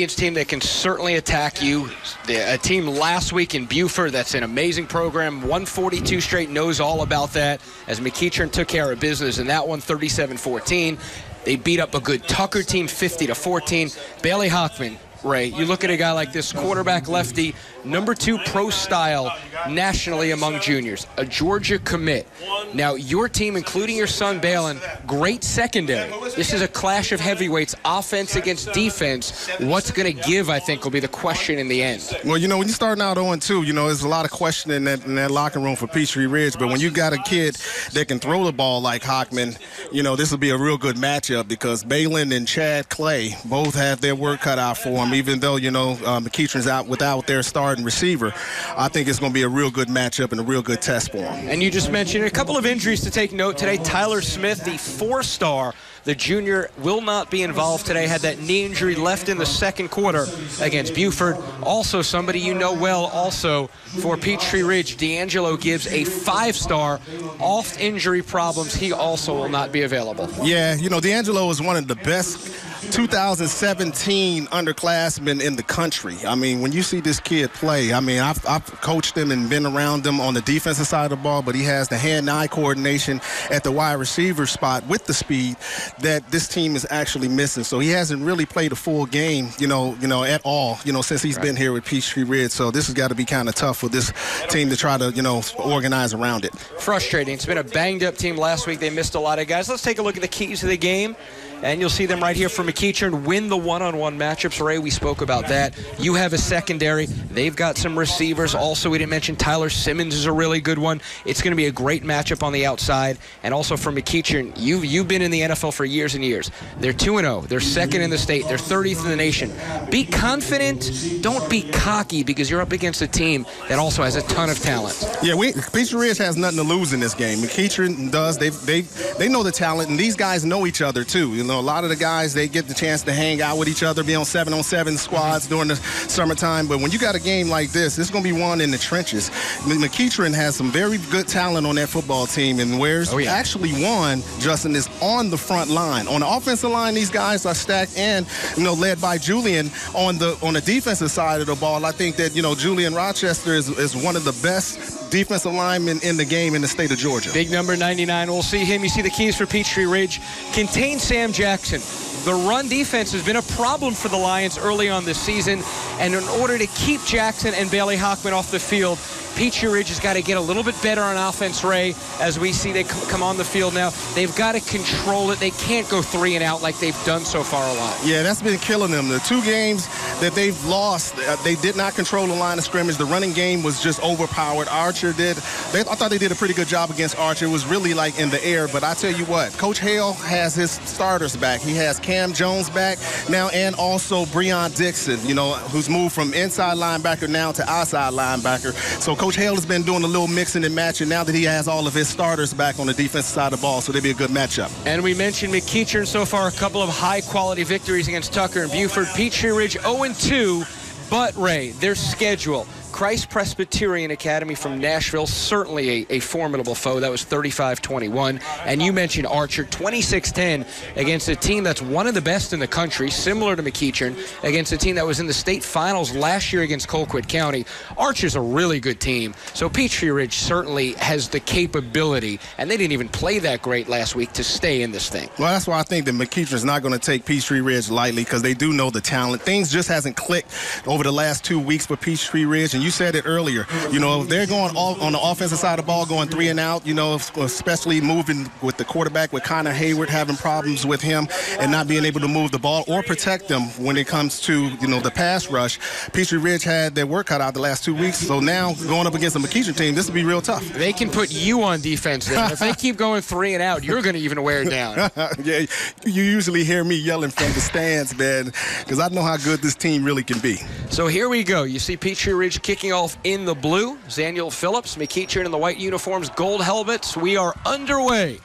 team that can certainly attack you. A team last week in Buford that's an amazing program. 142 straight, knows all about that, as McEachern took care of business in that one, 37-14. They beat up a good Tucker team 50-14. Bailey Hockman, Ray, you look at a guy like this, quarterback lefty, #2 pro style nationally among juniors, a Georgia commit. Now, your team, including your son Balin, great secondary. This is a clash of heavyweights, offense against defense. What's going to give, I think, will be the question in the end. Well, you know, when you're starting out 0-2, you know, there's a lot of questioning in that locker room for Peachtree Ridge. But when you got a kid that can throw the ball like Hockman, you know, this will be a real good matchup because Balin and Chad Clay both have their work cut out for them, even though, you know, McEachern's out without their starting receiver. I think it's going to be a real good matchup and a real good test for them. And you just mentioned a couple of injuries to take note today. Tyler Smith, the 4-star, the junior, will not be involved today. Had that knee injury, left in the second quarter against Buford. Also, somebody you know well also for Peachtree Ridge, D'Angelo Gibbs, a 5-star, off injury problems. He also will not be available. Yeah, you know, D'Angelo is one of the best 2017 underclassmen in the country. I mean, when you see this kid play, I mean, I've coached him and been around him on the defensive side of the ball, but he has the hand-eye coordination at the wide receiver spot with the speed that this team is actually missing. So he hasn't really played a full game, you know, at all, you know, since he's been here with Peachtree Ridge. So this has got to be kind of tough for this team to try to, you know, organize around it. Frustrating. It's been a banged-up team last week. They missed a lot of guys. Let's take a look at the keys to the game. And you'll see them right here for McEachern. Win the one-on-one matchups. Ray, we spoke about that. You have a secondary. They've got some receivers. Also, we didn't mention Tyler Simmons is a really good one. It's going to be a great matchup on the outside. And also for McEachern, you've been in the NFL for years and years. They're 2-0. They're second in the state. They're 30th in the nation. Be confident. Don't be cocky, because you're up against a team that also has a ton of talent. Yeah, Peachtree Ridge has nothing to lose in this game. McEachern does. They know the talent, and these guys know each other too. You know, a lot of the guys, they get the chance to hang out with each other, be on 7-on-7 squads during the summertime. But when you got a game like this, it's going to be won in the trenches. McEachern has some very good talent on that football team, and where's actually won, Justin, is on the front line. On the offensive line, these guys are stacked and, you know, led by Julian. On the defensive side of the ball, I think that, you know, Julian Rochester is one of the best defensive linemen in the game in the state of Georgia. Big number 99. We'll see him. You see the keys for Peachtree Ridge. Contain Sam Jackson. The run defense has been a problem for the Lions early on this season, and in order to keep Jackson and Bailey Hockman off the field, Peachtree Ridge has got to get a little bit better on offense, Ray, as we see they come on the field now. They've got to control it. They can't go 3 and out like they've done so far a lot. Yeah, that's been killing them. The 2 games that they've lost, they did not control the line of scrimmage. The running game was just overpowered. Archer did. I thought they did a pretty good job against Archer. It was really like in the air, but I tell you what, Coach Hale has his starters back. He has Cam Jones back now, and also Breon Dixon, you know, who's moved from inside linebacker now to outside linebacker. So Coach Hale has been doing a little mixing and matching now that he has all of his starters back on the defensive side of the ball, so they'll be a good matchup. And we mentioned McEachern so far, a couple of high-quality victories against Tucker and Buford. Peachtree Ridge 0-2, but, Ray, their schedule. Christ Presbyterian Academy from Nashville, certainly a formidable foe. That was 35-21. And you mentioned Archer, 26-10 against a team that's one of the best in the country, similar to McEachern, against a team that was in the state finals last year against Colquitt County. Archer's a really good team. So Peachtree Ridge certainly has the capability, and they didn't even play that great last week, to stay in this thing. Well, that's why I think that McEachern's not going to take Peachtree Ridge lightly, because they do know the talent. Things just hasn't clicked over the last 2 weeks for Peachtree Ridge. And you said it earlier, you know, if they're going on the offensive side of the ball, going 3 and out, you know, especially moving with the quarterback, with Connor Hayward, having problems with him and not being able to move the ball or protect them when it comes to, you know, the pass rush. Peachtree Ridge had their work cut out the last 2 weeks, so now going up against the McEachern team, this will be real tough. They can put you on defense then. If they keep going 3 and out, you're going to even wear it down. Yeah, you usually hear me yelling from the stands, man, because I know how good this team really can be. So here we go. You see Peachtree Ridge kicking off in the blue. Zaniel Phillips, McEachern in the white uniforms, gold helmets. We are underway.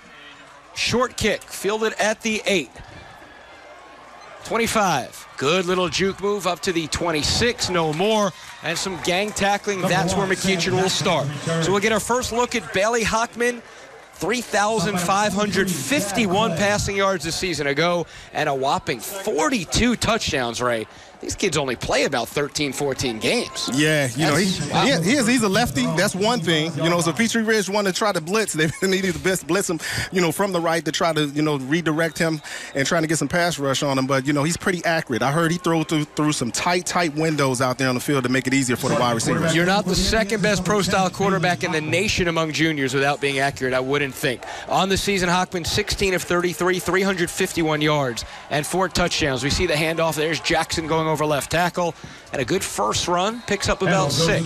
Short kick, fielded at the 8. 25. Good little juke move up to the 26, no more. And some gang tackling. That's where McEachern will start. So we'll get our first look at Bailey Hockman. 3,551 passing yards this season ago, and a whopping 42 touchdowns, Ray. these kids only play about 13, 14 games. Yeah, you know, he's a lefty. That's one thing. You know, so Peachtree Ridge want to try to blitz. They need to blitz him, you know, from the right to try to, you know, redirect him and trying to get some pass rush on him. But, you know, he's pretty accurate. I heard he threw through some tight windows out there on the field to make it easier for the wide receivers. You're not the second best pro-style quarterback in the nation among juniors without being accurate, I wouldn't think. On the season, Hockman 16 of 33, 351 yards and 4 touchdowns. We see the handoff. There's Jackson going over left tackle. And a good first run, picks up about 6.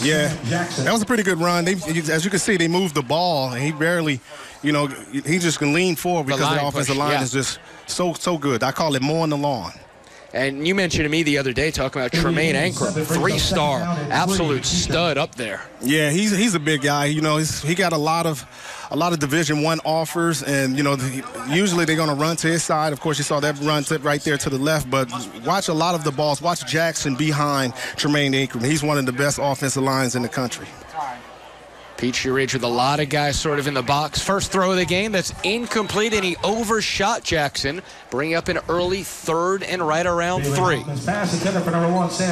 Yeah, that was a pretty good run. As you can see, they moved the ball, and he barely, you know, he just can lean forward because the offensive line is just so good. I call it mowing the lawn. And you mentioned to me the other day talking about Tremaine Ankrum, 3-star, absolute stud up there. Yeah, he's a big guy. You know, he got a lot of Division I offers, and you know, usually they're going to run to his side. Of course, you saw that run right there to the left. But watch a lot of the balls. Watch Jackson behind Tremaine Ankrum. He's one of the best offensive lines in the country. Peachtree Ridge with a lot of guys sort of in the box. First throw of the game, that's incomplete, and he overshot Jackson, bringing up an early 3rd and right around 3.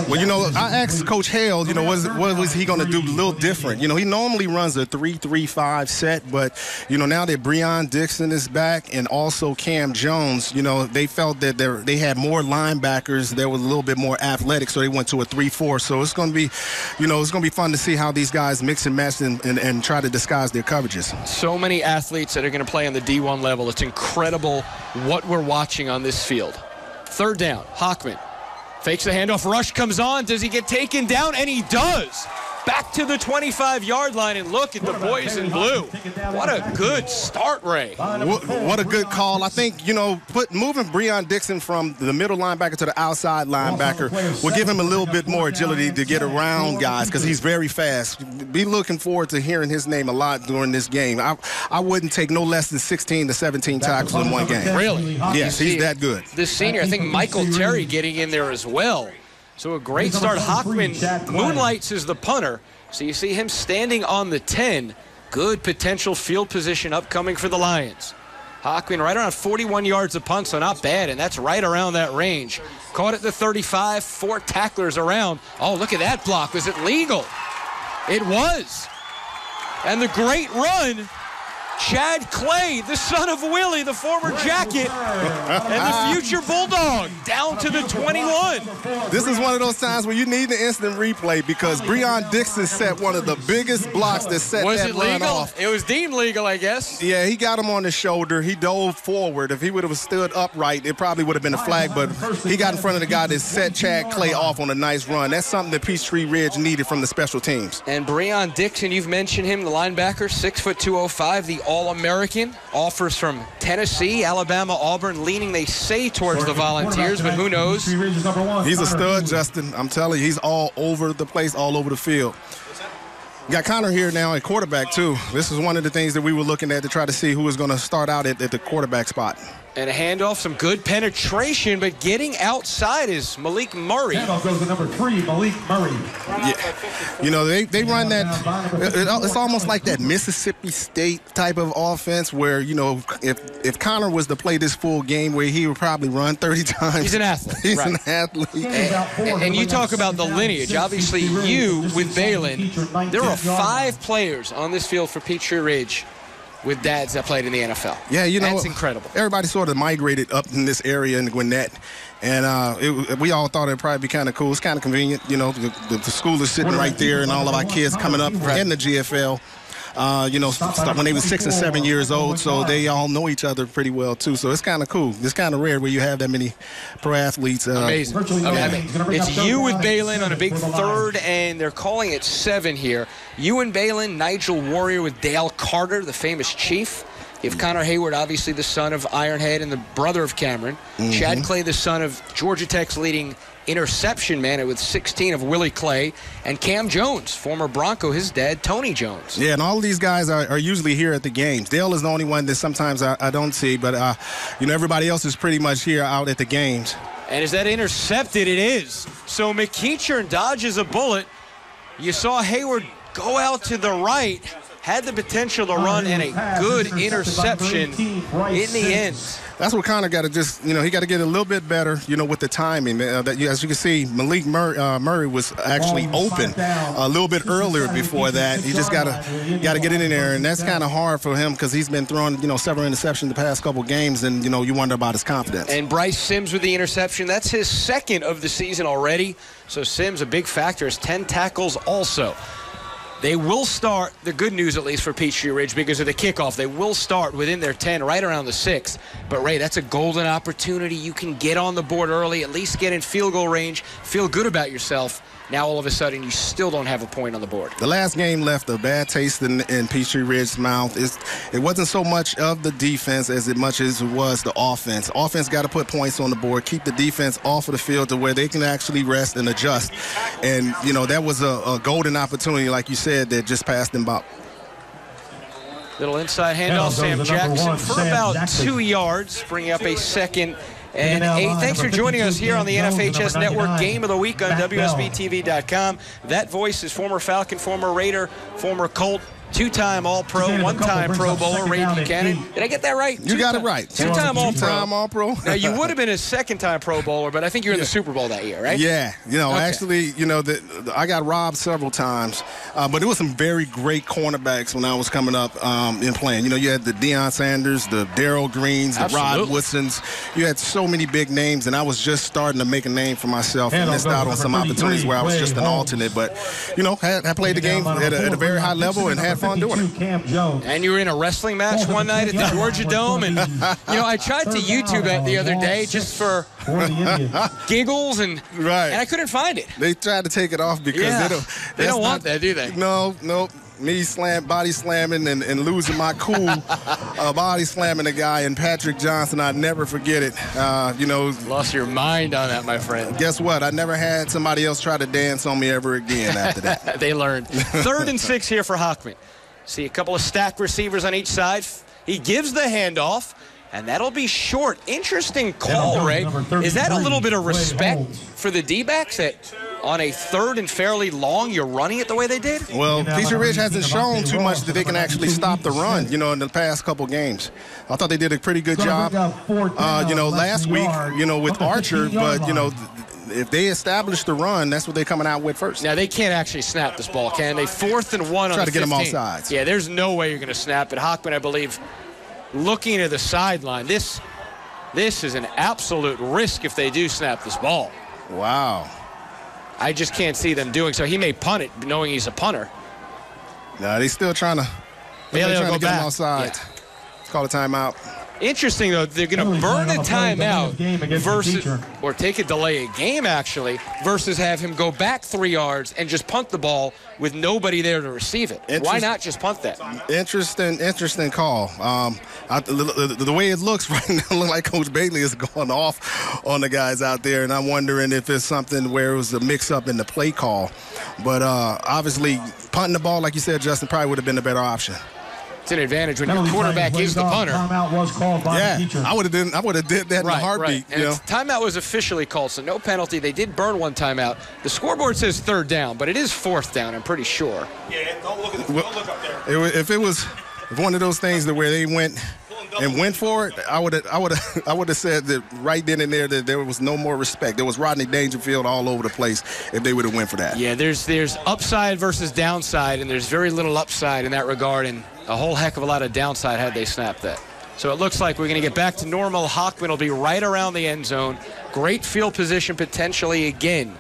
Well, you know, I asked Coach Hale, you know, what was he going to do a little different? You know, he normally runs a 3-3-5 set, but, you know, now that Breon Dixon is back and also Cam Jones, you know, they felt that they had more linebackers that were a little bit more athletic, so they went to a 3-4. So it's going to be, you know, it's going to be fun to see how these guys mix and match and try to disguise their coverages. So many athletes that are going to play on the D1 level. It's incredible what we're watching on this field. 3rd down, Hockman fakes the handoff, rush comes on. Does he get taken down? And he does. Back to the 25-yard line, and look at the boys in blue. What a good start, Ray. What a good call. I think, you know, moving Breon Dixon from the middle linebacker to the outside linebacker will give him a little bit more agility to get around guys because he's very fast. Be looking forward to hearing his name a lot during this game. I wouldn't take no less than 16 to 17 tackles in one game. Really? Yes, he's that good. This senior, I think Michael Terry getting in there as well. So a great start. Hockman moonlights as the punter. So you see him standing on the 10. Good potential field position upcoming for the Lions. Hockman right around 41 yards of punt, so not bad, and that's right around that range. Caught at the 35, 4 tacklers around. Oh, look at that block. Was it legal? It was. And the great run, Chad Clay, the son of Willie, the former Jacket, and the future Bulldog, down to the 21. This is one of those times where you need the instant replay because Breon Dixon set one of the biggest blocks that set that run off. It was deemed legal, I guess. Yeah, he got him on the shoulder. He dove forward. If he would have stood upright, it probably would have been a flag, but he got in front of the guy that set Chad Clay off on a nice run. That's something that Peachtree Ridge needed from the special teams. And Breon Dixon, you've mentioned him, the linebacker, 6'2", 205, the All-American, offers from Tennessee, Alabama, Auburn, leaning, they say, towards the Volunteers, but who knows? He's a stud, Justin. I'm telling you, he's all over the place, all over the field. Got Connor here now at quarterback, too. This is one of the things that we were looking at to try to see who was going to start out at the quarterback spot. And a handoff, some good penetration, but getting outside is Malik Murray. Handoff goes to number 3, Malik Murray. Yeah. You know, they run that, it's almost like that Mississippi State type of offense where, you know, if Connor was to play this full game where he would probably run 30 times. He's an athlete. He's an athlete. And you talk about the lineage. Obviously, you with Balin, there are 5 players on this field for Peachtree Ridge with dads that played in the NFL. Yeah, you know, that's incredible. Everybody sort of migrated up in this area in Gwinnett, and we all thought it'd probably be kind of cool. It's kind of convenient, you know, the school is sitting right there, and all of our kids coming up in the GFL. You know, when they were 6 and 7 years old, so they all know each other pretty well too. So it's kind of cool. It's kind of rare where you have that many pro athletes. Amazing. It's you with Balin on a big 3rd, and they're calling it 7 here. You and Balin, Nigel Warrior with Dale Carter, the famous chief. You have Connor Hayward, obviously the son of Ironhead and the brother of Cameron. Chad Clay, the son of Georgia Tech's leading interception man with 16 of Willie Clay, and Cam Jones, former Bronco, his dad, Tony Jones. Yeah, and all of these guys are usually here at the games. Dale is the only one that sometimes I don't see, but, you know, everybody else is pretty much here out at the games. And is that intercepted? It is. So McEachern dodges a bullet. You saw Hayward go out to the right, had the potential to run and a good interception in the end. That's what Connor got to just, he got to get a little bit better, with the timing. As you can see, Malik Murray was actually open a little bit earlier before that. He just got to get in there, and that's kind of hard for him because he's been throwing, several interceptions the past couple games, and, you wonder about his confidence. And Bryce Sims with the interception. That's his second of the season already. So Sims, a big factor, is 10 tackles also. They will start, the good news at least for Peachtree Ridge, because of the kickoff, they will start within their 10, right around the 6th. But, Ray, that's a golden opportunity. You can get on the board early, at least get in field goal range, feel good about yourself. Now, all of a sudden, you still don't have a point on the board. The last game left a bad taste in Peachtree Ridge's mouth. It wasn't so much of the defense as much as it was the offense. Offense got to put points on the board, keep the defense off of the field to where they can actually rest and adjust. And, that was a golden opportunity, like you said, that just passed them by. Little inside handoff, Sam Jackson for about 2 yards, bringing up a 2nd and 8. Thanks for joining us here on the NFHS Network Game of the Week on WSBTV.com. That voice is former Falcon, former Raider, former Colt, 2-time All-Pro, 1-time Pro Bowler, Ray Buchanan. Did I get that right? You got it right. 2-time All-Pro. 2-time All-Pro. Now, you would have been a 2nd-time Pro Bowler, but I think you were in the Super Bowl that year, right? Yeah. Okay. Actually, I got robbed several times, but there was some very great cornerbacks when I was coming up and playing. You had the Deion Sanders, the Darrell Greens, the Rod Woodsons. You had so many big names, and I was just starting to make a name for myself and missed out on some opportunities where I was just an alternate. But, I played the game at a very high level and had fun doing it. And you were in a wrestling match one night at the Georgia Dome, and I tried to YouTube that the other day just for giggles, and I couldn't find it. They tried to take it off because they don't want that, do they? No. Me body slamming and losing my cool, body slamming a guy, and Patrick Johnson, I'd never forget it. Lost your mind on that, my friend. Guess what? I never had somebody else try to dance on me ever again after that. They learned. 3rd and 6 here for Hockman. See a couple of stacked receivers on each side. He gives the handoff, and that'll be short. Interesting call, Ray. Is that a little bit of respect for the D-backs that on a 3rd and fairly long, you're running it the way they did? Well, Peachtree Ridge hasn't shown too much that they can actually stop the run, in the past couple games. I thought they did a pretty good job, last week, with Archer, but, if they establish the run, that's what they're coming out with first. Now, they can't actually snap this ball, can they? 4th and 1 on the 15. Try to get them off sides. Yeah, there's no way you're going to snap it. Hockman, I believe, looking at the sideline, this is an absolute risk if they do snap this ball. Wow. I just can't see them doing so. He may punt it, knowing he's a punter. No, they're still trying to, get him off sides. Yeah. Let's call a timeout. Interesting, though, they're going to burn a timeout versus, or take a delay a game, actually, versus have him go back 3 yards and just punt the ball with nobody there to receive it. Why not just punt that? Interesting call. The way it looks right now, it looks like Coach Bailey is going off on the guys out there, and I'm wondering if it's something where it was a mix-up in the play call. But obviously, punting the ball, like you said, Justin, probably would have been a better option. It's an advantage when your quarterback is the punter. Timeout was called by McEachern. I would have did that in a heartbeat. Right. And timeout was officially called, so no penalty. They did burn one timeout. The scoreboard says 3rd down, but it is 4th down, I'm pretty sure. Yeah, don't look up there. If one of those things where they went for it, I would have said that right then and there that there was no more respect. There was Rodney Dangerfield all over the place if they would have went for that. Yeah, there's upside versus downside, and there's very little upside in that regard, and a whole heck of a lot of downside had they snapped that. So it looks like we're going to get back to normal. Hockman will be right around the end zone. Great field position potentially again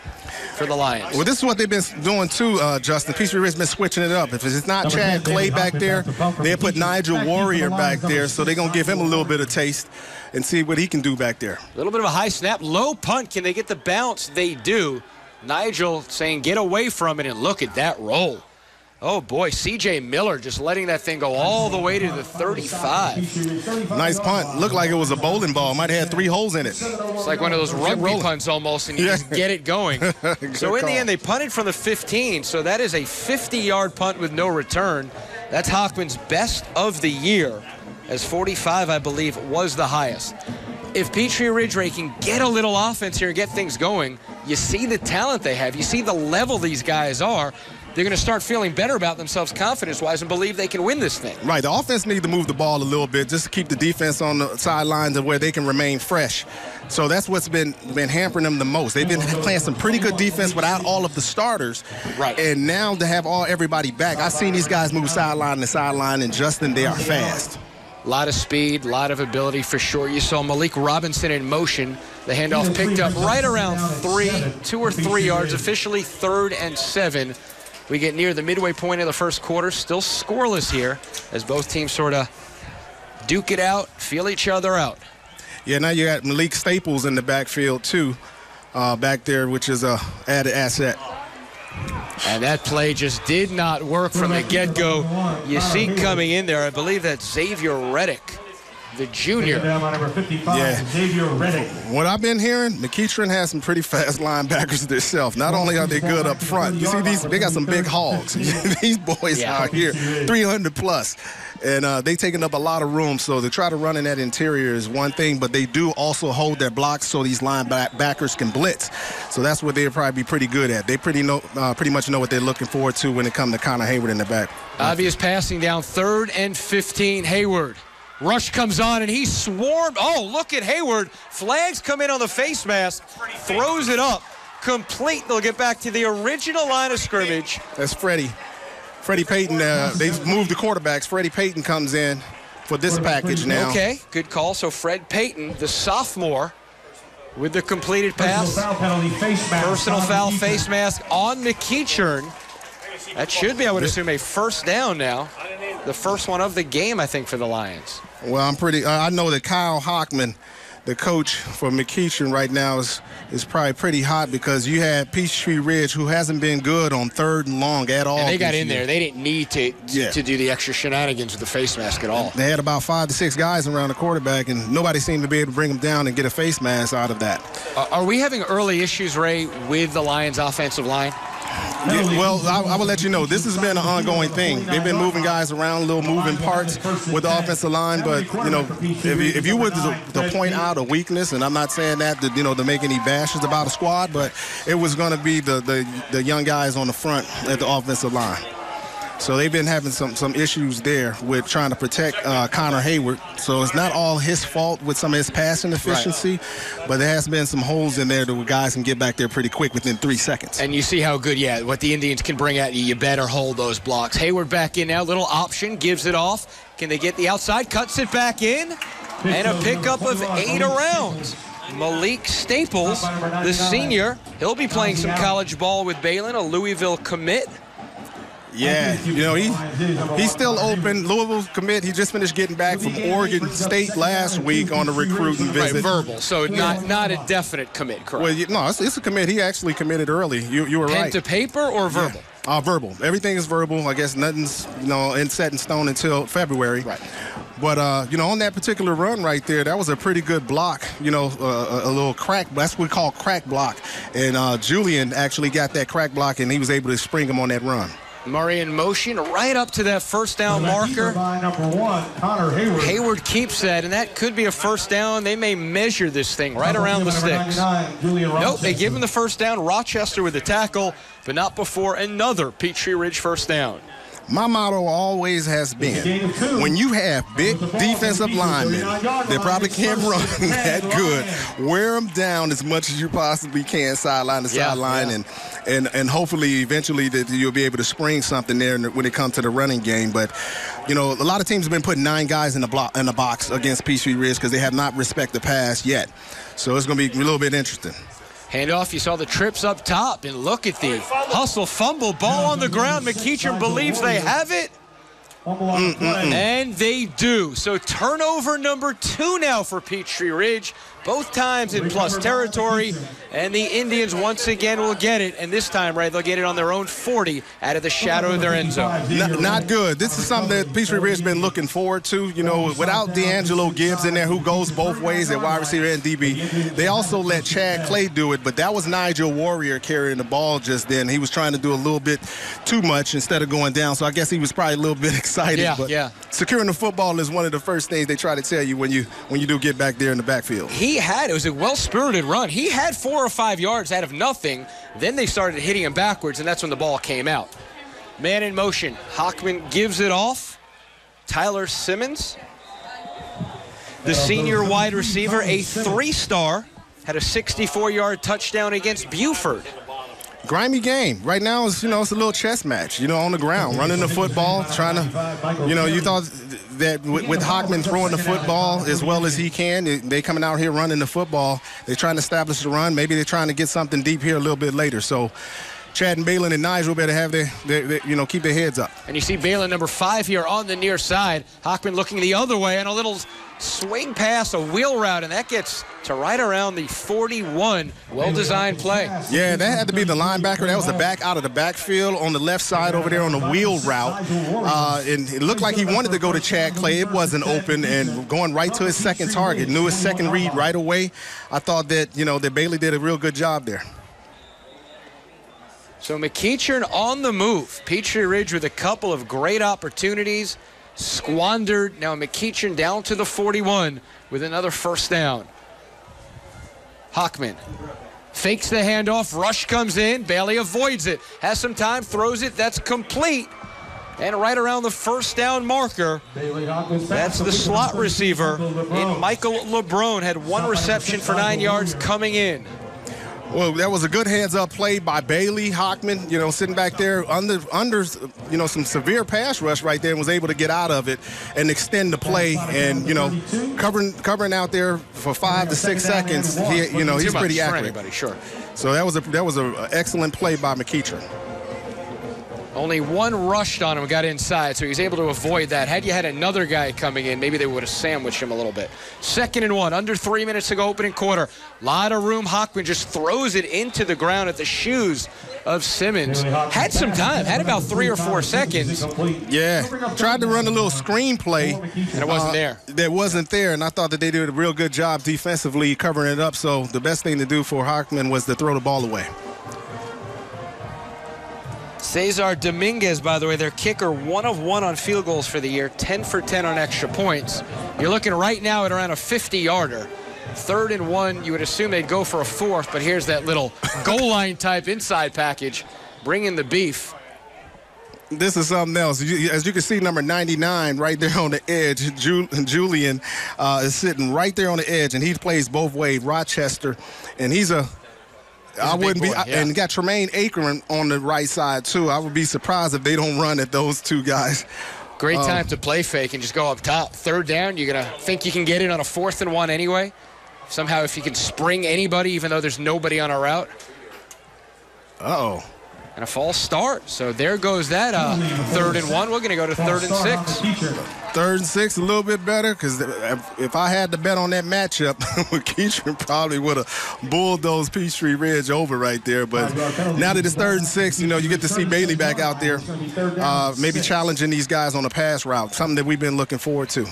for the Lions. Well, this is what they've been doing too, Justin. Peachtree Ridge has been switching it up. If it's not Chad Clay back there, they'll put Nigel Warrior back there, so they're going to give him a little bit of taste and see what he can do back there. A little bit of a high snap, low punt. Can they get the bounce? They do. Nigel saying get away from it, and look at that roll. Oh, boy, C.J. Miller just letting that thing go all the way to the 35. Nice punt. Looked like it was a bowling ball. Might have had 3 holes in it. It's like one of those rugby punts almost, and you just get it going. So in the end, they punted from the 15, so that is a 50-yard punt with no return. That's Hockman's best of the year, as 45, I believe, was the highest. If Peachtree Ridgeway can get a little offense here and get things going, you see the talent they have. You see the level these guys are. they're going to start feeling better about themselves confidence-wise and believe they can win this thing. Right. The offense needs to move the ball a little bit just to keep the defense on the sidelines of where they can remain fresh. So that's what's been hampering them the most. They've been playing some pretty good defense without all of the starters. Right. And now to have everybody back, I've seen these guys move sideline to sideline, and Justin, they are fast. A lot of speed, a lot of ability for sure. You saw Malik Robinson in motion. The handoff picked up right around 2 or 3 yards, officially 3rd and 7. We get near the midway point of the first quarter, still scoreless here as both teams sort of duke it out, feel each other out. Yeah, now you got Malik Staples in the backfield too, back there, which is a added asset. And that play just did not work from the get-go. You see coming in there, I believe that's Xavier Reddick, the junior. Yeah. Xavier Reddick. What I've been hearing, McEachern has some pretty fast linebackers themselves. Not only are they good up front, you see they got some big hogs. These boys out here, 300 plus. And they taking up a lot of room, so to try to run in that interior is one thing, but they do also hold their blocks so these linebackers can blitz. So that's what they'll probably be pretty good at. They pretty much know what they're looking forward to when it comes to Connor Hayward in the back. Obvious passing down 3rd and 15. Hayward. Rush comes on, and he swarmed. Oh, look at Hayward. Flags come in on the face mask, throws it up. Complete. They'll get back to the original line of scrimmage. That's Freddie Payton. They've moved the quarterbacks. Freddie Payton comes in for this package now. Okay, good call. So Fred Payton, the sophomore, with the completed pass. Personal foul face mask on McEachern. That should be, I would assume, a first down now. The first one of the game, I think, for the Lions. Well, I know that Kyle Hockman, the coach for McEachern right now, is probably pretty hot because you had Peachtree Ridge, who hasn't been good on 3rd and long at all. And they got in there. They didn't need to do the extra shenanigans with the face mask at all. They had about 5 to 6 guys around the quarterback, and nobody seemed to be able to bring them down and get a face mask out of that. Are we having early issues, Ray, with the Lions' offensive line? Yeah, well, I will let you know, this has been an ongoing thing. They've been moving guys around, little moving parts with the offensive line, but, you know, if you were to point out a weakness, and I'm not saying that to make any bashes about a squad, but it was going to be the young guys on the front at the offensive line. So they've been having some issues there with trying to protect Connor Hayward. So it's not all his fault with some of his passing efficiency, but there has been some holes in there that guys can get back there pretty quick within 3 seconds. And you see how good, what the Indians can bring at you. You better hold those blocks. Hayward back in now, little option, gives it off. Can they get the outside? Cuts it back in. And a pickup of 8 around. Malik Staples, the senior, he'll be playing some college ball with Balin, a Louisville commit. Yeah, he's still open. Louisville commit. He just finished getting back from Oregon State last week on a recruiting visit. Right, verbal. So not a definite commit, correct? Well, no, it's a commit. He actually committed early. You were right. Pen to paper or verbal? Yeah. Verbal. Everything is verbal. I guess nothing's set in stone until February. Right. But, on that particular run right there, that was a pretty good block, a little crack. That's what we call crack block. And Julian actually got that crack block, and he was able to spring him on that run. Murray in motion right up to that first down marker. Number 1, Connor Hayward. Hayward keeps that, and that could be a first down. They may measure this thing right around the sticks. Nope, they give him the first down. Rochester with the tackle, but not before another Peachtree Ridge first down. My motto always has been, when you have big defensive linemen that probably can't run that good, wear them down as much as you possibly can, sideline to sideline, and hopefully eventually that you'll be able to spring something there when it comes to the running game. But, a lot of teams have been putting 9 guys in the box against Peachtree Ridge because they have not respected the pass yet. So it's going to be a little bit interesting. Handoff, you saw the trips up top, and look at the hustle fumble, ball on the ground. McEachern believes they have it, and they do. So turnover number 2 now for Peachtree Ridge, both times in plus territory, and the Indians once again will get it, and this time, right, they'll get it on their own 40 out of the shadow of their end zone. Not good. This is something that Peachtree Ridge has been looking forward to. Without D'Angelo Gibbs in there, who goes both ways at wide receiver and DB, they also let Chad Clay do it, but that was Nigel Warrior carrying the ball just then. He was trying to do a little bit too much instead of going down, so I guess he was probably a little bit excited. Securing the football is one of the first things they try to tell you when you do get back there in the backfield. It was a well-spirited run. He had 4 or 5 yards out of nothing. Then they started hitting him backwards, and that's when the ball came out. Man in motion. Hockman gives it off. Tyler Simmons, the senior wide receiver, a 3-star, had a 64-yard touchdown against Buford. Grimy game. Right now, it's a little chess match, on the ground, running the football, trying to, you thought that with Hockman throwing the football as well as he can, they coming out here running the football. They're trying to establish the run. Maybe they're trying to get something deep here a little bit later. So Chad and Balin and Nigel better have their keep their heads up. And you see Balin, number 5 here on the near side. Hockman looking the other way and a little swing pass, a wheel route, and that gets to right around the 41. Well-designed play. Yeah, that had to be the linebacker. That was the back out of the backfield on the left side over there on the wheel route. And it looked like he wanted to go to Chad Clay. It wasn't open, and going right to his second target. Knew his second read right away. I thought that, that Bailey did a real good job there. So McEachern on the move. Peachtree Ridge with a couple of great opportunities. Squandered. Now McEachern down to the 41 with another first down. Hockman fakes the handoff. Rush comes in. Bailey avoids it. Has some time. Throws it. That's complete. And right around the first down marker, that's the slot receiver in Michael LeBron. Had 1 reception for 9 yards coming in. Well, that was a good heads-up play by Bailey. Hockman, sitting back there under some severe pass rush right there, and was able to get out of it and extend the play. And, covering out there for 5 to 6 seconds, he's pretty accurate. Sure. So that was an excellent play by McEachern. Only 1 rushed on him, got inside, so he was able to avoid that. Had you had another guy coming in, maybe they would have sandwiched him a little bit. 2nd and 1, under 3 minutes to go, opening quarter. Lot of room. Hockman just throws it into the ground at the shoes of Simmons. Had some time, had about 3 or 4 seconds. Yeah, tried to run a little screen play. And it wasn't there. That wasn't there, and I thought that they did a real good job defensively covering it up, so the best thing to do for Hockman was to throw the ball away. Cesar Dominguez, by the way, their kicker, 1 of 1 on field goals for the year, 10 for 10 on extra points. You're looking right now at around a 50-yarder. 3rd and 1, you would assume they'd go for a 4th, but here's that little goal line type inside package, bringing the beef. This is something else. As you can see, number 99 right there on the edge, Julian is sitting right there on the edge, and he plays both ways, Rochester, and he's a I wouldn't be, yeah. And got Tremaine Akron on the right side too. I would be surprised if they don't run at those 2 guys. Great time to play fake and just go up top. 3rd down, you're gonna think you can get it on a 4th and 1 anyway. Somehow, if you can spring anybody, even though there's nobody on a route. Uh-oh. And a false start. So there goes that 3rd and 1. We're gonna go to 3rd and 6. 3rd and 6, a little bit better, because if I had to bet on that matchup, McEachern probably would have bulldozed Peachtree Ridge over right there. But now that it's 3rd and 6, you get to see Bailey back out there, maybe challenging these guys on a pass route, something that we've been looking forward to.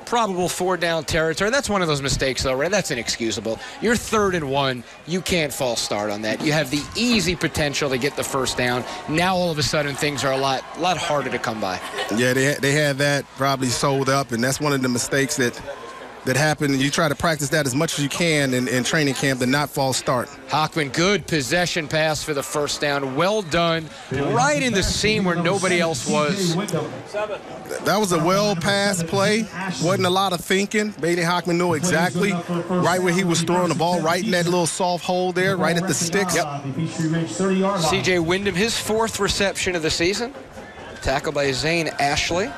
Probable 4-down territory. That's one of those mistakes, though, right? That's inexcusable. You're 3rd and 1. You can't false start on that. You have the easy potential to get the first down. Now, all of a sudden, things are a lot harder to come by. Yeah, they had that probably sold up, and that's one of the mistakes that happen. You try to practice that as much as you can in training camp to not false start. Hockman, good possession pass for the first down. Well done. Right in the seam where nobody else was. That was a well-passed play. Wasn't a lot of thinking. Bailey Hockman knew exactly right where he was throwing the ball, right in that little soft hole there, right at the sticks. Yep. C.J. Wyndham, his 4th reception of the season. Tackled by Zane Ashley.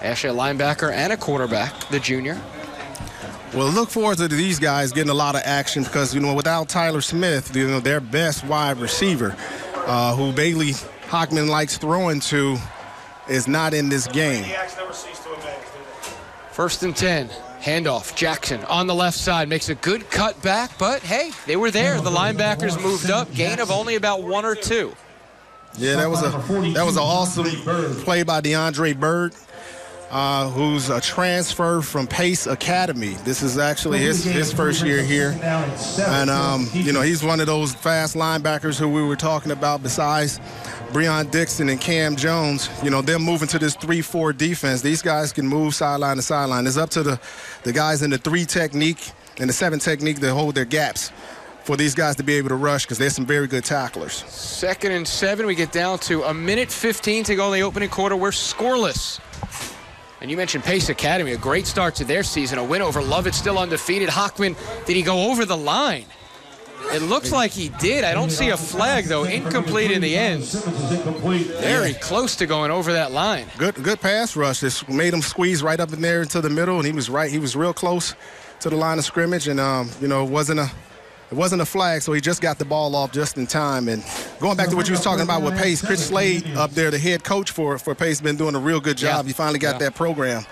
Ashley, a linebacker and a quarterback, the junior. Well, look forward to these guys getting a lot of action because, without Tyler Smith, their best wide receiver, who Bailey Hockman likes throwing to, is not in this game. 1st and 10. Handoff. Jackson on the left side makes a good cut back, but, hey, they were there. The linebackers moved up. Gain of only about 1 or 2. Yeah, that was an awesome play by DeAndre Bird. Who's a transfer from Pace Academy. This is actually his first year here. And, he's one of those fast linebackers who we were talking about besides Breon Dixon and Cam Jones. Them moving to this 3-4 defense. These guys can move sideline to sideline. It's up to the guys in the 3 technique and the 7 technique to hold their gaps for these guys to be able to rush because there's some very good tacklers. 2nd and 7. We get down to 1:15 to go in the opening quarter. We're scoreless. And you mentioned Pace Academy, a great start to their season. A win over Lovett, still undefeated. Hockman, did he go over the line? It looks like he did. I don't see a flag, though. Incomplete in the end. Very close to going over that line. Good pass rush. This made him squeeze right up in there into the middle, and he was right. He was real close to the line of scrimmage, and you know, it wasn't a flag, so he just got the ball off just in time. And going back to what you was talking about with Pace, Chris Slade up there, the head coach for Pace, been doing a real good job. He finally got that program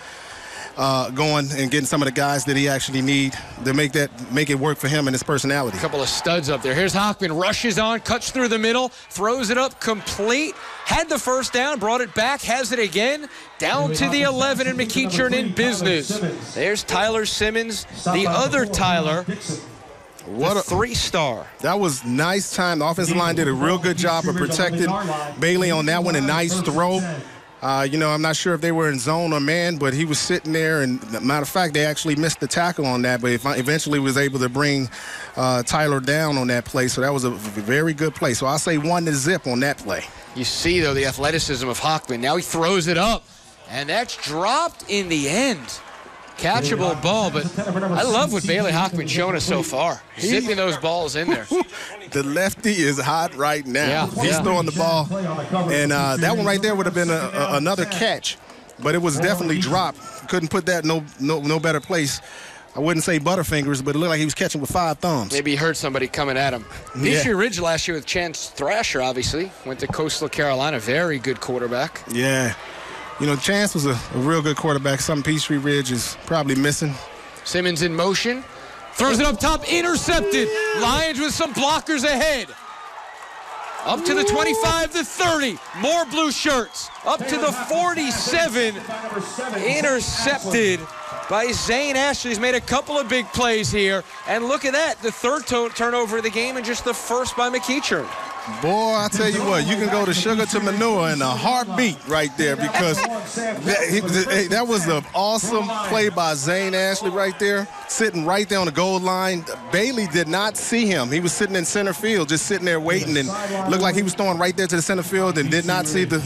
going and getting some of the guys that he actually need to make it work for him and his personality. A couple of studs up there. Here's Hockman, rushes on, cuts through the middle, throws it up complete, had the first down, brought it back, has it again, down to the 11, and McEachern in business. There's Tyler Simmons, the other Tyler. What a 3-star. That was nice time. The offensive line did a real good job of protecting Bailey on that one. A nice throw. You know, I'm not sure if they were in zone or man, but he was sitting there. And matter of fact, they actually missed the tackle on that, but eventually was able to bring Tyler down on that play. So that was a very good play. So I'll say 1-0 on that play. You see, though, the athleticism of Hockman. Now he throws it up, and that's dropped in the end. Catchable ball, but I love what Bailey Hockman's shown us so far. Zipping those balls in there. The lefty is hot right now. Yeah, He's throwing the ball, and that one right there would have been another catch, but it was definitely dropped. Couldn't put that no better place. I wouldn't say Butterfingers, but it looked like he was catching with 5 thumbs. Maybe he heard somebody coming at him. Peachtree Ridge last year with Chance Thrasher, obviously. Went to Coastal Carolina. Very good quarterback. Yeah. You know, Chance was a real good quarterback. Something Peachtree Ridge is probably missing. Simmons in motion. Throws it up top. Intercepted. Lions with some blockers ahead. Up to the 25, the 30. More blue shirts. Up to the 47. Intercepted by Zane Ashley. He's made a couple of big plays here. And look at that. The third turnover of the game and just the first by McEachern. Boy, I tell you what, you can go to sugar to manure in a heartbeat right there because that was an awesome play by Zane Ashley right there, sitting right there on the goal line. Bailey did not see him. He was sitting in center field, just sitting there waiting, and looked like he was throwing right there to the center field and did not see the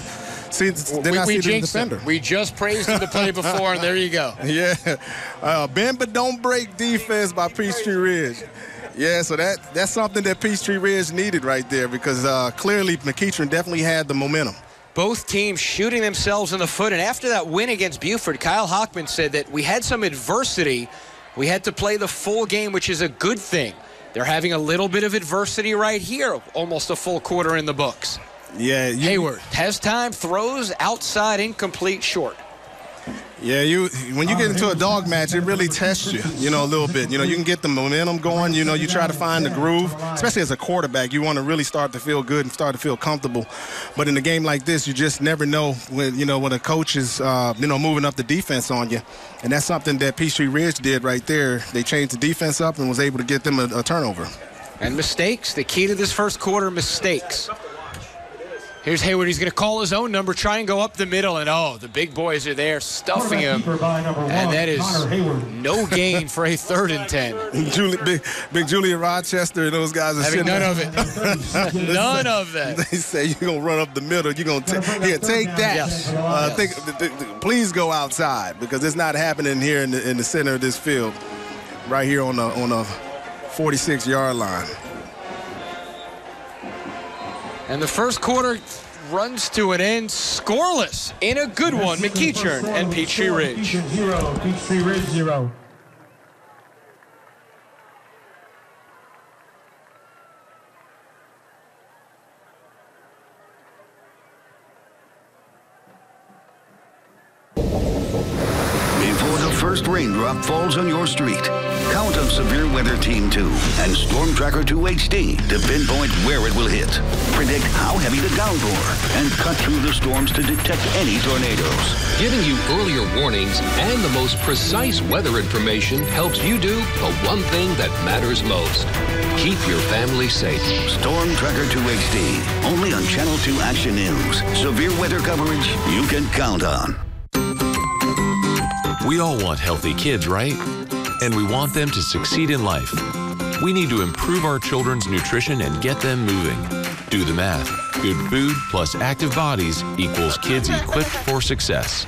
defender. We just praised him the play before, and there you go. Yeah. Bend but don't break defense by Peachtree Ridge. Yeah, so that's something that Peachtree Ridge needed right there because clearly McEachern definitely had the momentum. Both teams shooting themselves in the foot, and after that win against Buford, Kyle Hockman said that we had some adversity. We had to play the full game, which is a good thing. They're having a little bit of adversity right here, almost a full quarter in the books. Yeah. Hayward has time, throws outside, incomplete, short. Yeah, when you get into a dog match, it really tests you, a little bit. You can get the momentum going. You try to find the groove, especially as a quarterback. You want to really start to feel good and start to feel comfortable. But in a game like this, you just never know when a coach is, moving up the defense on you. And that's something that Peachtree Ridge did right there. They changed the defense up and was able to get them a turnover. And mistakes, the key to this first quarter, mistakes. Here's Hayward. He's going to call his own number, try and go up the middle, and the big boys are there stuffing him. And that is no gain for a 3rd and 10. Big Julia Rochester and those guys are having sitting none of it. None of that. They say you're going to run up the middle. You're going to take that. Yes. Please go outside because it's not happening here in the center of this field, right here on the 46-yard line. And the first quarter runs to an end scoreless in a good one. McEachern and Peachtree Ridge. Peachtree Ridge 0. Before the first raindrop falls on your street, count on Severe Weather Team 2 and Storm Tracker 2 HD to pinpoint where it will hit, predict how heavy the downpour, and cut through the storms to detect any tornadoes. Giving you earlier warnings and the most precise weather information helps you do the one thing that matters most. Keep your family safe. Storm Tracker 2 HD, only on Channel 2 Action News. Severe weather coverage you can count on. We all want healthy kids, right? And we want them to succeed in life. We need to improve our children's nutrition and get them moving. Do the math. Good food plus active bodies equals kids equipped for success.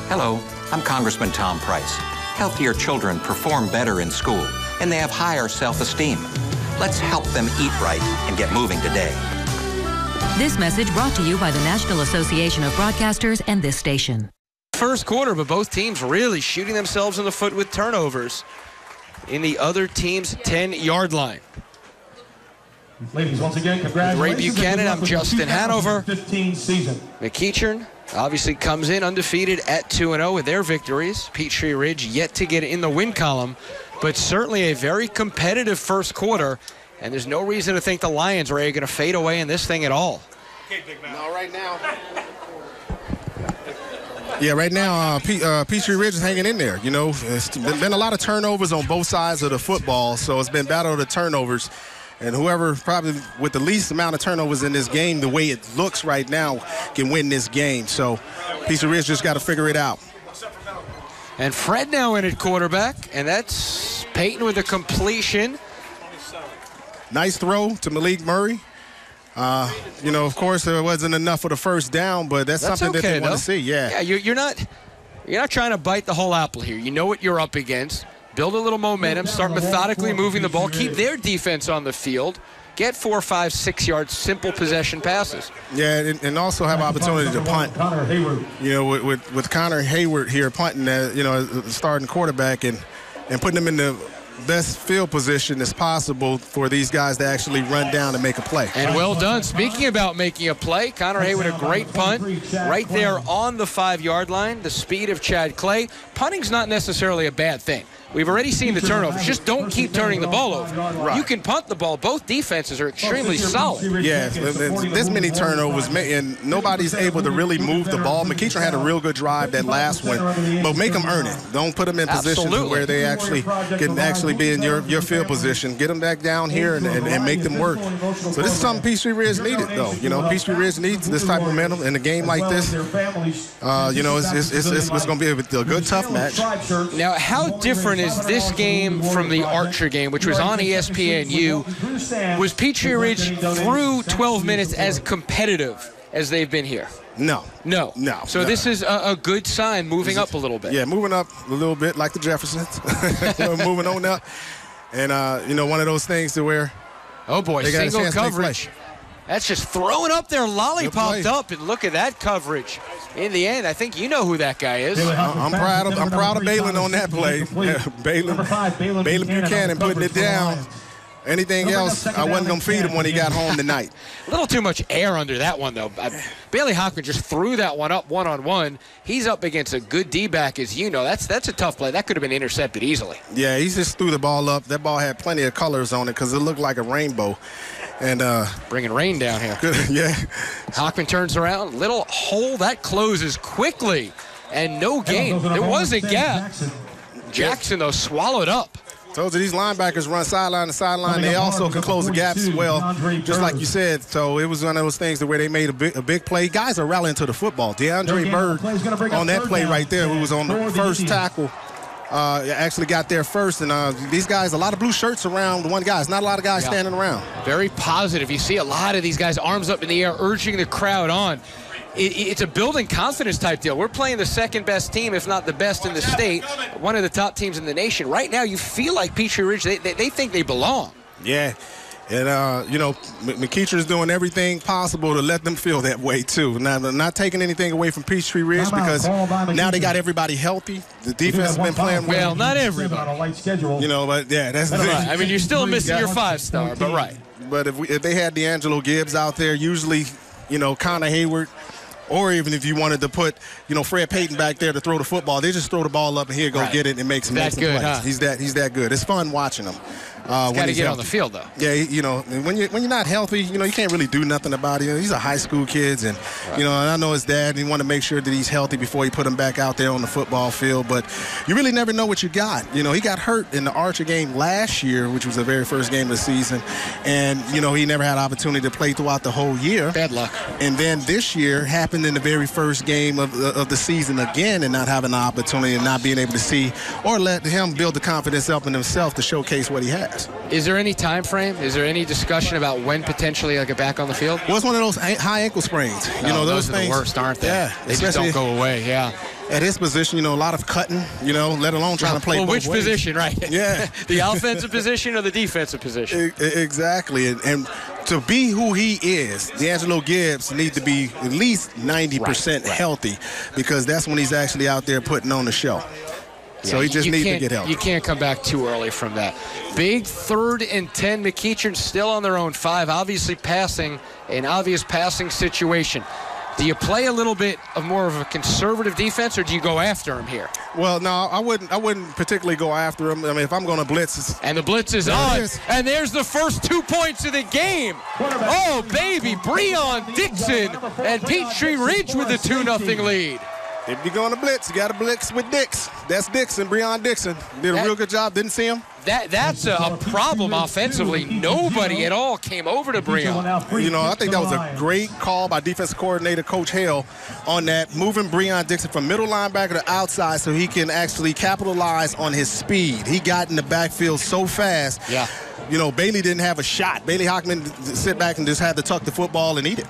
Hello, I'm Congressman Tom Price. Healthier children perform better in school, and they have higher self-esteem. Let's help them eat right and get moving today. This message brought to you by the National Association of Broadcasters and this station. First quarter, but both teams really shooting themselves in the foot with turnovers in the other team's 10-yard line. Ladies, once again, congratulations. With Ray Buchanan, I'm Justin Hanover. 2015 season. McEachern obviously comes in undefeated at 2-0 with their victories. Peachtree Ridge yet to get in the win column, but certainly a very competitive first quarter, and there's no reason to think the Lions are going to fade away in this thing at all. No, right now. Yeah, right now, Peachtree Ridge is hanging in there. You know, it's been a lot of turnovers on both sides of the football, so it's been battle of the turnovers. And whoever probably with the least amount of turnovers in this game, the way it looks right now, can win this game. So Peachtree Ridge just got to figure it out. And Fred now in at quarterback, and that's Peyton with a completion. Nice throw to Malik Murray. You know, of course, there wasn't enough for the first down, but that's something okay, that they want to see. Yeah, you're not trying to bite the whole apple here. You know what you're up against. Build a little momentum, start methodically moving the ball, keep their defense on the field, get 4, 5, 6 yards, simple possession passes. Yeah, and also have opportunity to punt. You know, with Connor Hayward here punting, you know, the starting quarterback and putting him in the best field position as possible for these guys to actually run down and make a play. And well done. Speaking about making a play, Connor Hayward, a great punt right there on the 5-yard line, the speed of Chad Clay. Punting's not necessarily a bad thing. We've already seen the turnovers. Just don't keep turning the ball over. Right. You can punt the ball. Both defenses are extremely solid. Yeah, this many turnovers, and nobody's able to really move the ball. McEachern had a real good drive that last one, but make them earn it. Don't put them in positions where they actually can actually be in your field position. Get them back down here and make them work. So this is something Peachtree Ridge needed, though. You know, Peachtree Ridge needs this type of momentum in a game like this. You know, it's going to be a good, tough match. Now, how different is this game from the Archer game, which was on ESPNU? Was Peachtree Ridge through 12 minutes as competitive as they've been here? No. So this is a good sign, moving up a little bit. Yeah, moving up a little bit like the Jeffersons. Moving on up. And, you know, one of those things to where oh, boy, single coverage. That's just throwing up there, lollipopped up, and look at that coverage. In the end, I think you know who that guy is. I'm proud of Balin on that play. Yeah, Balin Buchanan putting it down. Anything else, I wasn't going to feed him when he got home tonight. A little too much air under that one, though. Bailey Hockman just threw that one up one-on-one. He's up against a good D-back, as you know. That's a tough play. That could have been intercepted easily. Yeah, he just threw the ball up. That ball had plenty of colors on it because it looked like a rainbow. And bringing rain down here. Yeah. Hockman turns around. Little hole. That closes quickly. And no gain. There was a gap. Jackson, though, swallowed up. Told you these linebackers run sideline to sideline. They also can close the gaps as well, just like you said. So it was one of those things where they made a big play. Guys are rallying to the football. DeAndre Bird on that play right there, who was on the first tackle, actually got there first. And these guys, a lot of blue shirts around one guy. It's not a lot of guys standing around. Very positive. You see a lot of these guys arms up in the air, urging the crowd on. It's a building confidence type deal. We're playing the second best team, if not the best in the state, one of the top teams in the nation. Right now, you feel like Peachtree Ridge, they think they belong. Yeah. And, you know, McEachern's doing everything possible to let them feel that way, too. Not taking anything away from Peachtree Ridge because now they got everybody healthy. The defense has been playing well. Well, not everybody. You know, but, yeah, that's right. I mean, you're still missing your 5-star, but right. But if they had D'Angelo Gibbs out there, usually, you know, Connor Hayward, or even if you wanted to put, you know, Fred Payton back there to throw the football, they just throw the ball up and here, go get it and make some plays. Huh? He's that good. It's fun watching him. He's got to get on the field, though. Yeah, you know, when you're not healthy, you know, you can't really do nothing about it. These are high school kids, and you know, and I know his dad. And he want to make sure that he's healthy before he put him back out there on the football field. But you really never know what you got. You know, he got hurt in the Archer game last year, which was the very first game of the season, and you know, he never had opportunity to play throughout the whole year. Bad luck. And then this year happened in the very first game of the season again, and not having the opportunity and not being able to see or let him build the confidence up in himself to showcase what he has. pass. Is there any time frame? Is there any discussion about when potentially get back on the field? Well, it's one of those high ankle sprains. Those things are the worst, aren't they? Yeah, they just don't go away. Yeah. At his position, a lot of cutting, let alone trying to play both which ways. Position, right? Yeah. The offensive position or the defensive position? Exactly. And to be who he is, D'Angelo Gibbs needs to be at least 90% healthy, because that's when he's actually out there putting on the show. So he just needs to get healthy. You can't come back too early from that. Big 3rd and 10. McEachern still on their own 5, obviously passing, an obvious passing situation. Do you play a little bit of more of a conservative defense, or do you go after him here? Well, no, I wouldn't particularly go after him. I mean, if I'm going to blitz. And the blitz is on. And there's the first 2 points of the game. Oh, baby, Breon Dixon and Peachtree Ridge with the 2-0 lead. If you're going to blitz, you got to blitz with Dix. That's Dixon, Breon Dixon. Did a real good job. Didn't see him. That's a problem offensively. Nobody at all came over to Breon. I think that was a great call by defensive coordinator Coach Hale on that, moving Breon Dixon from middle linebacker to outside so he can actually capitalize on his speed. He got in the backfield so fast. Yeah. Bailey didn't have a shot. Bailey Hockman sit back and just had to tuck the football and eat it.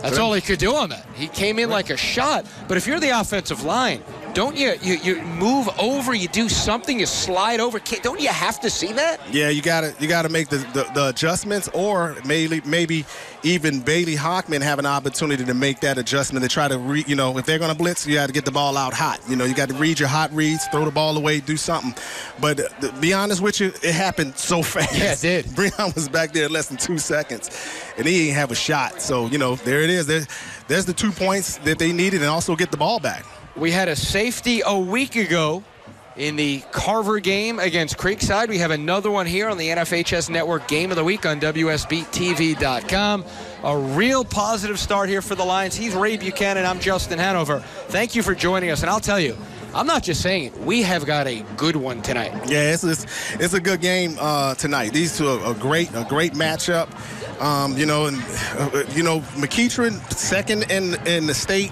That's all he could do on that. He came in like a shot. But if you're the offensive line, don't you move over, you do something, you slide over? Don't you have to see that? Yeah, you gotta make the adjustments, or maybe even Bailey Hockman have an opportunity to make that adjustment to try to if they're gonna blitz, you got to get the ball out hot. You got to read your hot reads, throw the ball away, do something. But to be honest with you, it happened so fast. Yeah, it did. Breon was back there in less than 2 seconds, and he didn't have a shot. So there it is. There's the 2 points that they needed, and also get the ball back. We had a safety a week ago in the Carver game against Creekside. We have another one here on the NFHS Network Game of the Week on WSBTV.com. A real positive start here for the Lions. He's Ray Buchanan. I'm Justin Hanover. Thank you for joining us. And I'll tell you, I'm not just saying it. We have got a good one tonight. Yeah, it's a good game tonight. These two are a great matchup. McEachern, second in the state,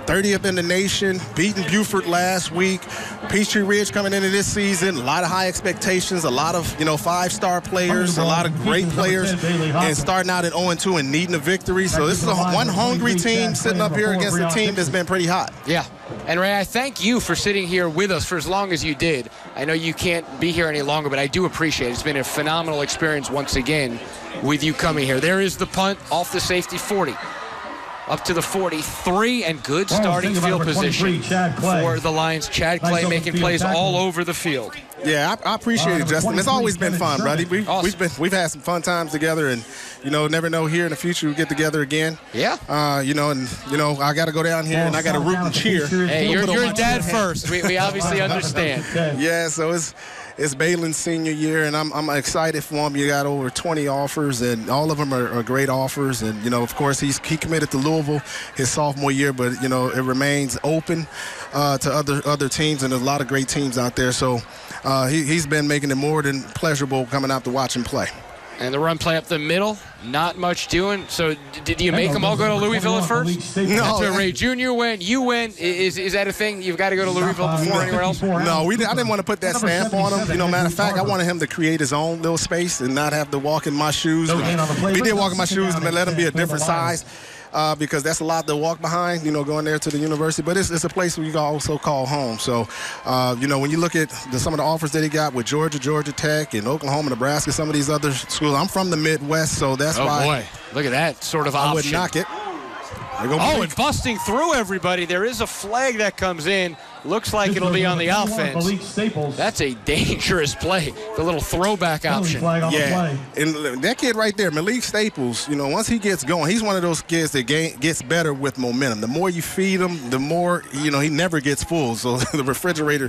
30th in the nation, beating Buford last week. Peachtree Ridge coming into this season, a lot of high expectations, a lot of 5-star players, a lot of great players, and starting out at 0-2 and needing a victory. So this is one hungry team sitting up here against a team that's been pretty hot. Yeah. And Ray, I thank you for sitting here with us for as long as you did. I know you can't be here any longer, but I do appreciate it. It's been a phenomenal experience once again with you coming here. There is the punt off the safety 40. Up to the 43, and good starting field position for the Lions. Chad Clay making plays all over the field. Yeah, I appreciate it, Justin. It's always been fun, buddy. We've had some fun times together, and never know, here in the future we'll get together again. Yeah. I got to go down here and I got to root and cheer. Hey, you're dad first. We obviously understand. Yeah, so it's Balin's senior year, and I'm excited for him. You got over 20 offers, and all of them are great offers. And of course, he committed to Louisville his sophomore year, but it remains open to other teams, and there's a lot of great teams out there. So he's been making it more than pleasurable coming out to watch him play. And the run play up the middle, not much doing. So did you make them all go to Louisville at first? No. That's where Ray Jr. went. You went. Is that a thing? You've got to go to Louisville before anywhere else? No, I didn't want to put that stamp on him. Matter of fact, I wanted him to create his own little space and not have to walk in my shoes. If he did walk in my shoes, let him be a different size. Because that's a lot to walk behind, going there to the university. But it's a place where you can also call home. So, when you look at some of the offers that he got with Georgia Tech, and Oklahoma, Nebraska, some of these other schools. I'm from the Midwest, so that's why. Oh, boy. Look at that sort of option. I would knock it. And busting through everybody. There is a flag that comes in. Looks like it'll be on the offense. That's a dangerous play. The little throwback option. Yeah, and that kid right there, Malik Staples, once he gets going, he's one of those kids that gets better with momentum. The more you feed him, the more, he never gets full. So the refrigerator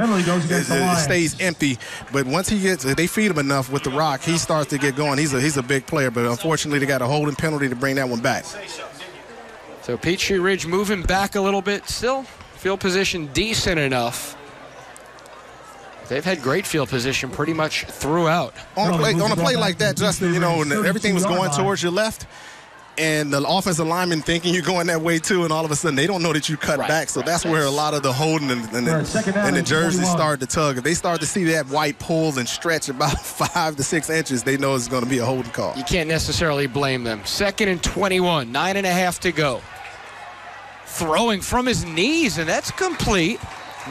stays empty. But once they feed him enough with the rock, he starts to get going. He's a big player, but unfortunately they got a holding penalty to bring that one back. So Peachtree Ridge moving back a little bit. Still field position decent enough. They've had great field position pretty much throughout. On a play like that, Justin, and everything was going towards your left, and the offensive lineman thinking you're going that way too, and all of a sudden they don't know that you cut back. So that's where a lot of the holding and the jerseys start to tug. If they start to see that white pull and stretch about 5 to 6 inches, they know it's going to be a holding call. You can't necessarily blame them. 2nd and 21, 9.5 to go. Throwing from his knees, and that's complete.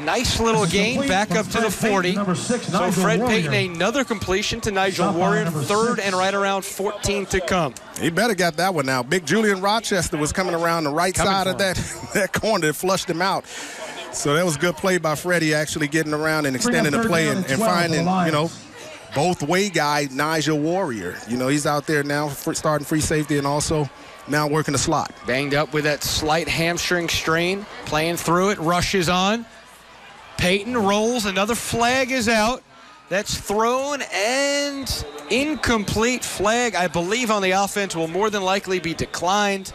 Nice little gain back up to the 40. So Fred Payton, another completion to Nigel Warrior. 3rd and right around 14 to come. He better got that one now. Big Julian Rochester was coming around the right side of that corner that flushed him out. So that was a good play by Freddie, actually getting around and extending the play and finding, both way guy, Nigel Warrior. He's out there now starting free safety and also now working the slot. Banged up with that slight hamstring strain, playing through it, rushes on. Payton rolls, another flag is out. That's thrown and incomplete. Flag, I believe, on the offense will more than likely be declined.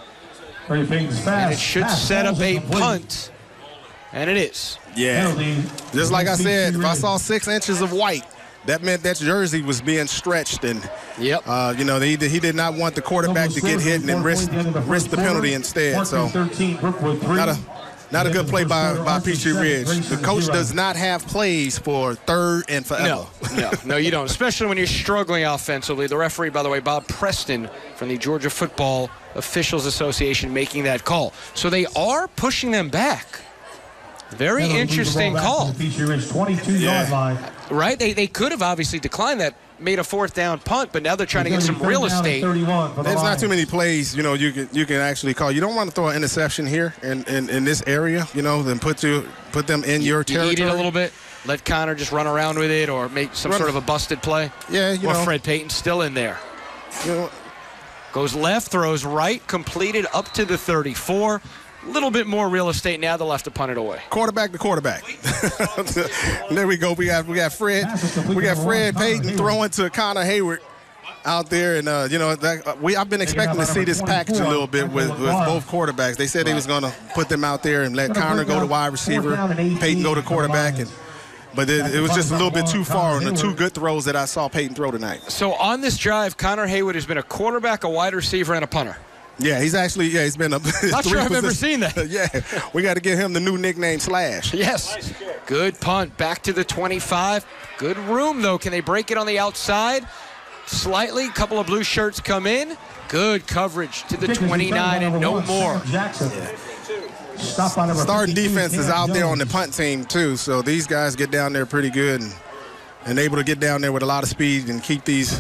And it should set up a punt. And it is. Yeah. Just like I said, if I saw 6 inches of white, that meant that jersey was being stretched. And, he did not want the quarterback to get hit and then risk the penalty instead. So, not a good play by Peachtree Ridge. The coach does not have plays for third and forever. No, you don't, especially when you're struggling offensively. The referee, by the way, Bob Preston from the Georgia Football Officials Association, making that call. So they are pushing them back. Very interesting call. Right? They could have obviously declined that, made a 4th down punt, but now they're trying to get some real estate. There's not too many plays, you can actually call. You don't want to throw an interception here in this area, then put them in your territory. You eat it a little bit, let Connor just run around with it or make some sort of a busted play. Yeah, or Fred Payton's still in there. Goes left, throws right, completed up to the 34. A little bit more real estate now. They'll have to punt it away. Quarterback to quarterback. There we go. We got Fred. We got Fred Payton throwing to Connor Hayward out there, and I've been expecting to see this package a little bit with both quarterbacks. They said they was going to put them out there and let Connor go to wide receiver, Payton go to quarterback, but it was just a little bit too far on the 2 good throws that I saw Payton throw tonight. So on this drive, Connor Hayward has been a quarterback, a wide receiver, and a punter. Yeah, he's been a not sure I've ever seen that. Yeah, we got to give him the new nickname Slash. Yes. Good punt back to the 25. Good room, though. Can they break it on the outside? Slightly. A couple of blue shirts come in. Good coverage to the 29 and no more. Starting defense is out there on the punt team, too, so these guys get down there pretty good and able to get down there with a lot of speed and keep these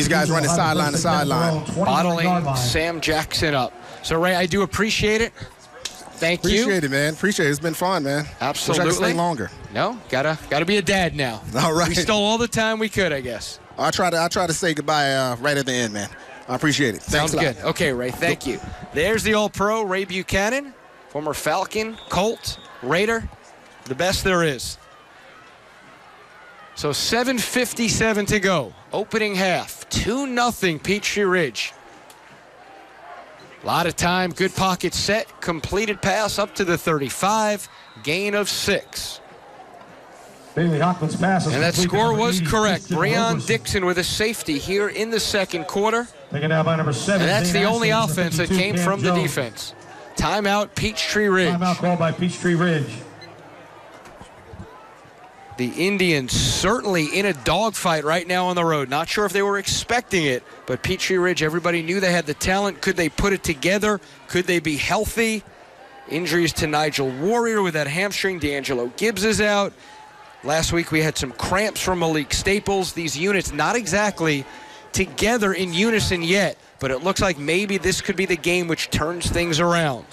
guys running sideline to sideline. Bottling Sam Jackson up. So, Ray, I do appreciate it. Thank you. Appreciate it, man. Appreciate it. It's been fun, man. Absolutely. Wish I could stay longer. No, gotta be a dad now. All right. We stole all the time we could, I guess. I try to say goodbye right at the end, man. I appreciate it. Thanks Sounds good. Okay, Ray, thank you. There's the All-Pro, Ray Buchanan, former Falcon, Colt, Raider, the best there is. So 7:57 to go. Opening half. 2-0 Peachtree Ridge. A lot of time. Good pocket set. Completed pass up to the 35. Gain of 6. And that score was correct. Breon Dixon with a safety here in the second quarter. And that's the only offense that came from the defense. Timeout, Peachtree Ridge. Timeout called by Peachtree Ridge. The Indians certainly in a dogfight right now on the road. Not sure if they were expecting it, but Peachtree Ridge, everybody knew they had the talent. Could they put it together? Could they be healthy? Injuries to Nigel Warrior with that hamstring. D'Angelo Gibbs is out. Last week we had some cramps from Malik Staples. These units not exactly together in unison yet, but it looks like maybe this could be the game which turns things around.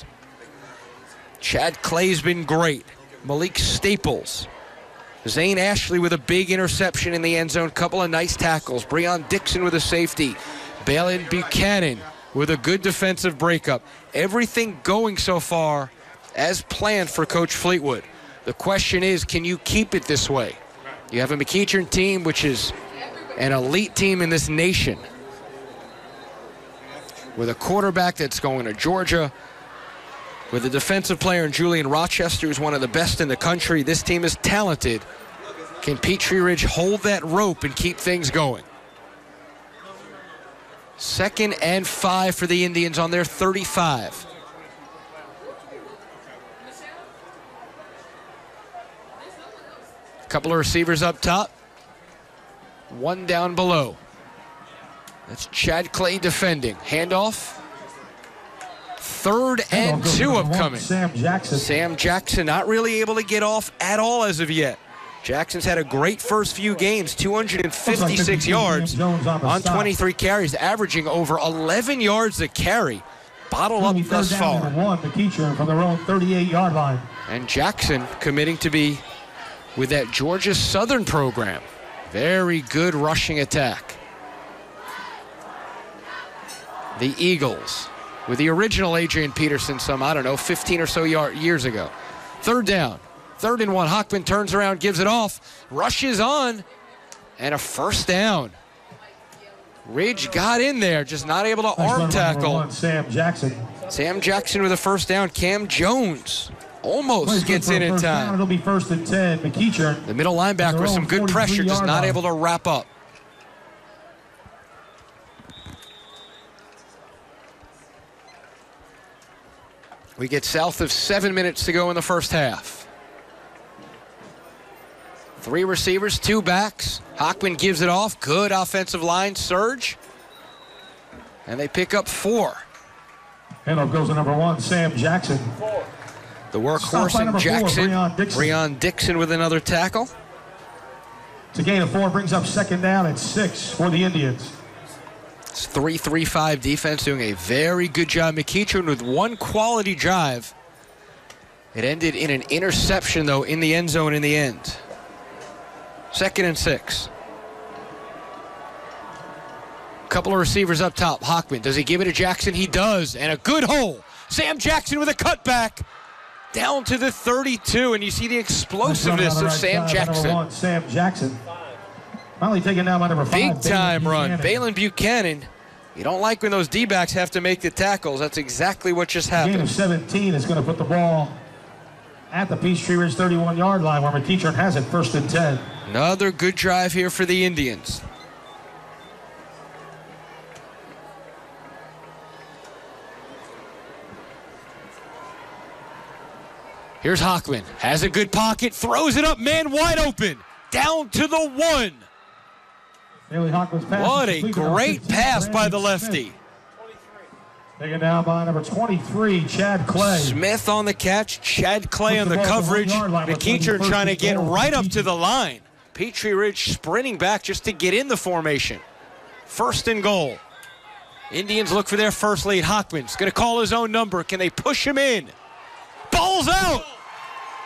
Chad Clay's been great. Malik Staples. Zane Ashley with a big interception in the end zone. Couple of nice tackles. Breon Dixon with a safety. Balin Buchanan with a good defensive breakup. Everything going so far as planned for Coach Fleetwood. The question is, can you keep it this way? You have a McEachern team, which is an elite team in this nation, with a quarterback that's going to Georgia, with a defensive player in Julian Rochester, who's one of the best in the country. This team is talented. Can Peachtree Ridge hold that rope and keep things going? 2nd and 5 for the Indians on their 35. Couple of receivers up top. One down below. That's Chad Clay defending. Handoff. 3rd and 2 upcoming. Sam Jackson not really able to get off at all as of yet. Jackson's had a great first few games, 256 yards on 23 carries, averaging over 11 yards a carry. Bottle up thus far. McEachern from their own 38-yard line. And Jackson committing to be with that Georgia Southern program. Very good rushing attack. The Eagles with the original Adrian Peterson some, 15 or so years ago. 3rd down. 3rd and 1. Hockman turns around, gives it off, rushes on, and a 1st down. Ridge got in there, just not able to arm tackle. Sam Jackson. Sam Jackson with a 1st down. Cam Jones almost gets in time. It'll be 1st and 10. McEachern. The middle linebacker with some good pressure, just not able to wrap up. We get south of 7 minutes to go in the first half. 3 receivers, 2 backs. Hockman gives it off. Good offensive line surge. And they pick up 4. Handoff goes to number 1, Sam Jackson. The workhorse in Jackson. Breon Dixon with another tackle. It's a gain of 4, brings up 2nd down and 6 for the Indians. It's 3-3-5 defense doing a very good job. McEachern with one quality drive. It ended in an interception, though, in the end zone in the end. 2nd and 6. Couple of receivers up top. Hockman, does he give it to Jackson? He does, and a good hole. Sam Jackson with a cutback down to the 32, and you see the explosiveness of Sam Jackson. Number 1, Sam Jackson. Finally taken down by number 5. Big time run. Balin Buchanan. You don't like when those D-backs have to make the tackles. That's exactly what just happened. Gain of 17 is going to put the ball at the Peachtree Ridge 31-yard line where McEachern has it, 1st and 10. Another good drive here for the Indians. Here's Hockman. Has a good pocket. Throws it up. Man wide open. Down to the 1. What a great pass by the lefty. Taken down by number 23, Chad Clay. Smith on the catch. Chad Clay on the coverage. McEachern trying to get right up to the line. Peachtree Ridge sprinting back just to get in the formation. 1st and goal. Indians look for their first lead. Hockman's going to call his own number. Can they push him in? Ball's out.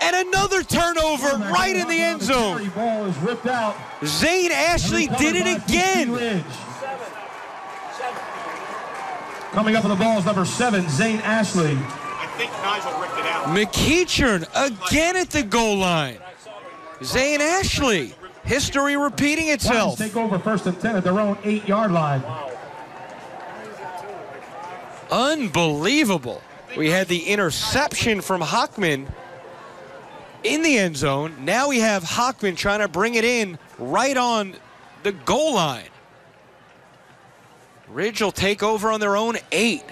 And another turnover right in the end zone. Ball is ripped out. Zane Ashley did it again. Coming up on the ball is number 7, Zane Ashley. I think Nigel ripped it out. McEachern again at the goal line. Zane Ashley. History repeating itself. Take over 1st and 10 at their own 8-yard line. Unbelievable. We had the interception from Hockman in the end zone. Now we have Hockman trying to bring it in right on the goal line. Ridge will take over on their own 8.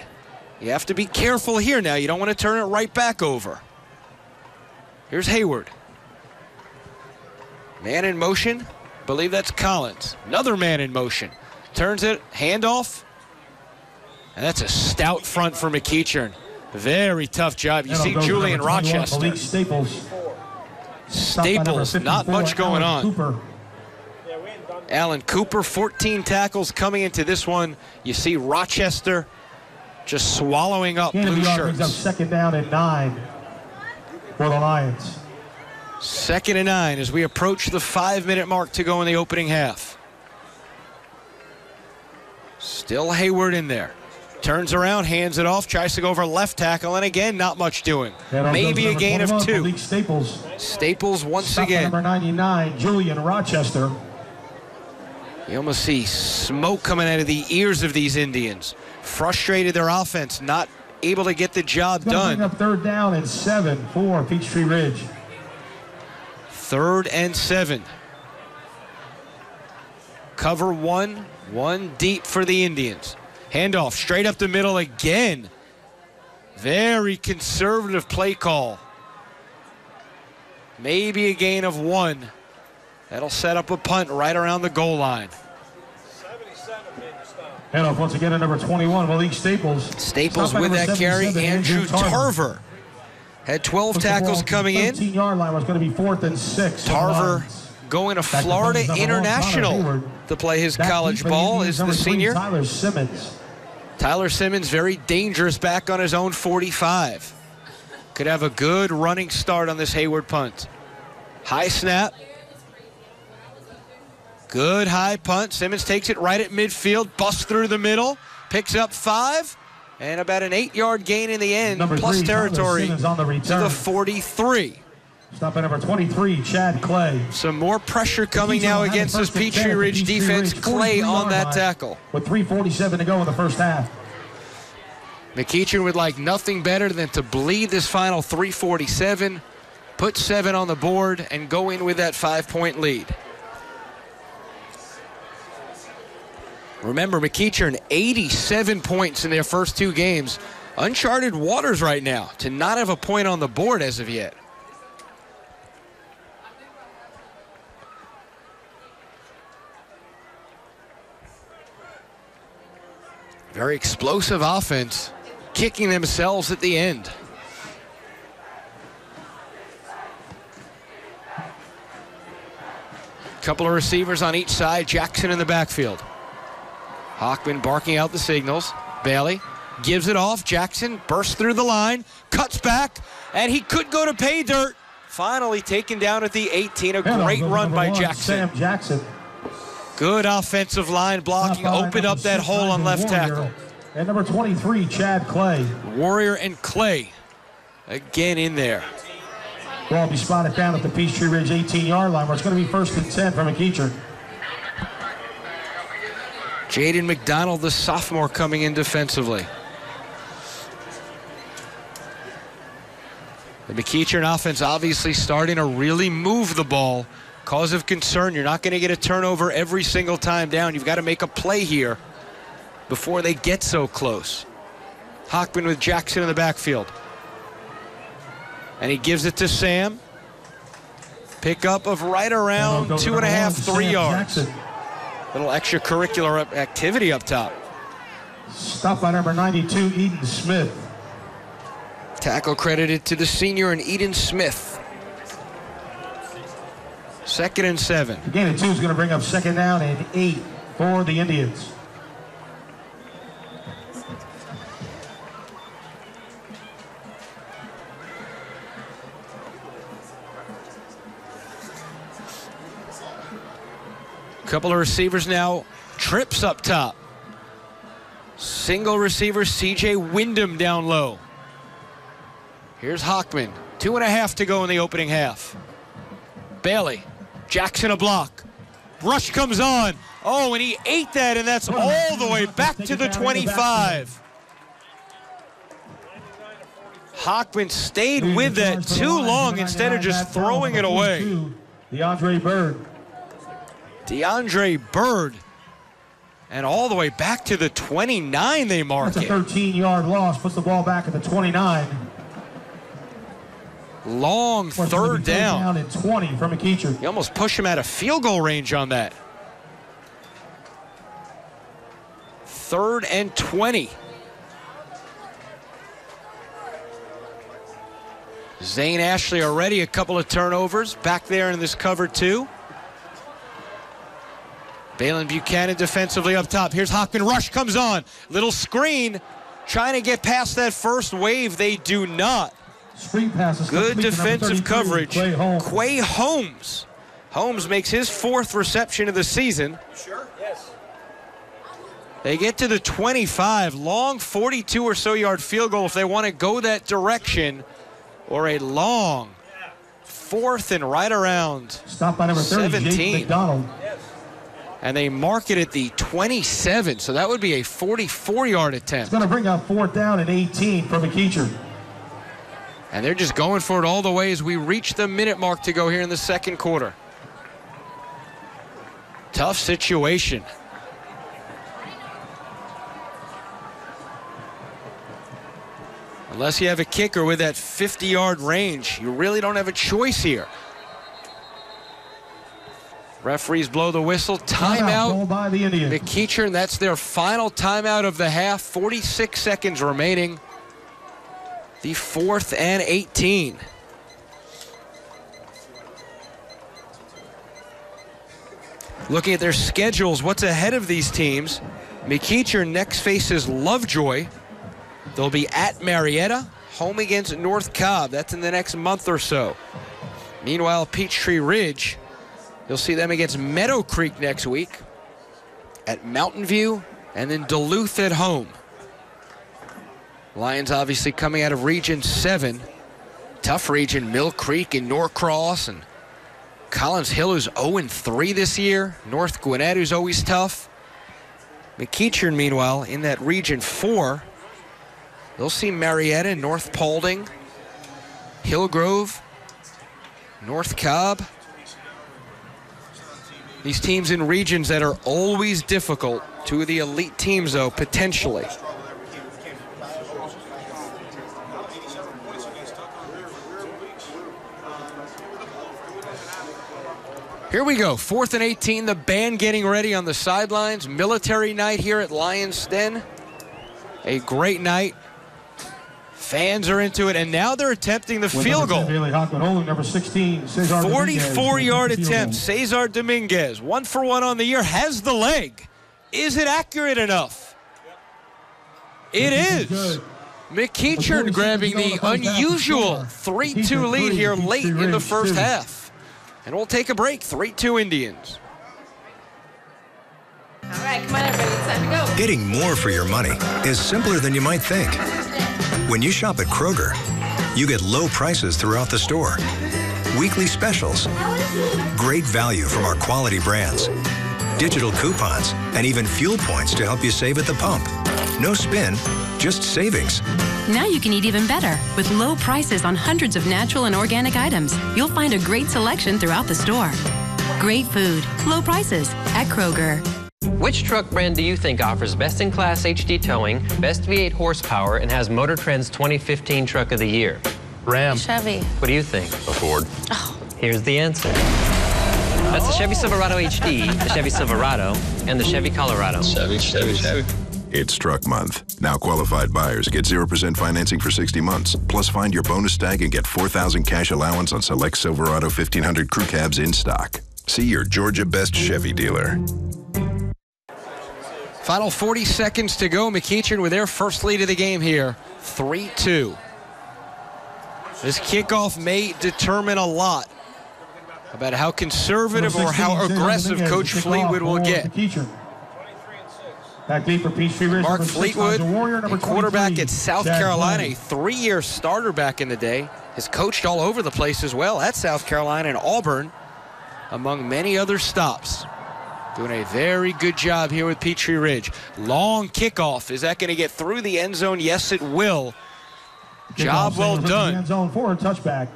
You have to be careful here now. You don't want to turn it right back over. Here's Hayward. Man in motion. Believe that's Collins. Another man in motion. Turns it, handoff. And that's a stout front for McEachern. Very tough job. You see Julian Rochester. Staples, not much going on. Alan Cooper, 14 tackles coming into this one. You see Rochester just swallowing up blue shirts. 2nd down and 9 for the Lions. 2nd and 9 as we approach the 5-minute mark to go in the opening half. Still Hayward in there. Turns around, hands it off, tries to go over left tackle, and again, not much doing. Maybe a gain of 2. Staples once again. Number 99, Julian Rochester. You almost see smoke coming out of the ears of these Indians. Frustrated their offense, not able to get the job done. Bring up 3rd down and 7 for Peachtree Ridge. 3rd and 7. Cover 1, 1 deep for the Indians. Handoff straight up the middle again. Very conservative play call. Maybe a gain of 1. That'll set up a punt right around the goal line. Handoff once again to number 21, Malik Staples. Staples with that carry. Andrew Tarver had 12 tackles coming in. 13-yard line was going to be 4th and 6. Tarver going to Florida International to play his college ball is the senior. Tyler Simmons, very dangerous back on his own 45. Could have a good running start on this Hayward punt. High snap. Good high punt. Simmons takes it right at midfield, busts through the middle, picks up 5, and about an 8-yard gain in the end, plus territory to the 43. Stop at number 23, Chad Clay. Some more pressure coming now against this Peachtree Ridge defense. Clay on that tackle. With 3:47 to go in the first half. McEachern would like nothing better than to bleed this final 3:47, put 7 on the board, and go in with that 5-point lead. Remember, McEachern, 87 points in their first 2 games. Uncharted waters right now to not have a point on the board as of yet. Very explosive offense, kicking themselves at the end. Couple of receivers on each side, Jackson in the backfield. Hockman barking out the signals. Bailey gives it off. Jackson bursts through the line, cuts back, and he could go to pay dirt. Finally taken down at the 18. A great run by Jackson. Sam Jackson. Good offensive line blocking, opened up that hole on left tackle. And number 23, Chad Clay. Warrior and Clay again in there. Ball will be spotted down at the Peachtree Ridge 18-yard line, where it's going to be 1st and 10 from McEachern. Jaden McDonald, the sophomore, coming in defensively. The McEachern offense obviously starting to really move the ball. Cause of concern, you're not going to get a turnover every single time down. You've got to make a play here before they get so close. Hockman with Jackson in the backfield. And he gives it to Sam. Pickup of right around 2.5, 3 yards. Jackson. Little extracurricular activity up top. Stop by number 92, Eden Smith. Tackle credited to the senior and Eden Smith. 2nd and 7. The gain of 2 is going to bring up 2nd down and 8 for the Indians. Couple of receivers now. Trips up top. Single receiver, C.J. Wyndham down low. Here's Hockman. 2.5 to go in the opening half. Bailey. Jackson a block. Rush comes on. Oh, and he ate that, and that's all the way back to the 25. Hockman stayed with that too long instead of just throwing it away. DeAndre Bird. DeAndre Bird. And all the way back to the 29 they mark That's it. a 13-yard loss. Puts the ball back at the 29. Long 3rd down. Down at 20 from McEachern. You almost push him out of field goal range on that. 3rd and 20. Zane Ashley already a couple of turnovers back there in this cover 2. Balin Buchanan defensively up top. Here's Hockman. Rush comes on. Little screen. Trying to get past that first wave. They do not. Screen passes. Good defensive coverage. Quay Holmes. Holmes makes his 4th reception of the season. Sure? Yes. They get to the 25. Long 42 or so yard field goal if they want to go that direction. Or a long 4th and right around Stop by number 30, 17. McDonald. And they mark it at the 27. So that would be a 44-yard attempt. It's going to bring up 4th down and 18 for McEachern. And they're just going for it all the way as we reach the minute mark to go here in the 2nd quarter. Tough situation. Unless you have a kicker with that 50-yard range, you really don't have a choice here. Referees blow the whistle. Timeout. By the Indians. McEachern, that's their final timeout of the half. 46 seconds remaining. The 4th and 18. Looking at their schedules, what's ahead of these teams? McEachern next faces Lovejoy. They'll be at Marietta, home against North Cobb. That's in the next month or so. Meanwhile, Peachtree Ridge, you'll see them against Meadow Creek next week, at Mountain View, and then Duluth at home. Lions obviously coming out of Region 7. Tough region, Mill Creek and Norcross, and Collins Hill, who's 0-3 this year. North Gwinnett, who's always tough. McEachern, meanwhile, in that Region 4, they'll see Marietta, North Paulding, Hillgrove, North Cobb. These teams in regions that are always difficult. Two of the elite teams, though, potentially. Here we go, 4th and 18, the band getting ready on the sidelines. Military night here at Lions Den. A great night. Fans are into it, and now they're attempting the field goal. 44-yard attempt. Cesar Dominguez, 1 for 1 on the year, has the leg. Is it accurate enough? It is. McEachern grabbing the unusual 3-2 lead here late in the first half. And we'll take a break. 3-2 Indians. All right, come on, everybody. It's time to go. Getting more for your money is simpler than you might think. When you shop at Kroger, you get low prices throughout the store, weekly specials, great value from our quality brands, digital coupons, and even fuel points to help you save at the pump. No spin, just savings. Now you can eat even better with low prices on hundreds of natural and organic items. You'll find a great selection throughout the store. Great food, low prices at Kroger. Which truck brand do you think offers best-in-class HD towing, best V8 horsepower, and has Motor Trend's 2015 Truck of the Year? Ram. Chevy. What do you think? A Ford. Oh. Here's the answer. That's the Chevy Silverado HD, the Chevy Silverado, and the Chevy Colorado. Chevy. It's Truck Month. Now qualified buyers get 0% financing for 60 months. Plus find your bonus tag and get $4,000 cash allowance on select Silverado 1500 crew cabs in stock. See your Georgia Best Chevy dealer. Final 40 seconds to go. McEachern with their first lead of the game here. 3-2. This kickoff may determine a lot about how conservative or how aggressive Coach Fleetwood will get. Back deep for Peachtree Ridge. Mark Fleetwood, a quarterback at South Carolina, a 3-year starter back in the day. Has coached all over the place as well at South Carolina and Auburn, among many other stops. Doing a very good job here with Peachtree Ridge. Long kickoff. Is that going to get through the end zone? Yes, it will. Job well done. End zone for a touchback.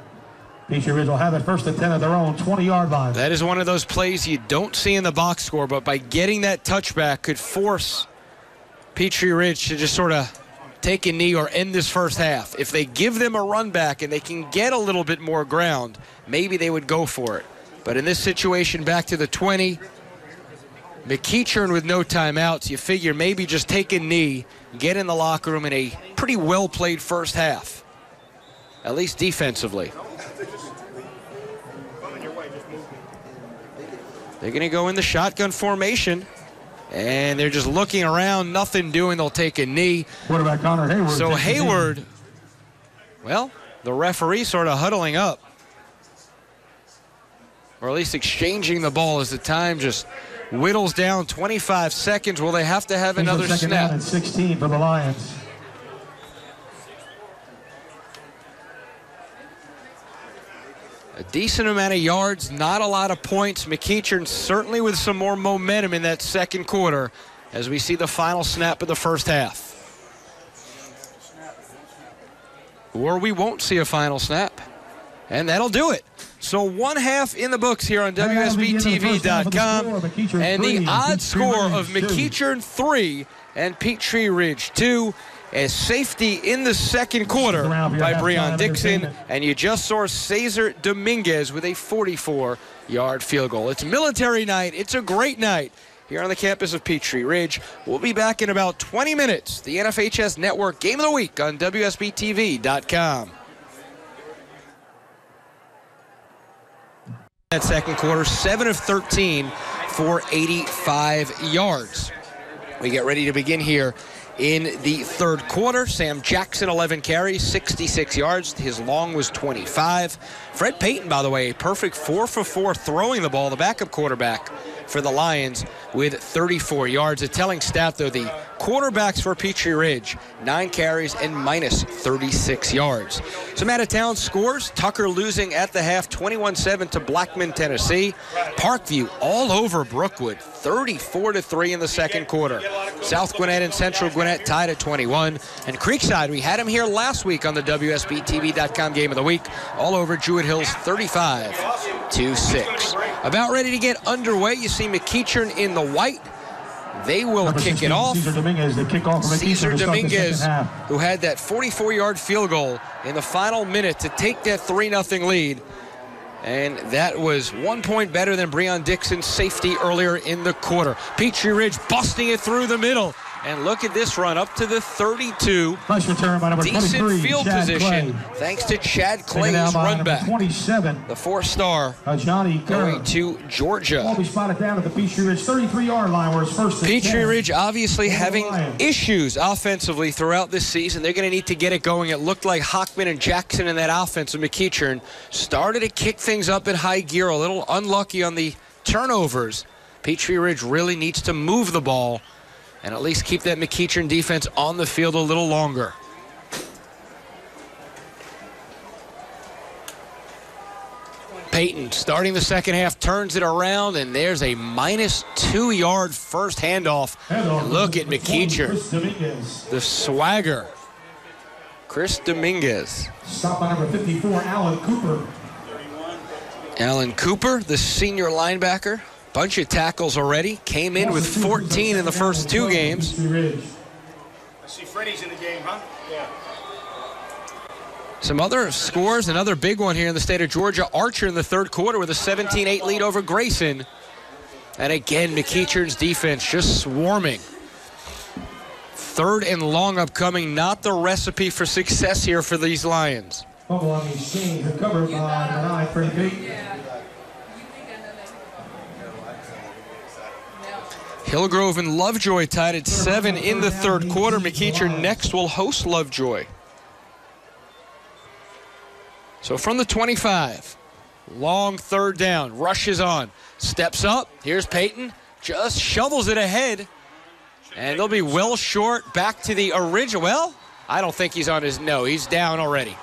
Peachtree Ridge will have it first and 10 at their own 20-yard line. That is one of those plays you don't see in the box score, but by getting that touchback could force Peachtree Ridge to just sort of take a knee or end this first half. If they give them a run back and they can get a little bit more ground, maybe they would go for it. But in this situation, back to the 20, McEachern with no timeouts. You figure maybe just take a knee, get in the locker room in a pretty well-played first half, at least defensively. They're going to go in the shotgun formation, and they're just looking around, nothing doing. They'll take a knee. Quarterback Connor Hayward. So Hayward, well, the referee sort of huddling up, or at least exchanging the ball as the time just whittles down. 25 seconds. Will they have to have another snap? Second 16 for the Lions. A decent amount of yards, not a lot of points. McEachern certainly with some more momentum in that second quarter as we see the final snap of the first half. Or we won't see a final snap. And that'll do it. So one half in the books here on WSBTV.com. And the odd score of McEachern 3 and Peachtree Ridge 2. A safety in the second quarter by Breon Dixon, and you just saw Cesar Dominguez with a 44-yard field goal. It's military night. It's a great night here on the campus of Peachtree Ridge. We'll be back in about 20 minutes. The NFHS Network Game of the Week on WSBTV.com. That second quarter, 7 of 13 for 85 yards. We get ready to begin here in the third quarter. Sam Jackson, 11 carries, 66 yards. His long was 25. Fred Payton, by the way, a perfect 4 for 4 throwing the ball, the backup quarterback for the Lions with 34 yards. A telling stat, though, the quarterbacks for Peachtree Ridge, 9 carries and minus 36 yards. Some out-of-town scores. Tucker losing at the half, 21-7 to Blackman, Tennessee. Parkview all over Brookwood, 34-3 in the second quarter. South Gwinnett and Central Gwinnett tied at 21. And Creekside, we had him here last week on the WSBTV.com Game of the Week, all over Jewett Hills, 35-6. About ready to get underway. You see McEachern in the white. They will kick it off. Cesar Dominguez, the kickoff from Cesar Dominguez, who had that 44-yard field goal in the final minute to take that 3-0 lead. And that was 1 point better than Breon Dixon's safety earlier in the quarter. Peachtree Ridge busting it through the middle. And look at this run up to the 32. Return by number Decent field Chad position Clay. Thanks to Chad Clay's run back. 27. The 4-star Johnny going to Georgia. Ball be spotted down at the Peachtree Ridge 33-yard line where it's first. Peachtree Ridge obviously having issues offensively throughout this season. They're going to need to get it going. It looked like Hockman and Jackson in that offense of McEachern started to kick things up in high gear. A little unlucky on the turnovers. Peachtree Ridge really needs to move the ball and at least keep that McEachern defense on the field a little longer. Payton starting the second half, turns it around, and there's a minus 2-yard first handoff. And look at McEachern, the swagger. Chris Dominguez. Stop by number 54, Alan Cooper. Alan Cooper, the senior linebacker. Bunch of tackles already. Came in with 14 in the first 2 games. I see Freddie's in the game, huh? Yeah. Some other scores, another big one here in the state of Georgia. Archer in the third quarter with a 17-8 lead over Grayson. And again, McEachern's defense just swarming. Third and long upcoming, not the recipe for success here for these Lions. Fumble on the exchange, recovered by Freddie Payton. Hillgrove and Lovejoy tied at 7 in the third quarter. McEachern next will host Lovejoy. So from the 25, long third down, rushes on, steps up. Here's Payton, just shovels it ahead. And they'll be well short back to the original. Well, I don't think he's on his, no, he's down already.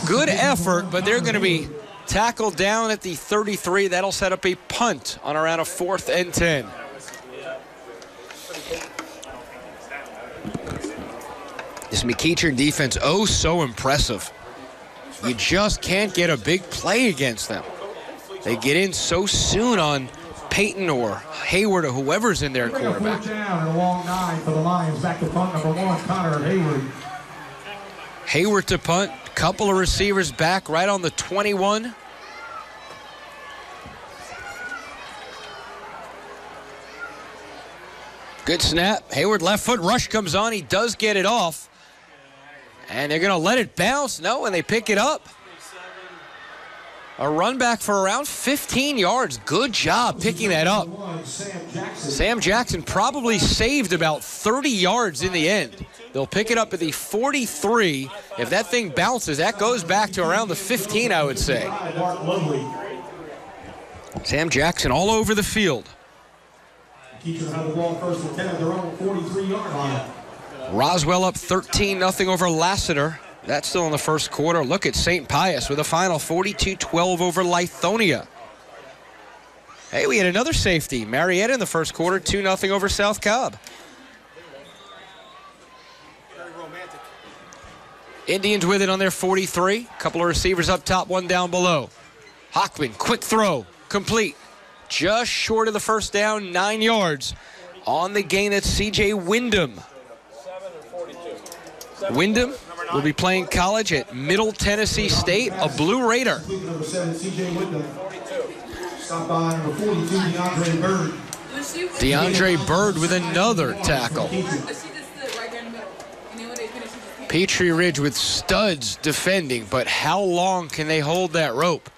Good effort, but they're going to be tackled down at the 33. That'll set up a punt on around a 4th and 10. This McEachern defense, oh so impressive. You just can't get a big play against them. They get in so soon on Payton or Hayward or whoever's in their quarterback. Down and a long 9 for the Lions. Back to punt number 1, Connor Hayward. Hayward to punt. Couple of receivers back right on the 21. Good snap. Hayward left foot rush comes on. He does get it off. And they're going to let it bounce. No, and they pick it up. A run back for around 15 yards. Good job picking that up. Sam Jackson probably saved about 30 yards in the end. They'll pick it up at the 43. If that thing bounces, that goes back to around the 15, I would say. Sam Jackson all over the field. Roswell up 13-0 over Lassiter. That's still in the first quarter. Look at St. Pius with a final 42-12 over Lithonia. Hey, we had another safety. Marietta in the first quarter, 2-0 over South Cobb. Indians with it on their 43. Couple of receivers up top, one down below. Hockman, quick throw, complete. Just short of the first down, 9 yards. On the gain, that's C.J. Wyndham. Wyndham will be playing college at Middle Tennessee State, a Blue Raider. Number 7, C.J. Wyndham. Stop by number 42, DeAndre Bird. DeAndre Bird with another tackle. Peachtree Ridge with studs defending, but how long can they hold that rope?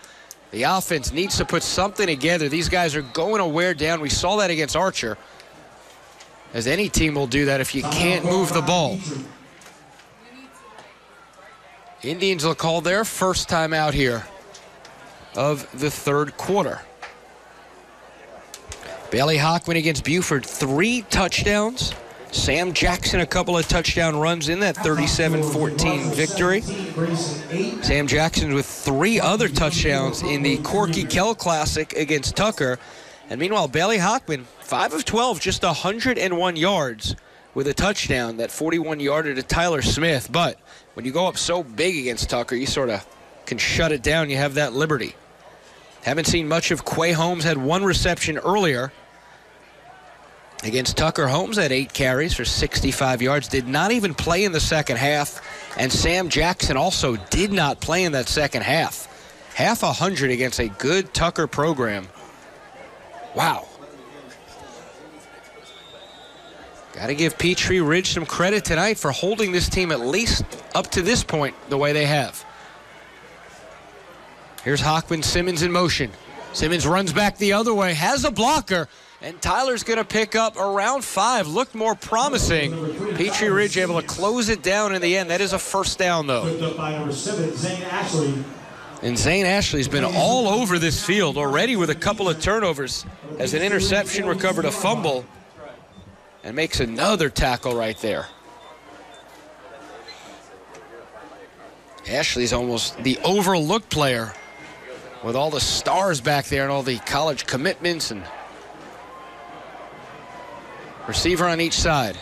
The offense needs to put something together. These guys are going to wear down. We saw that against Archer, as any team will do that if you can't move the ball. Indians will call their first time out here of the third quarter. Bailey Hockman against Buford, 3 touchdowns. Sam Jackson, a couple of touchdown runs in that 37-14 victory. Sam Jackson with 3 other touchdowns in the Corky Kell Classic against Tucker. And meanwhile, Bailey Hockman, 5 of 12, just 101 yards with a touchdown, that 41-yarder to Tyler Smith. But when you go up so big against Tucker, you sort of can shut it down. You have that liberty. Haven't seen much of Quay Holmes. Had 1 reception earlier against Tucker. Holmes had 8 carries for 65 yards. Did not even play in the second half. And Sam Jackson also did not play in that second half. Half 100 against a good Tucker program. Wow. Got to give Peachtree Ridge some credit tonight for holding this team at least up to this point the way they have. Here's Hockman, Simmons in motion. Simmons runs back the other way, has a blocker, and Tyler's going to pick up around 5. Looked more promising. Peachtree Ridge able to close it down in the end. That is a first down, though. And Zane Ashley's been all over this field already with a couple of turnovers. Has an interception, recovered a fumble, and makes another tackle right there. Ashley's almost the overlooked player with all the stars back there and all the college commitments, and receiver on each side.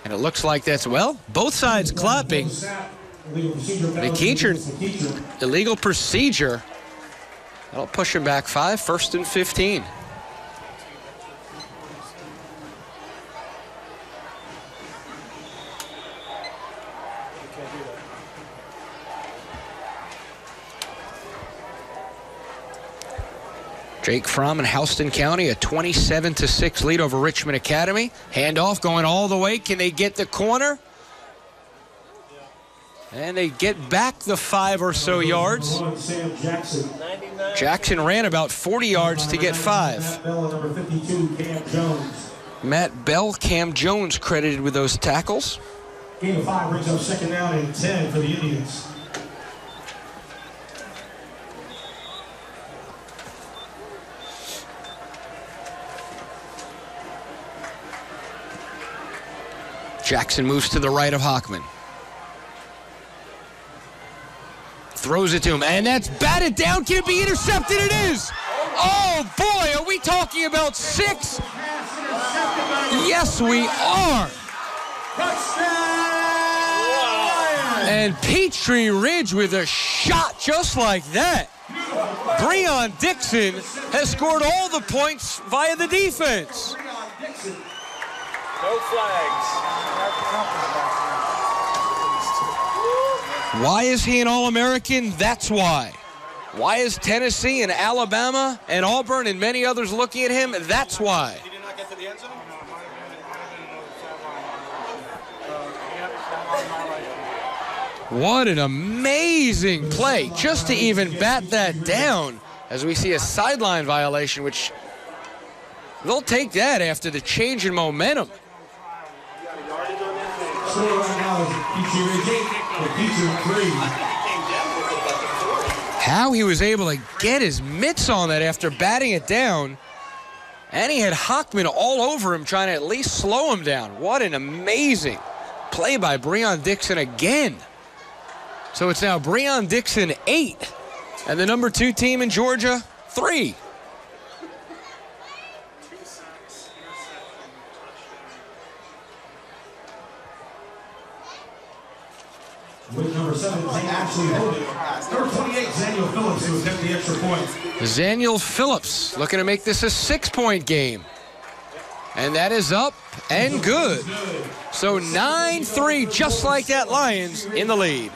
And it looks like that's, well, both sides clapping. McEachern, illegal procedure. That'll push him back 5, 1st and 15. Jake Fromm in Houston County, a 27-6 lead over Richmond Academy. Handoff going all the way. Can they get the corner? And they get back the 5 or so yards. Jackson ran about 40 yards to get 5. Matt Bell, Cam Jones credited with those tackles. Gain of 5 brings up 2nd down and 10 for the Indians. Jackson moves to the right of Hockman. Throws it to him, and that's batted down. Can it be intercepted? It is! Oh, boy, are we talking about 6? Yes, we are. And Peachtree Ridge with a shot just like that. Breon Dixon has scored all the points via the defense. No flags. Why is he an All-American? That's why. Why is Tennessee and Alabama and Auburn and many others looking at him? That's why. He did not get to the end zone? What an amazing play just to even bat that down, as we see a sideline violation, which they'll take that after the change in momentum. How he was able to get his mitts on that after batting it down, and he had Hockman all over him trying to at least slow him down. What an amazing play by Breon Dixon again. So it's now Breon Dixon 8 and the number 2 team in Georgia 3. With number 7, actually holding. Number 28, Zaniel Phillips, who attempt the extra point. Zaniel Phillips looking to make this a 6-point game. And that is up and good. So 9-3, just like that, Lions in the lead.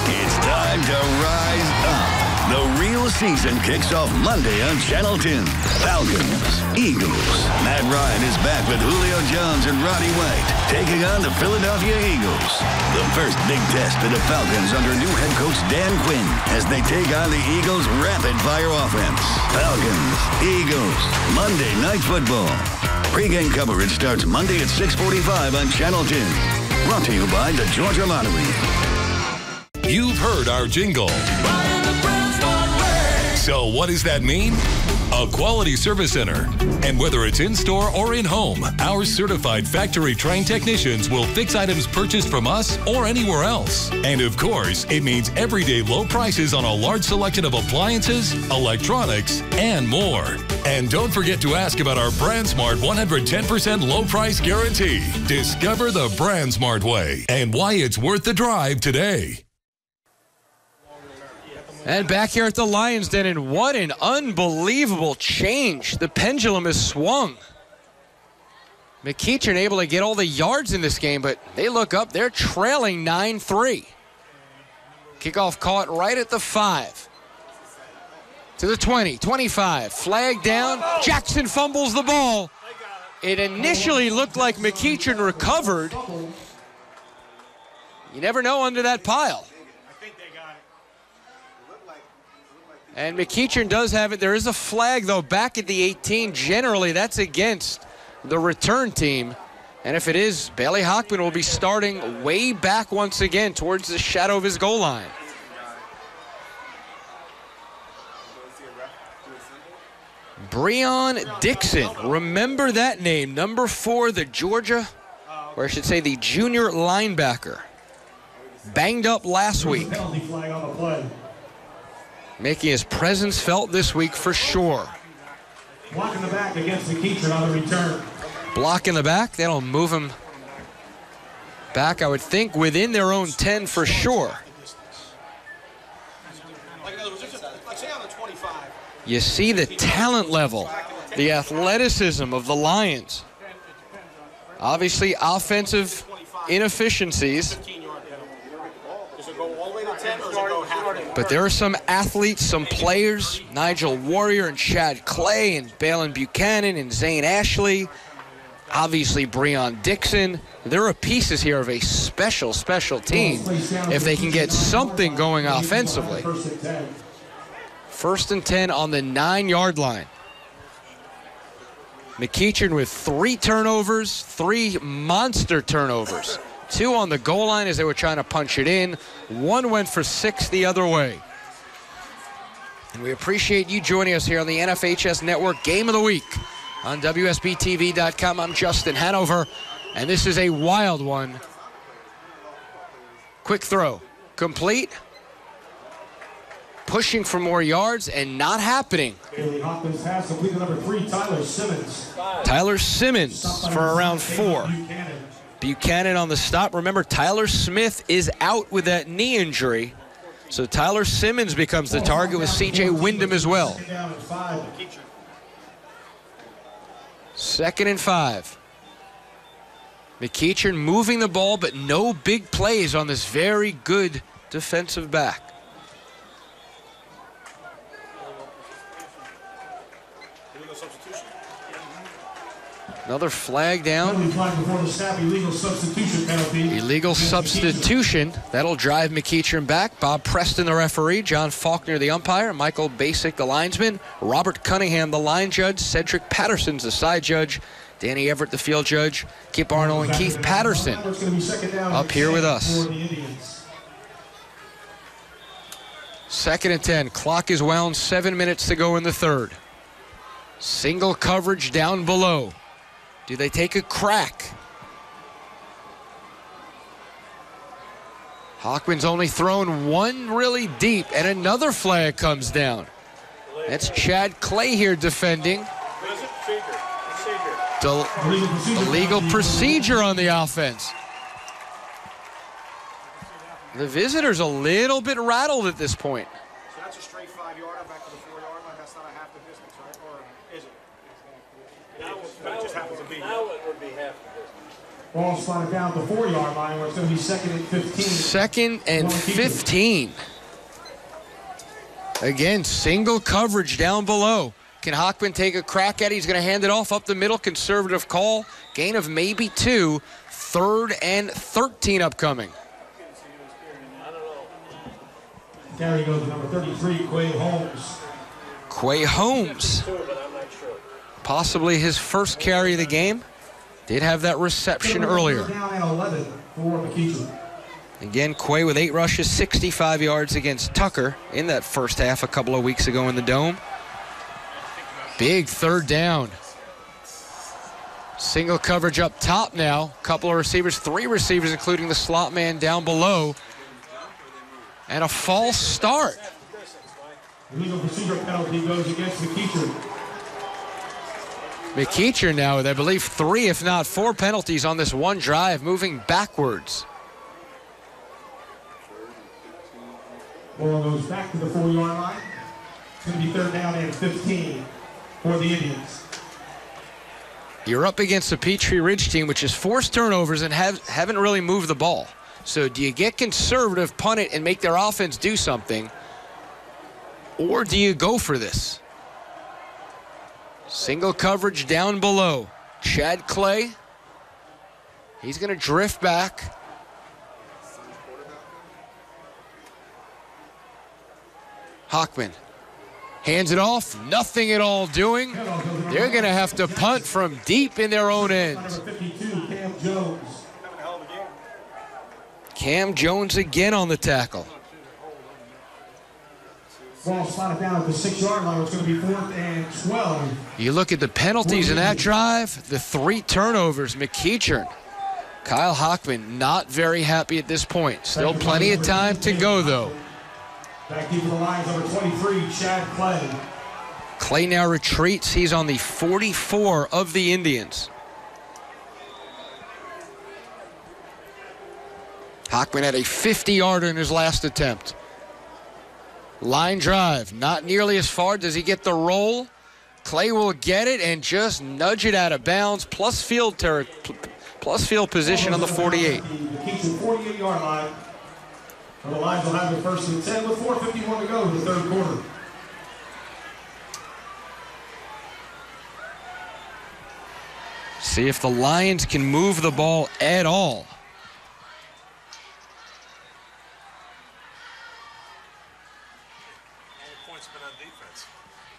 It's time to rise up. The real season kicks off Monday on Channel 10. Falcons, Eagles. Matt Ryan is back with Julio Jones and Roddy White, taking on the Philadelphia Eagles. The first big test for the Falcons under new head coach Dan Quinn as they take on the Eagles' rapid-fire offense. Falcons, Eagles, Monday Night Football. Pre-game coverage starts Monday at 6:45 on Channel 10. Brought to you by the Georgia Lottery. You've heard our jingle. So what does that mean? A quality service center. And whether it's in-store or in-home, our certified factory-trained technicians will fix items purchased from us or anywhere else. And of course, it means everyday low prices on a large selection of appliances, electronics, and more. And don't forget to ask about our BrandSmart 110% low price guarantee. Discover the BrandSmart way and why it's worth the drive today. And back here at the Lions Den, and what an unbelievable change. The pendulum has swung. McEachern able to get all the yards in this game, but they look up, they're trailing 9-3. Kickoff caught right at the 5. To the 20, 25, flag down. Jackson fumbles the ball. It initially looked like McEachern recovered. You never know under that pile. And McEachern does have it. There is a flag, though, back at the 18. Generally, that's against the return team. And if it is, Bailey Hockman will be starting way back once again towards the shadow of his goal line. Breon Dixon. Remember that name. Number 4, the Georgia, or I should say the junior linebacker. Banged up last week. Penalty flag on the play. Making his presence felt this week for sure. Block in the back against McEachern on the return. Block in the back. That'll move him back, I would think, within their own 10 for sure. You see the talent level, the athleticism of the Lions. Obviously, offensive inefficiencies. But there are some athletes, some players, Nigel Warrior and Chad Clay and Balin Buchanan and Zane Ashley, obviously Breon Dixon. There are pieces here of a special, special team if they can get something going offensively. 1st and 10 on the 9-yard line. McEachern with 3 turnovers, 3 monster turnovers. 2 on the goal line as they were trying to punch it in. 1 went for 6 the other way. And we appreciate you joining us here on the NFHS Network Game of the Week on WSBTV.com. I'm Justin Hanover, and this is a wild one. Quick throw. Complete. Pushing for more yards and not happening. Bailey Hockman's pass completed number 3, Tyler Simmons. Tyler Simmons for around 4. Buchanan on the stop. Remember, Tyler Smith is out with that knee injury. So Tyler Simmons becomes the target with C.J. Wyndham as well. 2nd and 5. McEachern moving the ball, but no big plays on this very good defensive back. Another flag down. Illegal substitution. That'll drive McEachern back. Bob Preston, the referee. John Faulkner, the umpire. Michael Basic, the linesman. Robert Cunningham, the line judge. Cedric Patterson's the side judge. Danny Everett, the field judge. Kip Arnold and Keith Patterson up here with us. 2nd and 10. Clock is wound. 7 minutes to go in the 3rd. Single coverage down below. Do they take a crack? Hockman's only thrown 1 really deep, and another flag comes down. That's Chad Clay here defending. Illegal procedure on the offense. The visitors a little bit rattled at this point. So that's a straight 5-yarder back to the 4-yard line. That's not a half the distance, right? Or is it? But it just happens to be. Now it would be half the distance. Ball spotted down the 4-yard line where it's going to be 2nd and 15. 2nd and 15. Again, single coverage down below. Can Hockman take a crack at it? He's going to hand it off up the middle. Conservative call. Gain of maybe 2. 3rd and 13 upcoming. Carry goes to number 33, Quay Holmes. Quay Holmes. Possibly his first carry of the game. Did have that reception earlier. Down at 11 for McEachern. Again, Quay with 8 rushes, 65 yards against Tucker in that first half a couple of weeks ago in the Dome. Big 3rd down. Single coverage up top now. Couple of receivers, 3 receivers, including the slot man down below. And a false start. Illegal procedure penalty goes against McEachern. McEachern now with, I believe, 3, if not 4 penalties on this one drive, moving backwards. Ball goes back to the 4-yard line. It's going to be 3rd down and 15 for the Indians. You're up against the Peachtree Ridge team, which has forced turnovers and haven't really moved the ball. So do you get conservative, punt it, and make their offense do something? Or do you go for this? Single coverage down below. Chad Clay. He's going to drift back. Hockman hands it off. Nothing at all doing. They're going to have to punt from deep in their own end. Number 52, Cam Jones. Cam Jones again on the tackle. Ball spotted down at the 6-yard line. It's going to be 4th and 12. You look at the penalties in that drive, the 3 turnovers. McEachern, Kyle Hockman not very happy at this point. Still plenty of time to go, though. Back deep in the lines, number 23, Chad Clay. Clay now retreats. He's on the 44 of the Indians. Hockman had a 50-yarder in his last attempt. Line drive, not nearly as far. Does he get the roll? Clay will get it and just nudge it out of bounds, plus field position on the 48. The McEachern 48-yard line. And the Lions will have it 1st and 10 with 4:51 to go in the 3rd quarter. See if the Lions can move the ball at all.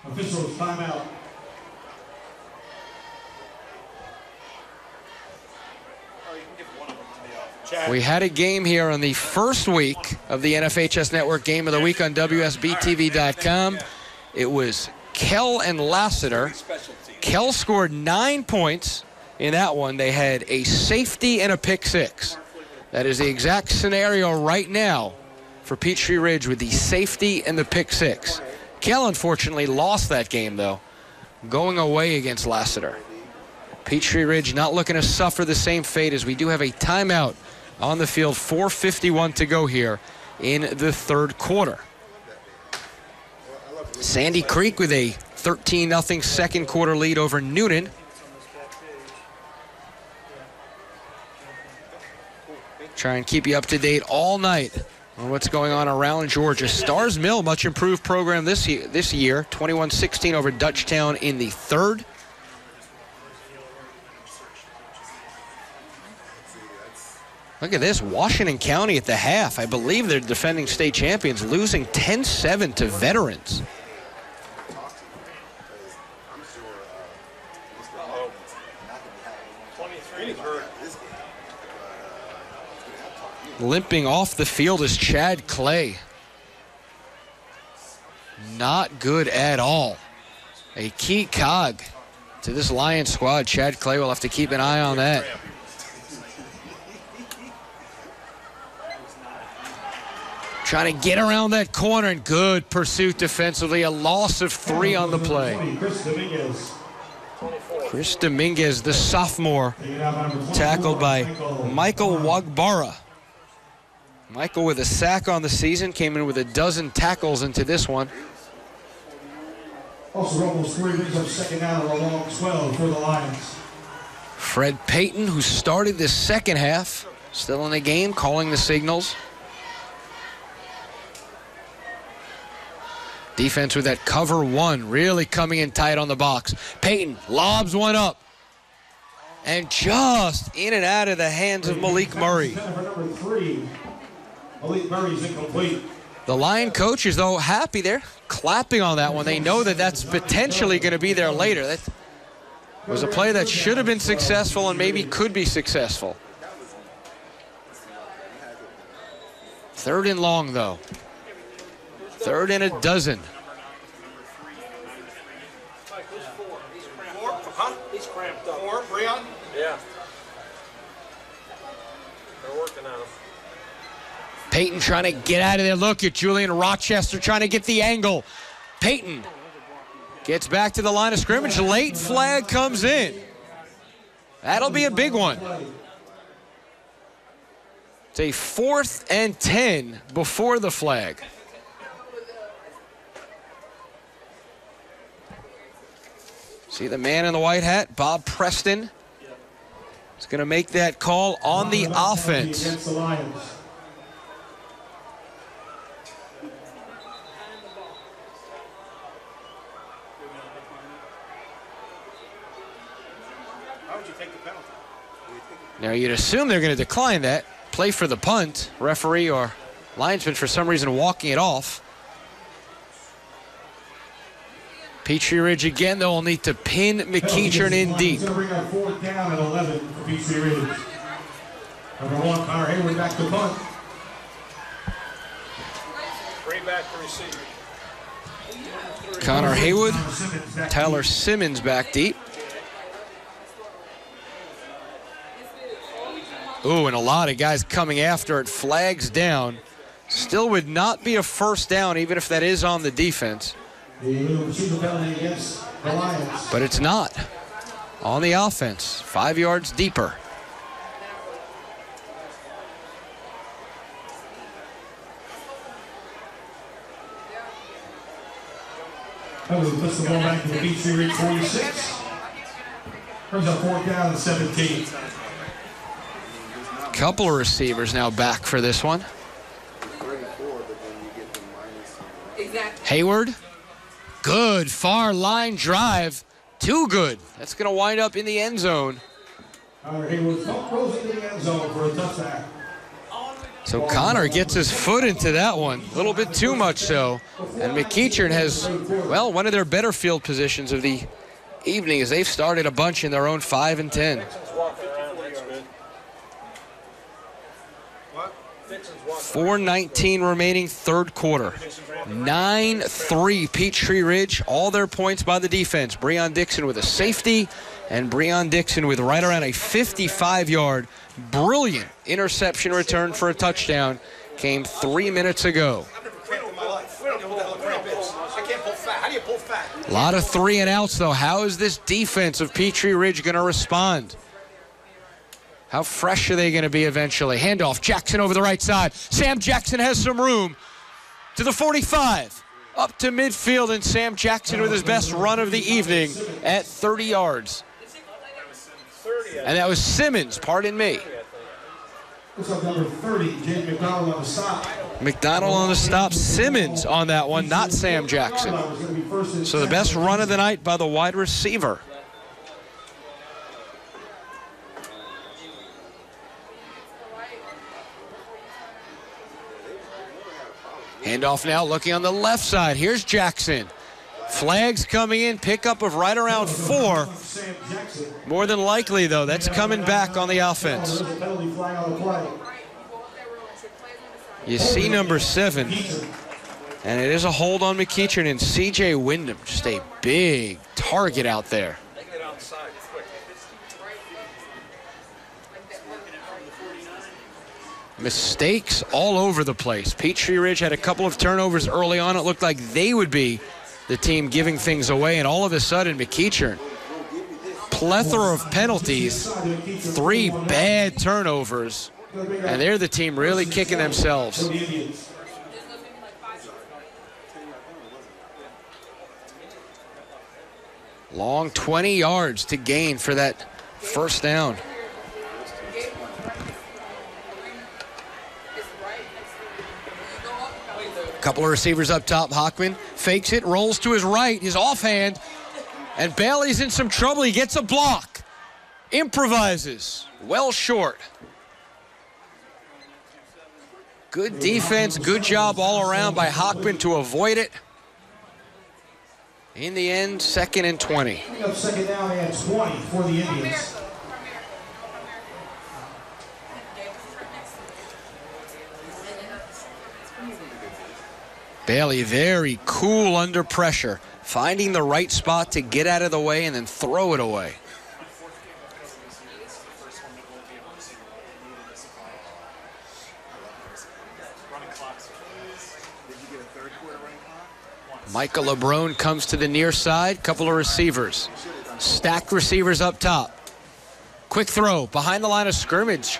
Officials, timeout. We had a game here on the first week of the NFHS Network Game of the Week on WSBTV.com. It was Kell and Lassiter. Kell scored 9 points in that one. They had a safety and a pick 6. That is the exact scenario right now for Peachtree Ridge with the safety and the pick 6. Kell, unfortunately, lost that game, though, going away against Lassiter. Peachtree Ridge not looking to suffer the same fate as we do have a timeout on the field. 4:51 to go here in the 3rd quarter. Sandy Creek with a 13-0 2nd quarter lead over Newton. Try and keep you up to date all night on what's going on around Georgia. Stars Mill, much improved program this year. 21-16 over Dutchtown in the 3rd. Look at this, Washington County at the half. I believe they're defending state champions, losing 10-7 to Veterans. Limping off the field is Chad Clay. Not good at all. A key cog to this Lions squad. Chad Clay will have to keep an eye on that. Trying to get around that corner, and good pursuit defensively. A loss of 3 on the play. Chris Dominguez, the sophomore, tackled by Michael Wagbara. Michael with a sack on the season, came in with a dozen tackles into this one. Also, almost 3 brings up second down or a long 12 for the Lions. Fred Payton, who started the second half, still in the game, calling the signals. Defense with that cover one, really coming in tight on the box. Payton lobs one up. And just in and out of the hands of Malik Murray. Number 3, Malik Murray's incomplete. The Lion coaches, though, happy there, clapping on that one. They know that that's potentially going to be there later. That was a play that should have been successful and maybe could be successful. 3rd and long, though. 3rd and a dozen. He's cramped up. 4, Breon? Yeah. They're working on him. Payton trying to get out of there. Look at Julian Rochester trying to get the angle. Payton gets back to the line of scrimmage. Late flag comes in. That'll be a big one. It's a 4th and 10 before the flag. See the man in the white hat, Bob Preston, is going to make that call on the offense. Against the Lions. How would you take the penalty? Now you'd assume they're going to decline that. Play for the punt. Referee or linesman for some reason walking it off. Peachtree Ridge again, they'll need to pin McEachern in deep. He's going to bring up 4th down at 11 for Peachtree Ridge. Number 1, Connor Hayward back to punt. Bring back the receiver. Connor Haywood, Tyler Simmons back deep. Ooh, and a lot of guys coming after it. Flags down. Still would not be a 1st down, even if that is on the defense. But it's not. On the offense, 5 yards deeper. Puts the ball back to the Peachtree Ridge 46. Brings up 4th down and 17. Couple of receivers now back for this one. Hayward. Good far line drive. Too good. That's going to wind up in the end zone. Hayward throws into the end zone for a touchdown. So Connor gets his foot into that one. A little bit too much so. And McEachern has, well, one of their better field positions of the evening as they've started a bunch in their own 5 and 10. 4:19 remaining, 3rd quarter. 9-3 Peachtree Ridge. All their points by the defense. Breon Dixon with a safety, and Breon Dixon with right around a 55-yard brilliant interception return for a touchdown. Came 3 minutes ago. A lot of 3 and outs, though. How is this defense of Peachtree Ridge going to respond? How fresh are they going to be eventually? Handoff, Jackson over the right side. Sam Jackson has some room to the 45. Up to midfield, and Sam Jackson with his best run of the evening at 30 yards. And that was Simmons, pardon me. Looks like number 30, James McDonald on the stop. McDonald on the stop, Simmons on that one, not Sam Jackson. So the best run of the night by the wide receiver. Handoff now, looking on the left side. Here's Jackson. Flags coming in, pickup of right around 4. More than likely, though, that's coming back on the offense. You see number 7, and it is a hold on McEachern and C.J. Wyndham. Just a big target out there. Mistakes all over the place. Peachtree Ridge had a couple of turnovers early on. It looked like they would be the team giving things away, and all of a sudden McEachern, plethora of penalties, 3 bad turnovers, and they're the team really kicking themselves. Long 20 yards to gain for that first down. Couple of receivers up top. Hockman fakes it, rolls to his right, his offhand, and Bailey's in some trouble. He gets a block. Improvises. Well short. Good defense, good job all around by Hockman to avoid it. In the end, 2nd and 20. Second down and 20 for the Indians. Bailey very cool under pressure, finding the right spot to get out of the way and then throw it away. Michael LeBron comes to the near side. Couple of receivers. Stacked receivers up top. Quick throw behind the line of scrimmage.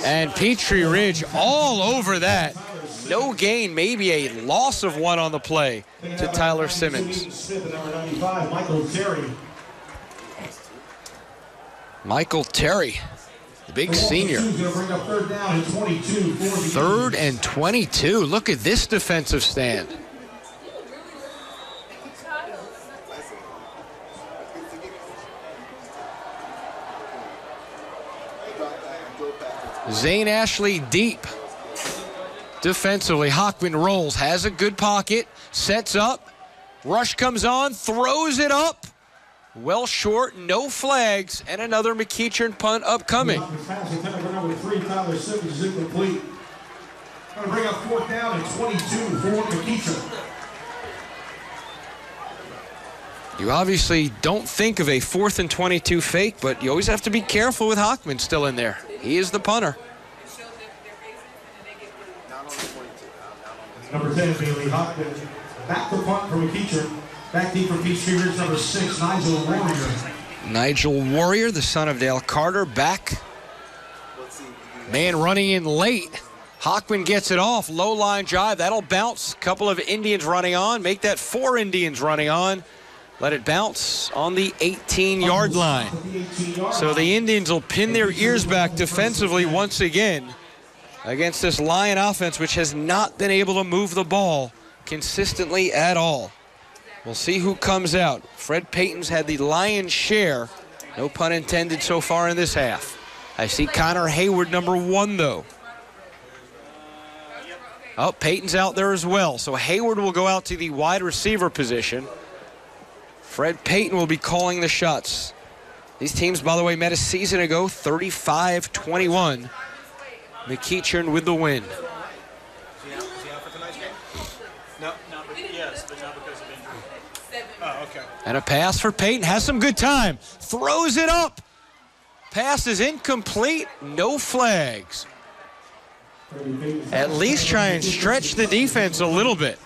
And Peachtree Ridge all over that. No gain, maybe a loss of 1 on the play to Tyler Simmons. Michael Terry, the big senior. 3rd and 22. Look at this defensive stand. Zane Ashley deep. Defensively, Hockman rolls, has a good pocket, sets up, rush comes on, throws it up. Well short, no flags, and another McEachern punt upcoming. Number 3, Tyler Simmons is incomplete. Going to bring up 4th down and 22 for McEachern. You obviously don't think of a 4th and 22 fake, but you always have to be careful with Hockman still in there. He is the punter. Number 10, Bailey Hockman. Back to punt for McEachern. Back deep for Peachtree Ridge, number 6, Nigel Warrior. Nigel Warrior, the son of Dale Carter, back. Man running in late. Hockman gets it off. Low line drive. That'll bounce. Couple of Indians running on. Make that 4 Indians running on. Let it bounce on the 18-yard line. So the Indians will pin their ears back defensively once again against this Lion offense, which has not been able to move the ball consistently at all. We'll see who comes out. Fred Payton's had the lion's share, no pun intended, so far in this half. I see Connor Hayward, number 1, though. Oh, Payton's out there as well. So Hayward will go out to the wide receiver position. Fred Payton will be calling the shots. These teams, by the way, met a season ago, 35-21. McEachern with the win. Is he out for tonight's game? No, yes, but not because of injury. Oh, okay. And a pass for Payton. Has some good time. Throws it up. Pass is incomplete. No flags. At least try and stretch the defense a little bit.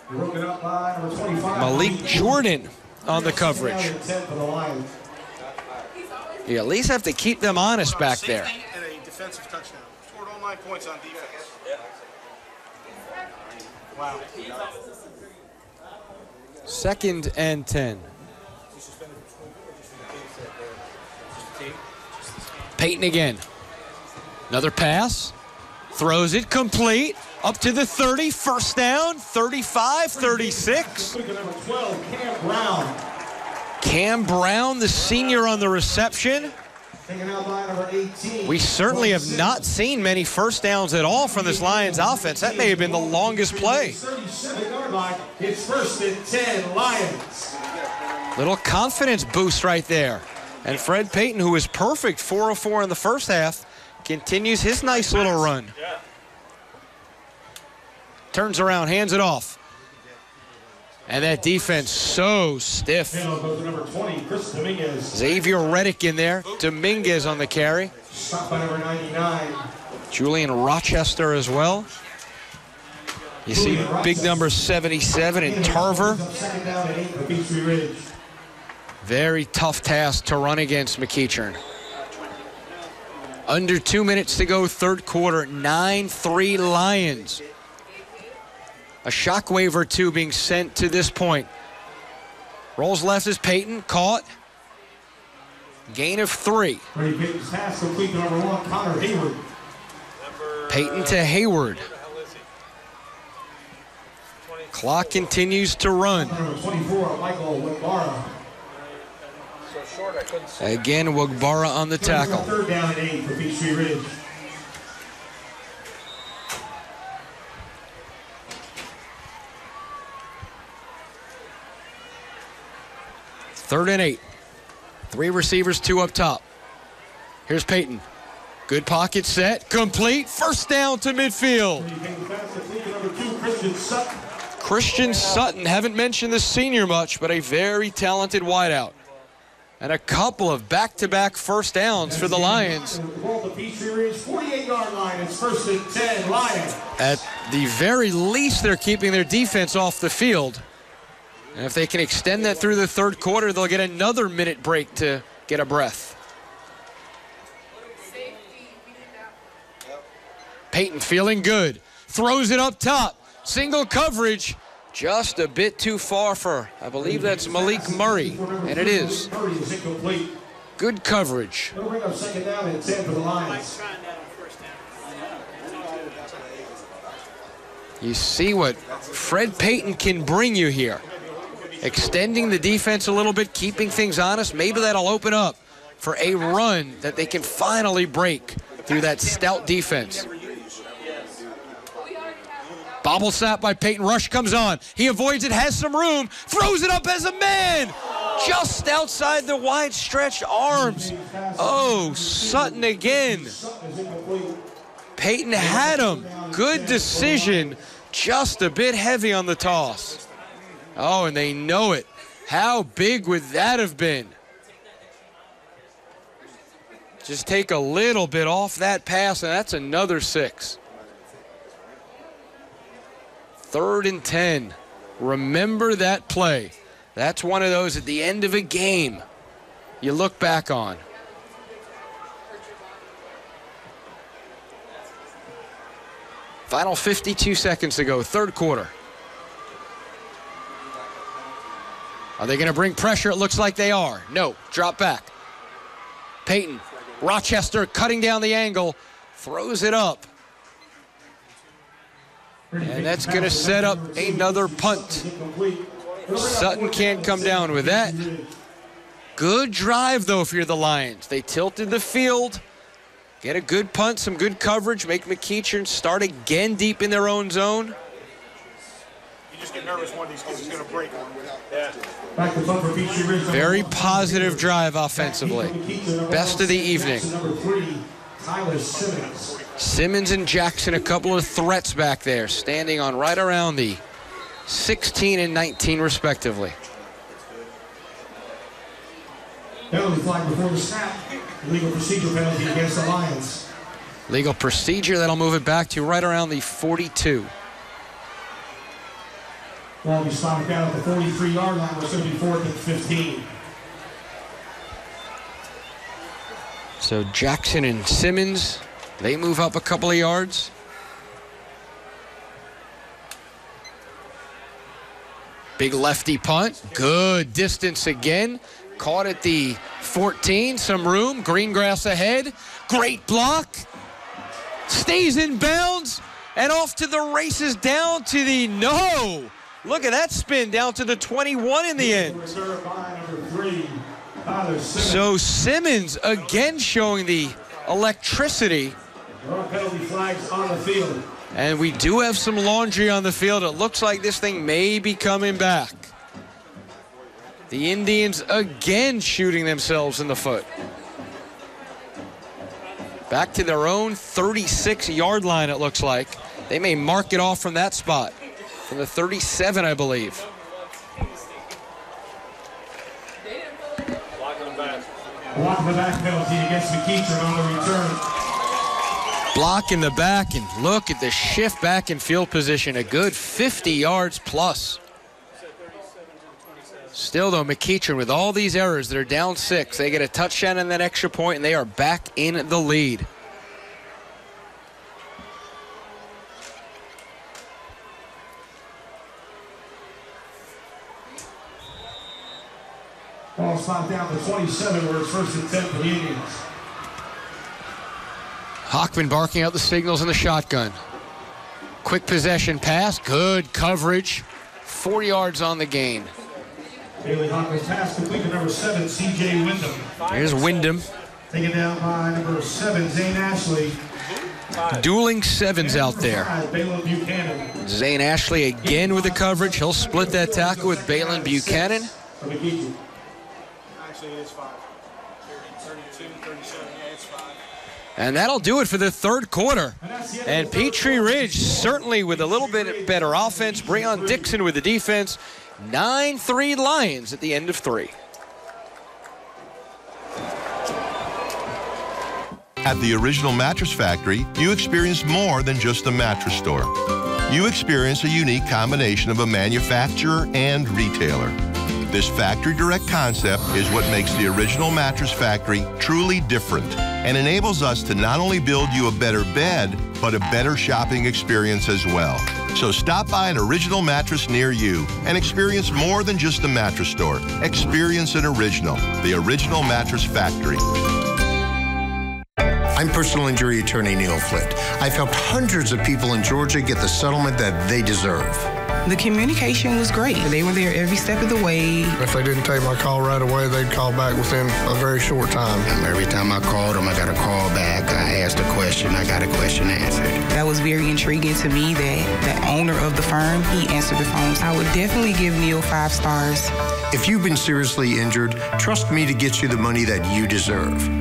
Broken up by number 25. Malik Jordan on the coverage. You at least have to keep them honest back there. And a defensive touchdown. Scored all 9 points on defense. Wow. 2nd and 10. Payton again. Another pass. Throws it complete. Up to the 30. First down. 35, 36. Number 12, Cam Brown. Cam Brown, the senior on the reception. Taken out by number 18. We certainly have not seen many first downs at all from this Lions offense. That may have been the longest play. 37-yard line. It's 1st and 10, Lions. Little confidence boost right there. And Fred Payton, who was perfect, 4-of-4 in the first half, continues his nice little run. Turns around, hands it off. And that defense so stiff. Number 20, Chris Dominguez. Xavier Reddick in there. Dominguez on the carry. Stopped by number 99. Julian Rochester as well. You see big number 77 in Tarver. Second down and 8 for Peachtree Ridge. Very tough task to run against McEachern. Under 2 minutes to go, third quarter, 9-3 Lions. A shockwave or two being sent to this point. Rolls left is Peyton. Caught. Gain of 3. Ready, Peyton's pass complete to number 1, Connor Hayward. Peyton to Hayward. Clock continues to run. Number 24, Michael Wagbara. Again, Wagbara on the tackle. 3rd down and 8 for Peachtree Ridge. Third and 8. 3 receivers, 2 up top. Here's Peyton. Good pocket set. Complete. First down to midfield. Christian Sutton. Haven't mentioned the senior much, but a very talented wideout. And a couple of back-to-back first downs for the Lions. At the very least, they're keeping their defense off the field. And if they can extend that through the third quarter, they'll get another minute break to get a breath. Peyton feeling good. Throws it up top. Single coverage. Just a bit too far for, I believe that's Malik Murray. And it is. Good coverage. They'll bring up 2nd down and 10 for the Lions. You see what Fred Peyton can bring you here. Extending the defense a little bit, keeping things honest. Maybe that'll open up for a run that they can finally break through that stout defense. Bobble snap by Peyton. Rush comes on. He avoids it, has some room, throws it up as a man. Just outside the wide stretched arms. Oh, Sutton again. Peyton had him. Good decision. Just a bit heavy on the toss. Oh, and they know it. How big would that have been? Just take a little bit off that pass, and that's another 6. 3rd and 10. Remember that play. That's one of those at the end of a game you look back on. Final 52 seconds to go, third quarter. Are they going to bring pressure? It looks like they are. No, drop back. Peyton, Rochester cutting down the angle, throws it up. And that's going to set up another punt. Sutton can't come down with that. Good drive, though, if you're the Lions. They tilted the field. Get a good punt, some good coverage, make McEachern start again deep in their own zone. You just get nervous one of these kids is going to break one. Yeah. Very positive drive offensively. Best of the evening. Simmons and Jackson, a couple of threats back there, standing on right around the 16 and 19 respectively. Penalty flag before the snap. Legal procedure penalty against the Lions. Legal procedure, that'll move it back to right around the 42. Ball will be slotted down at the 43-yard line. It's going to be 4th and 15. So Jackson and Simmons, they move up a couple of yards. Big lefty punt. Good distance again. Caught at the 14. Some room. Green grass ahead. Great block. Stays in bounds. And off to the races down to the no. Look at that spin down to the 21 in the end. So Simmons again showing the electricity. Penalty flags on the field. And we do have some laundry on the field. It looks like this thing may be coming back. The Indians again shooting themselves in the foot. Back to their own 36-yard line, it looks like. They may mark it off from that spot. From the 37, I believe. Block in the back penalty against McEachern on the return. Block in the back, and look at the shift back in field position. A good 50 yards plus. Still, though, McEachern, with all these errors, they're down 6. They get a touchdown and that extra point, and they are back in the lead. spot down to 27, where it's 1st and 10 for the Indians. Hockman barking out the signals in the shotgun. Quick possession pass, good coverage. 4 yards on the gain. Bailey Hockman's pass complete to number 7, C.J. Wyndham. Here's Wyndham. Taken down by number 7, Zane Ashley. Dueling sevens out there. Balin Buchanan. Zane Ashley again with the coverage. He'll split that tackle with Balin Buchanan. Actually, it is 5. 32, 37, yeah, it's 5. And that'll do it for the third quarter. And Peachtree Ridge certainly with a little bit better offense. Breon Dixon with the defense. 9-3 Lions at the end of 3. At the Original Mattress Factory, you experience more than just a mattress store. You experience a unique combination of a manufacturer and retailer. This factory direct concept is what makes the Original Mattress Factory truly different and enables us to not only build you a better bed, but a better shopping experience as well. So stop by an Original mattress near you and experience more than just a mattress store. Experience an Original, the Original Mattress Factory. I'm personal injury attorney Neil Flint. I've helped hundreds of people in Georgia get the settlement that they deserve. The communication was great. They were there every step of the way. If they didn't take my call right away, they'd call back within a very short time. And every time I called them, I got a call back. I asked a question, I got a question answered. That was very intriguing to me that the owner of the firm, he answered the phones. I would definitely give Neil 5 stars. If you've been seriously injured, trust me to get you the money that you deserve.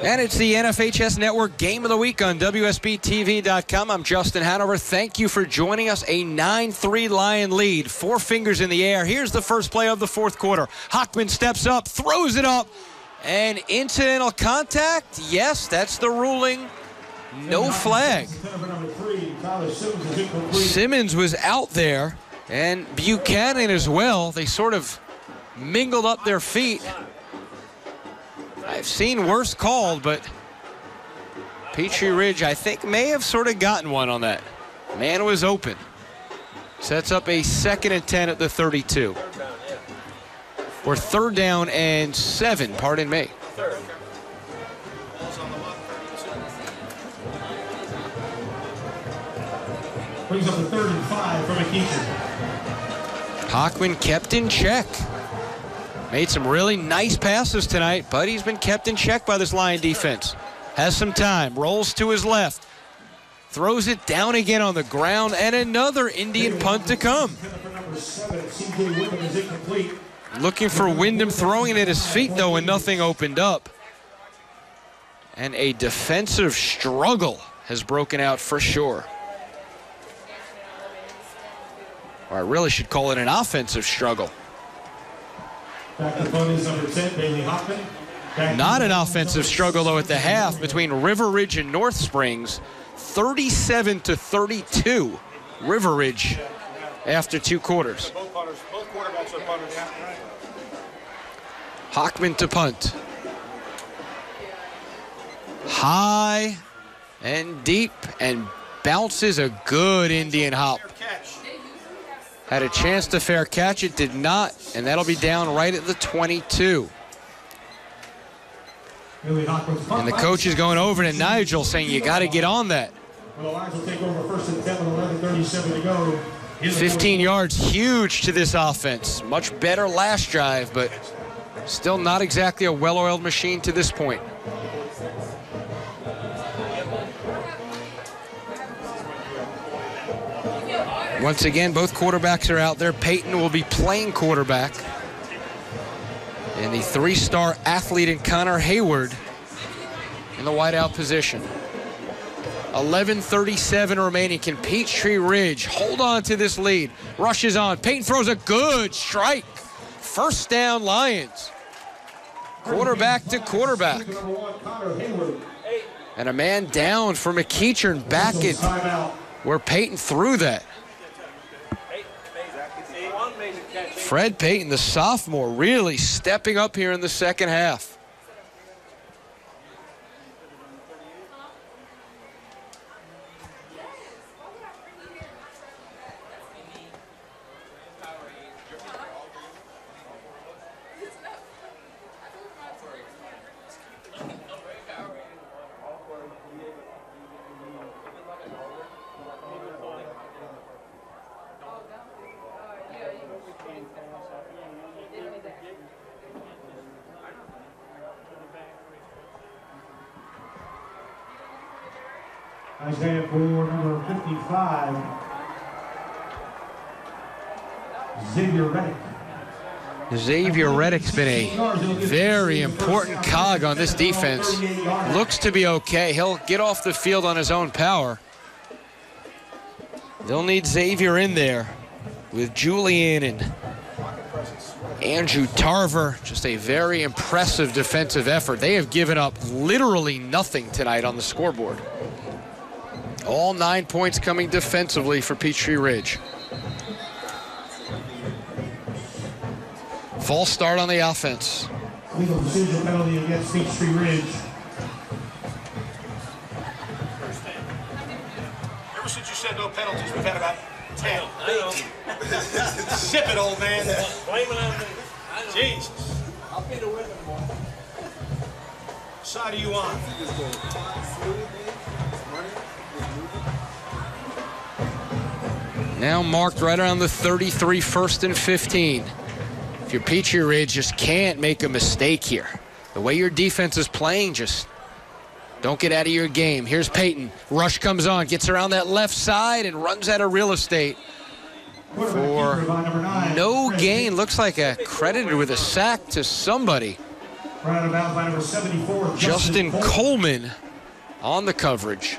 And it's the NFHS Network Game of the Week on WSBTV.com. I'm Justin Hanover. Thank you for joining us. A 9-3 Lion lead. 4 fingers in the air. Here's the first play of the fourth quarter. Hockman steps up, throws it up, and incidental contact. Yes, that's the ruling. No flag. Simmons was out there, and Buchanan as well. They sort of mingled up their feet. I've seen worse called, but Peachtree Ridge, I think, may have sort of gotten one on that. Man was open. Sets up a 2nd and 10 at the 32. Or 3rd down and 7, pardon me. Brings up a 3rd and 5 for McEachern. Hockman kept in check. Made some really nice passes tonight, but he's been kept in check by this Lion defense. Has some time, rolls to his left, throws it down again on the ground, and another Indian punt to come. Looking for Wyndham, throwing it at his feet, though, and nothing opened up. And a defensive struggle has broken out for sure. Or I really should call it an offensive struggle. Back to punt is number 10, Bailey Hockman. Not an offensive struggle, though, at the half between River Ridge and North Springs. 37-32, River Ridge after 2 quarters. Both quarterbacks are punters. Hockman to punt. High and deep, and bounces a good Indian hop. Had a chance to fair catch it, did not, and that'll be down right at the 22. And the coach is going over to Nigel saying, you got to get on that. Well, the Lions will take over 1st and 10 with 11:37 to go. 15 yards, huge to this offense. Much better last drive, but still not exactly a well-oiled machine to this point. Once again, both quarterbacks are out there. Peyton will be playing quarterback. And the 3-star athlete in Connor Hayward in the wideout position. 11:37 remaining. Can Peachtree Ridge hold on to this lead? Rushes on. Peyton throws a good strike. 1st down, Lions. Quarterback to quarterback. And a man down for McEachern back at where Peyton threw that. Fred Payton, the sophomore, really stepping up here in the second half. Isaiah for number 55, Xavier Reddick. Xavier Reddick's been a very important cog on this defense. Looks to be okay. He'll get off the field on his own power. They'll need Xavier in there with Julian and Andrew Tarver. Just a very impressive defensive effort. They have given up literally nothing tonight on the scoreboard. All 9 points coming defensively for Peachtree Ridge. False start on the offense. Legal decision penalty against Peachtree Ridge. Ever since you said no penalties, we've had about 10. Zip it, old man. Blame it on me. Jesus. I'll be the winner tomorrow. Side are you on? Now marked right around the 33, 1st and 15. If you're Peachtree Ridge, just can't make a mistake here. The way your defense is playing, just don't get out of your game. Here's Payton. Rush comes on, gets around that left side and runs out of real estate for no gain. Looks like a credited with a sack to somebody. Right about by number 74, Justin Coleman on the coverage.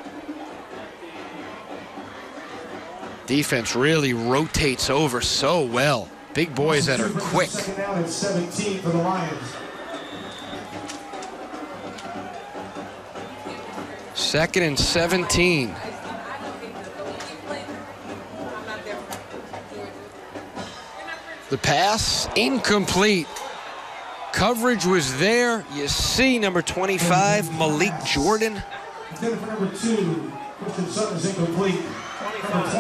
Defense really rotates over so well. Big boys that are quick. Second down at 17 for the Lions. Second and 17. The pass incomplete. Coverage was there. You see number 25, Malik Jordan. Number 2, Christian Sutton is incomplete.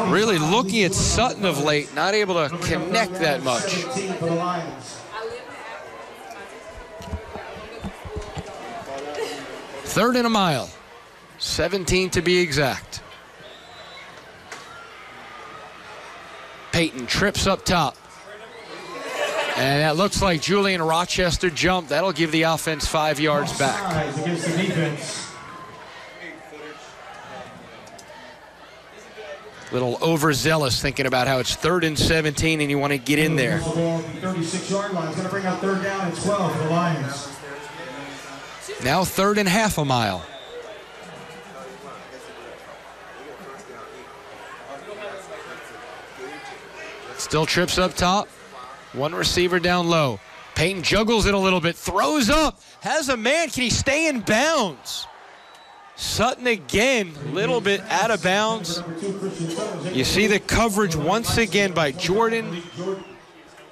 Really looking at Sutton of late, not able to connect that much. Third and a mile. 17 to be exact. Payton trips up top. And that looks like Julian Rochester jumped. That'll give the offense 5 yards back. Against the defense. Little overzealous thinking about how it's 3rd and 17 and you want to get in there. 36-yard line. It's going to bring out 3rd down and 12 for the Lions. Now 3rd and half a mile. Still trips up top. One receiver down low. Payton juggles it a little bit, throws up, has a man. Can he stay in bounds? Sutton again, a little bit out of bounds. You see the coverage once again by Jordan.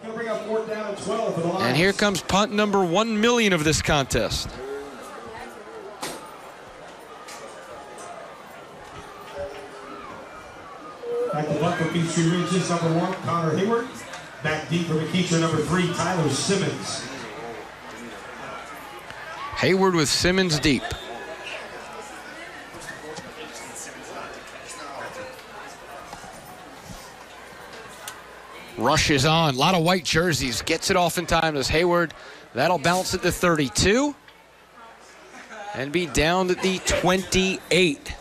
And here comes punt number 1 million of this contest. Back to punt for Peachtree Ridge is number 1, Connor Hayward. Back deep for McEachern, number 3, Tyler Simmons. Hayward with Simmons deep. Rush is on. A lot of white jerseys. Gets it off in time as Hayward. That'll bounce at the 32 and be down at the 28.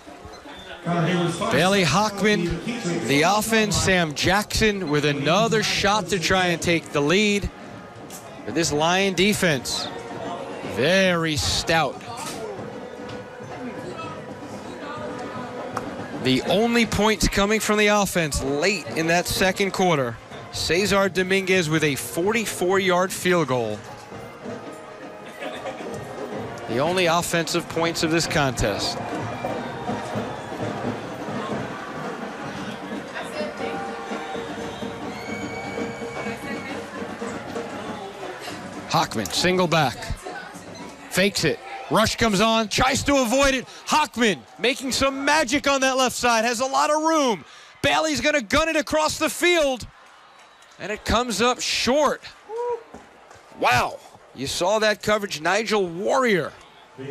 Bailey Hockman, the offense. Sam Jackson with another shot to try and take the lead. But this Lion defense, very stout. The only points coming from the offense late in that second quarter. Cesar Dominguez with a 44-yard field goal. The only offensive points of this contest. Hockman, single back. Fakes it. Rush comes on, tries to avoid it. Hockman making some magic on that left side, has a lot of room. Bailey's going to gun it across the field, and it comes up short. Wow, you saw that coverage, Nigel Warrior. You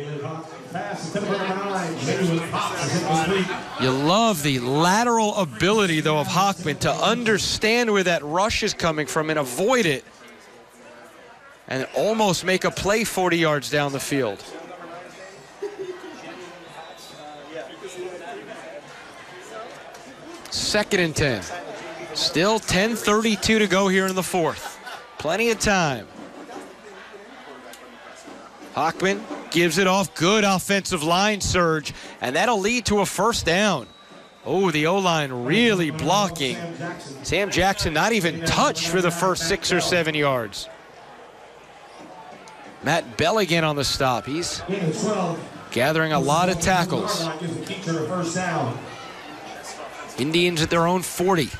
love the lateral ability, though, of Hockman to understand where that rush is coming from and avoid it, and almost make a play 40 yards down the field. Second and 10. Still 10:32 to go here in the fourth. Plenty of time. Hockman gives it off. Good offensive line surge, and that'll lead to a first down. Oh, the O-line really blocking. Sam Jackson not even touched for the first 6 or 7 yards. Matt Bell again on the stop. He's gathering a lot of tackles. Indians at their own 40.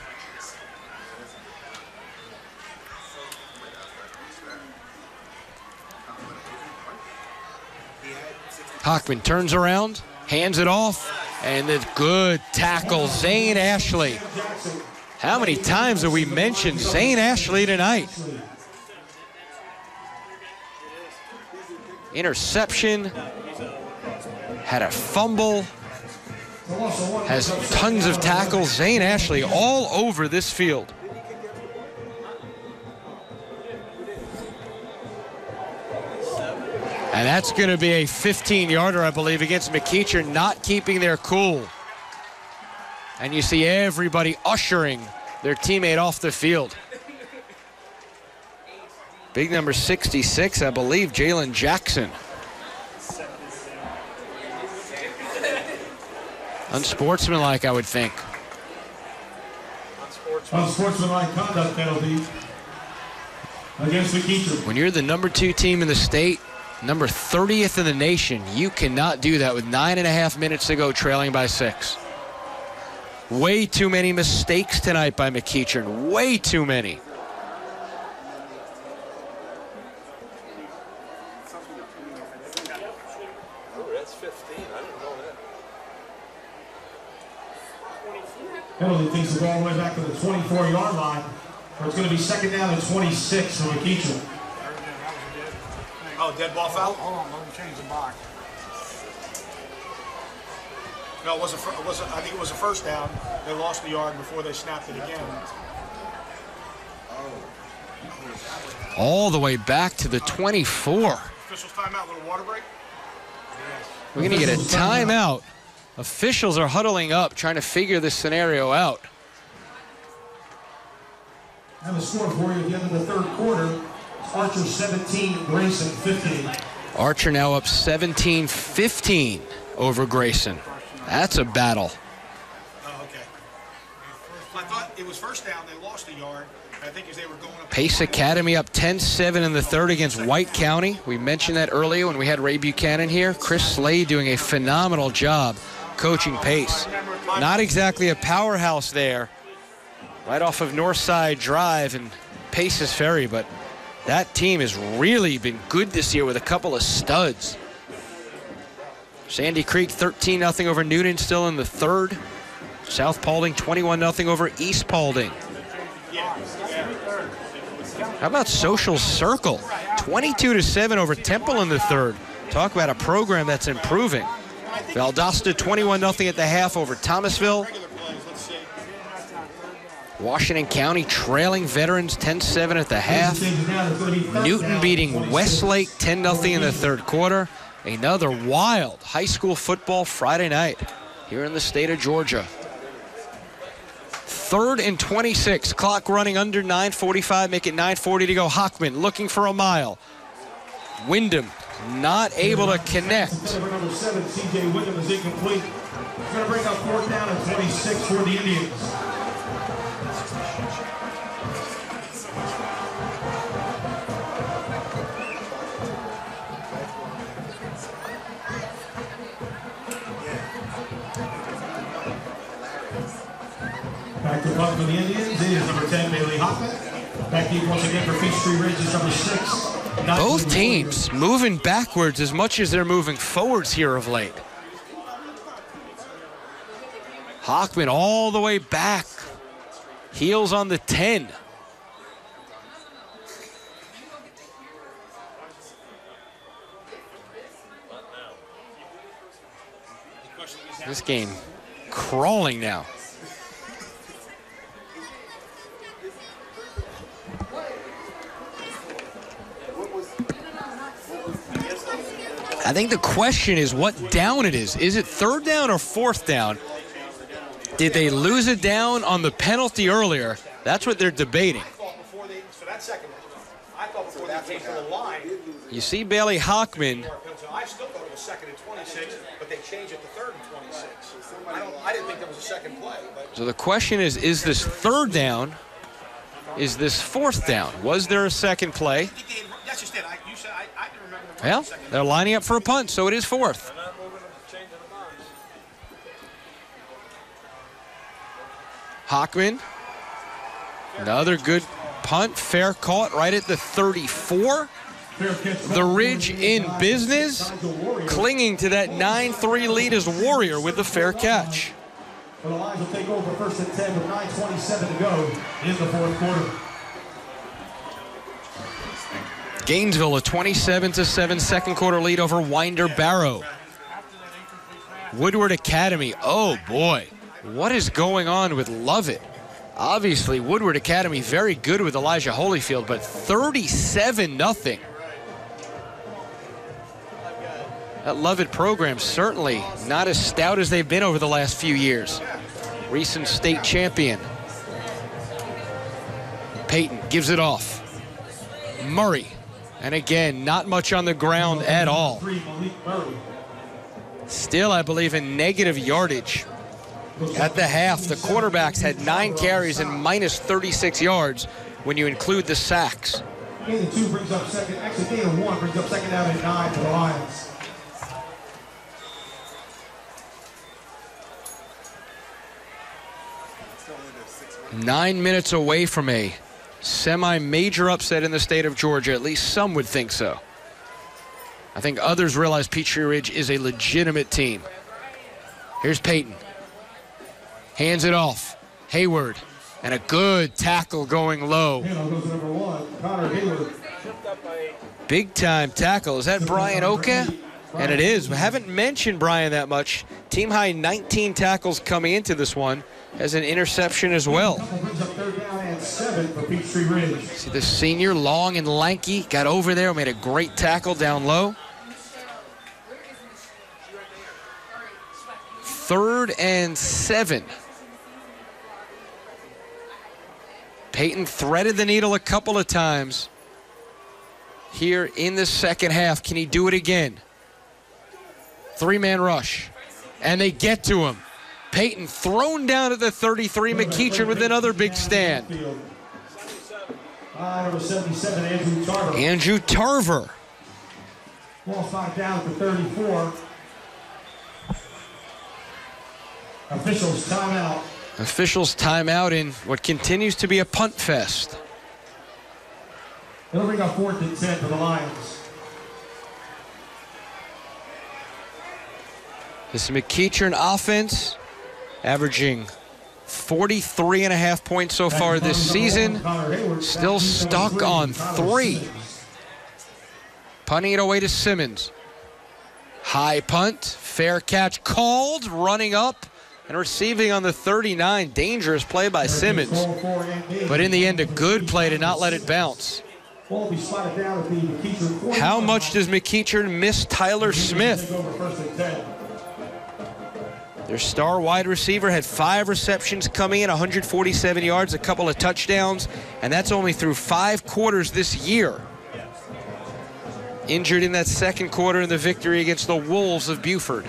Hockman turns around, hands it off, and the good tackle, Zane Ashley. How many times have we mentioned Zane Ashley tonight? Interception, had a fumble, has tons of tackles. Zane Ashley all over this field. And that's going to be a 15-yarder, I believe, against McEachern, not keeping their cool. And you see everybody ushering their teammate off the field. Big number 66, I believe, Jalen Jackson. Unsportsmanlike, I would think. Unsportsmanlike conduct penalty against McEachern. When you're the number 2 team in the state, number 30th in the nation, you cannot do that with 9.5 minutes to go, trailing by 6. Way too many mistakes tonight by McEachern. Way too many. Penalty takes the ball all the way back to the 24-yard line, where it's going to be second down and 26 for McEachern. Oh, dead ball foul? Hold on, let me change the box. No, I think it was a first down. They lost the yard before they snapped it again. All the way back to the 24. Officials timeout, little water break? We're going to get a timeout. Officials are huddling up, trying to figure this scenario out. And the score for you at the end of the third quarter, Archer 17, Grayson 15. Archer now up 17-15 over Grayson. That's a battle. Oh, okay. I thought it was first down. They lost a yard. I think as they were going up. Pace Academy up 10-7 in the third against White County. We mentioned that earlier when we had Ray Buchanan here. Chris Slade doing a phenomenal job coaching Pace. Not exactly a powerhouse there, right off of Northside Drive and Pace's Ferry, but that team has really been good this year with a couple of studs. Sandy Creek 13-0 over Newton still in the third. South Paulding 21-0 over East Paulding. How about Social Circle? 22-7 over Temple in the third. Talk about a program that's improving. Valdosta 21-0 at the half over Thomasville. Washington County trailing Veterans 10-7 at the half. Newton beating Westlake 10-0 in the third quarter. Another wild high school football Friday night here in the state of Georgia. 3rd and 26. Clock running under 9:45. Make it 9:40 to go. Hockman looking for a mile. Wyndham not able to connect. Number 7, C.J. Wyndham is incomplete. He's going to bring up 4th down and 26 for the Indians. Back to punt for the Indians. It is number 10, Bailey Hockman. Back deep once again for Peachtree Ridge is number 6, Both teams moving backwards as much as they're moving forwards here of late. Hockman all the way back. Heels on the 10. This game crawling now. I think the question is what down it is. Is it third down or fourth down? Did they lose it down on the penalty earlier? That's what they're debating. You see Bailey Hockman. I still thought it was second and 26, but they changed it to third and 26. I didn't think that was a second play. So the question is this third down? Is this fourth down? Was there a second play? That's just it. I didn't remember the Well, they're lining up for a punt, so it is fourth. Hockman, another good punt, fair caught right at the 34. The Ridge in business, clinging to that 9-3 lead as Warrior with the fair catch. The Lions will take over first and 10 with 9:27 to go in the fourth quarter. Gainesville a 27-7 second quarter lead over Winder Barrow. Woodward Academy, oh boy, what is going on with Lovett? Obviously, Woodward Academy very good with Elijah Holyfield, but 37-0. That Lovett program certainly not as stout as they've been over the last few years. Recent state champion. Peyton gives it off. Murray, and again, not much on the ground at all. Still, I believe, in negative yardage. At the half, the quarterbacks had 9 carries and minus 36 yards when you include the sacks. Gain of 2 brings up second. Actually, gain of 1 brings up second down and 9 for the Lions. Nine minutes away from a semi-major upset in the state of Georgia. At least some would think so. I think others realize Peachtree Ridge is a legitimate team. Here's Peyton. Hands it off. Hayward. And a good tackle going low. Big time tackle. Is that Brian Oka? And it is. We haven't mentioned Brian that much. Team high 19 tackles coming into this one. As an interception as well. See the senior, long and lanky, got over there, made a great tackle down low. 3rd and 7. Peyton threaded the needle a couple of times here in the second half. Can he do it again? 3-man rush, and they get to him. Peyton thrown down at the 33. McEachern with another big stand. Number 77, Andrew Tarver. Andrew Tarver. Ball knocked down at the 34. Officials timeout. Officials timeout in what continues to be a punt fest. It'll bring up 4th and 10 for the Lions. This McEachern offense averaging 43.5 points so far this season. Still stuck on 3. Punting it away to Simmons. High punt, fair catch called, running up and receiving on the 39. Dangerous play by Simmons. But in the end, a good play to not let it bounce. How much does McEachern miss Tyler Smith? Their star wide receiver had 5 receptions coming in, 147 yards, a couple of touchdowns, and that's only through 5 quarters this year. Injured in that second quarter in the victory against the Wolves of Buford.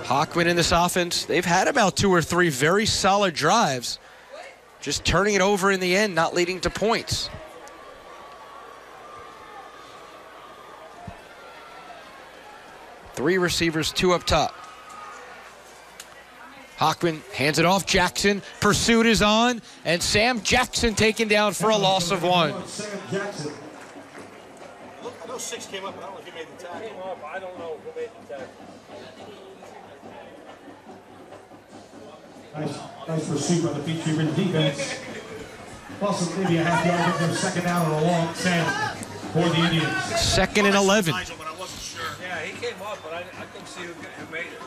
Hockman in this offense, they've had about 2 or 3 very solid drives, just turning it over in the end, not leading to points. Three receivers, 2 up top. Hockman hands it off. Jackson. Pursuit is on. And Sam Jackson taken down for a loss of 1. Sam Jackson. I know 6 came up, but I don't know if he made the tackle. Came up, I don't know who made the tackle. Nice pursuit by the Peachtree Ridge defense. Plus maybe a half yard with their second down and a long 10 for the Indians. 2nd and 11. Yeah, he came up, but I couldn't see who made it.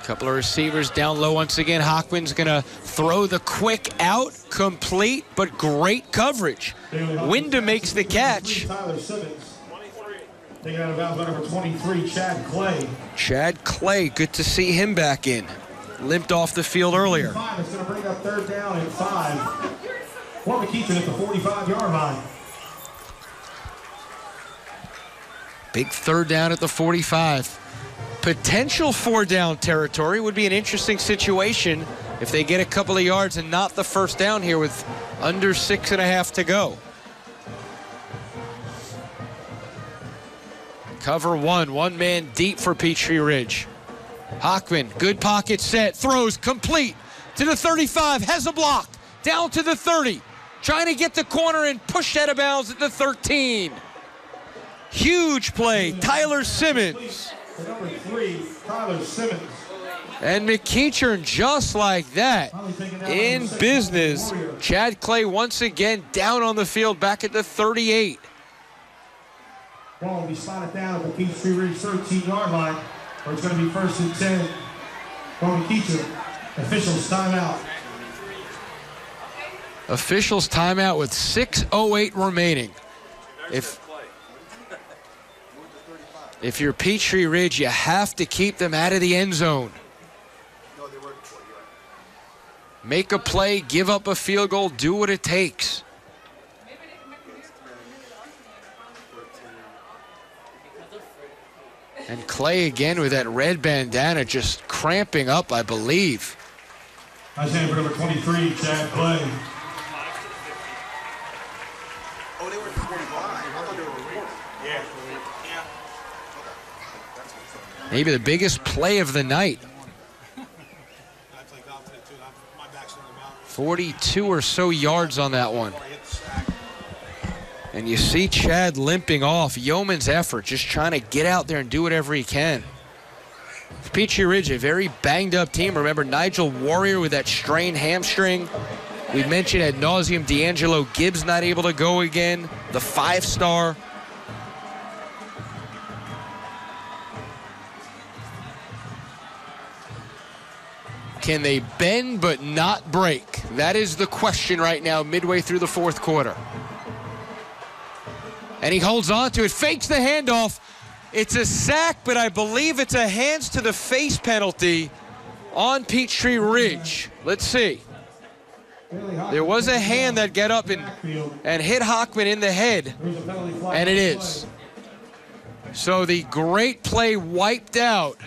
Couple of receivers down low once again. Hockman's going to throw the quick out, complete, but great coverage. Wyndham makes the catch. Tyler Simmons. Taking out of bounds by number 23, Chad Clay. Chad Clay, good to see him back in. Limped off the field earlier. It's going to bring up 3rd down and 5. For McEachern at the 45-yard line. Big 3rd down at the 45. Potential 4-down territory. Would be an interesting situation if they get a couple of yards and not the 1st down here with under 6.5 to go. Cover 1 man deep for Peachtree Ridge. Hockman, good pocket set, throws complete to the 35, has a block, down to the 30, trying to get the corner and pushed out of bounds at the 13. Huge play, Tyler Simmons. Number 3, Tyler Simmons. And McEachern just like that in business. Chad Clay once again down on the field back at the 38. Ball will be slotted down at the Peachtree Ridge 13-yard line, where it's going to be 1st and 10 for McEachern. Officials timeout. Officials timeout with 6:08 remaining. If you're Peachtree Ridge, you have to keep them out of the end zone. Make a play, give up a field goal, do what it takes. And Clay again with that red bandana just cramping up, I believe. That's number 23, Chad Clay. Oh, they were 45. I thought they were 40. Yeah. Maybe the biggest play of the night. 42 or so yards on that one. And you see Chad limping off. Yeoman's effort, just trying to get out there and do whatever he can. Peachtree Ridge, a very banged up team. Remember Nigel Warrior with that strained hamstring. We mentioned ad nauseum D'Angelo Gibbs not able to go again. The 5-star. Can they bend but not break? That is the question right now, midway through the 4th quarter. And he holds on to it, fakes the handoff. It's a sack, but I believe it's a hands to the face penalty on Peachtree Ridge. Let's see. There was a hand that got up and hit Hockman in the head, and it is. So the great play wiped out.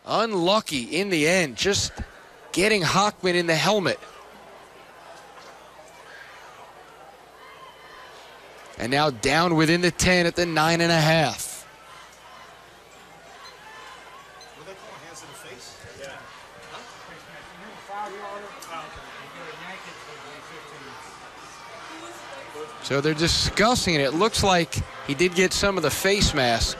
Unlucky in the end, just getting Hockman in the helmet. And now down within the 10 at the 9.5. So they're discussing it. It looks like he did get some of the face mask.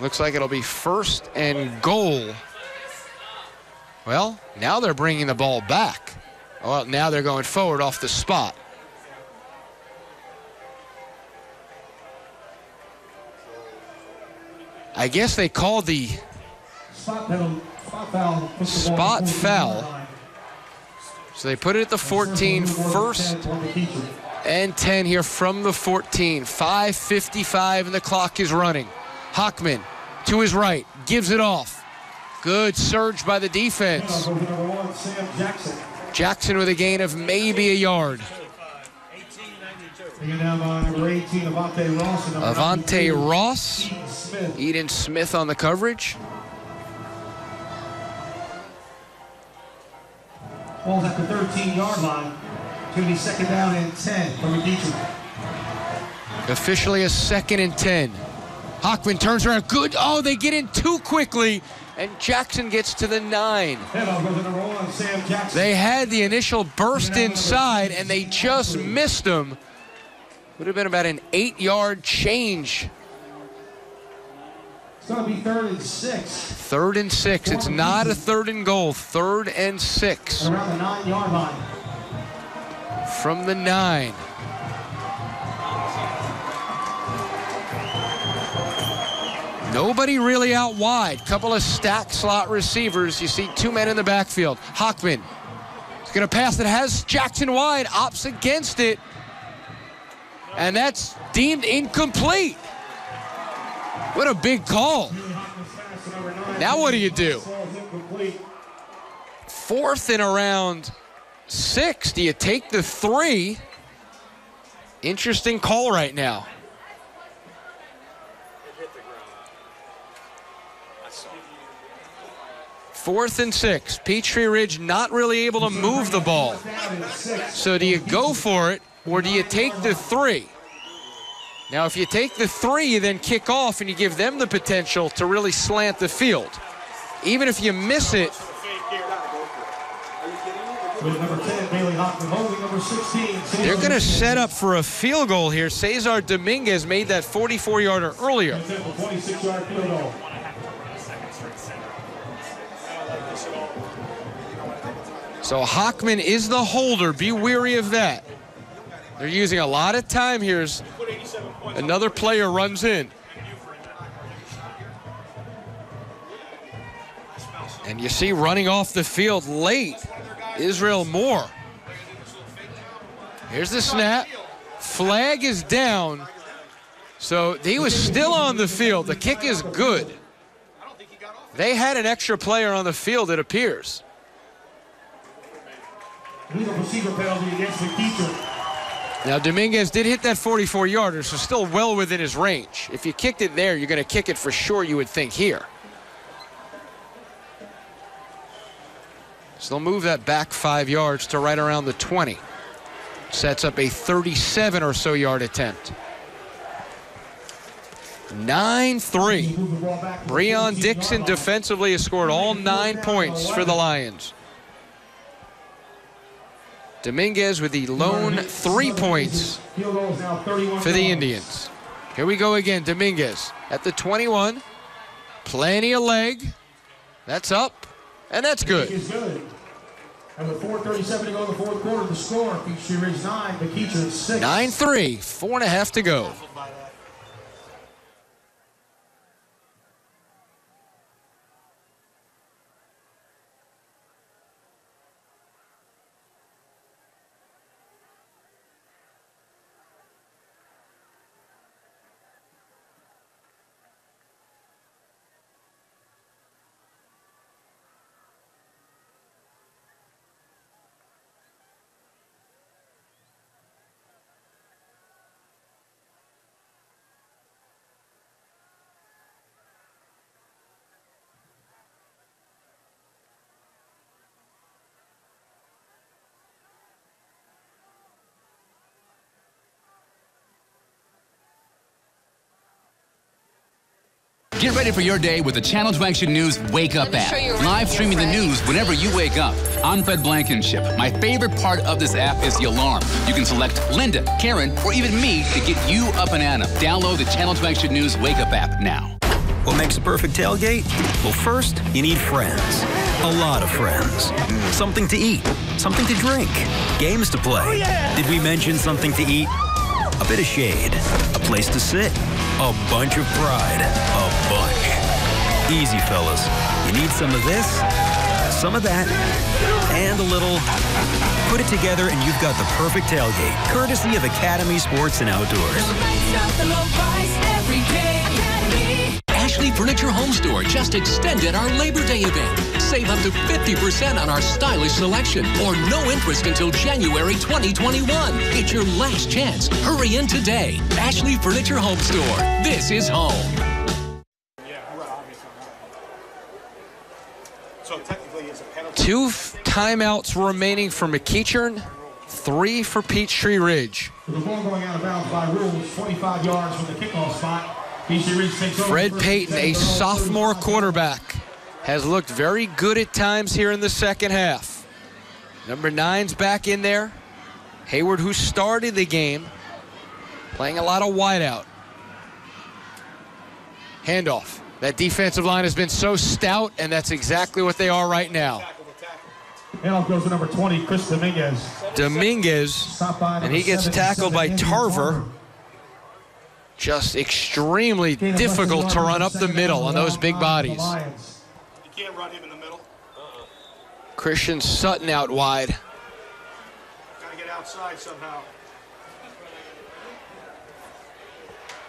Looks like it'll be 1st and goal. Well, now they're bringing the ball back. Well, now they're going forward off the spot. I guess they called the spot foul. So they put it at the 14, 1st and 10 here from the 14. 5:55 and the clock is running. Hockman to his right, gives it off. Good surge by the defense. Jackson with a gain of maybe a yard. Taken down by number 18, Avante Ross. Avante Ross. Eden Smith on the coverage. Ball's at the 13-yard line. It's going to be second down and 10 for McEachern. Officially a 2nd and 10. Hockman turns around. Good. Oh, they get in too quickly. And Jackson gets to the 9. They had the initial burst inside, and they just missed him. Would have been about an 8-yard change. It's going to be 3rd and 6. 3rd and 6. It's not a 3rd and goal. 3rd and 6. Around the 9-yard line. From the 9. Nobody really out wide. Couple of stack slot receivers. You see 2 men in the backfield. Hockman is going to pass it. Has Jackson wide. Opts against it. And that's deemed incomplete. What a big call. Now what do you do? 4th and around 6. Do you take the 3? Interesting call right now. Fourth and 6. Peachtree Ridge not really able to move the ball. So do you go for it or do you take the 3? Now, if you take the 3, you then kick off and you give them the potential to really slant the field. Even if you miss it. They're going to set up for a field goal here. Cesar Dominguez made that 44-yarder earlier. So Hockman is the holder. Be wary of that. They're using a lot of time here as another player runs in. And you see running off the field late, Israel Moore. Here's the snap. Flag is down. So he was still on the field. The kick is good. They had an extra player on the field, it appears. Legal procedure penalty against McEachern. Now, Dominguez did hit that 44-yarder, so still well within his range. If you kicked it there, you're going to kick it for sure, you would think, here. So they'll move that back 5 yards to right around the 20. Sets up a 37 or so yard attempt. 9-3. Breon Dixon defensively has scored all 9 points for the Lions. Dominguez with the lone 3 points for the Indians. Here we go again. Dominguez at the 21. Plenty of leg. That's up, and that's good. And with 4:37 to go in the fourth quarter, the score, Peachtree Ridge 9, McEachern 6. 9-3, 4.5 to go. Get ready for your day with the Channel 2 Action News Wake Up app. Live streaming the news whenever you wake up. I'm Fred Blankenship. My favorite part of this app is the alarm. You can select Linda, Karen, or even me to get you up and at 'em. Download the Channel 2 Action News Wake Up app now. What makes a perfect tailgate? Well, first, you need friends. A lot of friends. Something to eat. Something to drink. Games to play. Oh, yeah. Did we mention something to eat? A bit of shade. A place to sit. A bunch of pride. A bunch. Easy, fellas. You need some of this, some of that, and a little. Put it together and you've got the perfect tailgate, courtesy of Academy Sports and Outdoors. Ashley Furniture Home Store just extended our Labor Day event. Save up to 50% on our stylish selection or no interest until January 2021. It's your last chance. Hurry in today. Ashley Furniture Home Store. This is home. 2 timeouts remaining for McEachern, 3 for Peachtree Ridge. The ball going out of bounds by rules, 25 yards from the kickoff spot. Peachtree Ridge takes over. Fred Payton, a sophomore quarterback, has looked very good at times here in the second half. Number 9's back in there. Hayward, who started the game, playing a lot of wideout. Handoff. That defensive line has been so stout, and that's exactly what they are right now. Handoff goes to number 20, Chris Dominguez. And he gets tackled by Tarver. Just extremely difficult to run up the middle on those big bodies. You can't run him in the middle. Christian Sutton out wide. Gotta get outside somehow.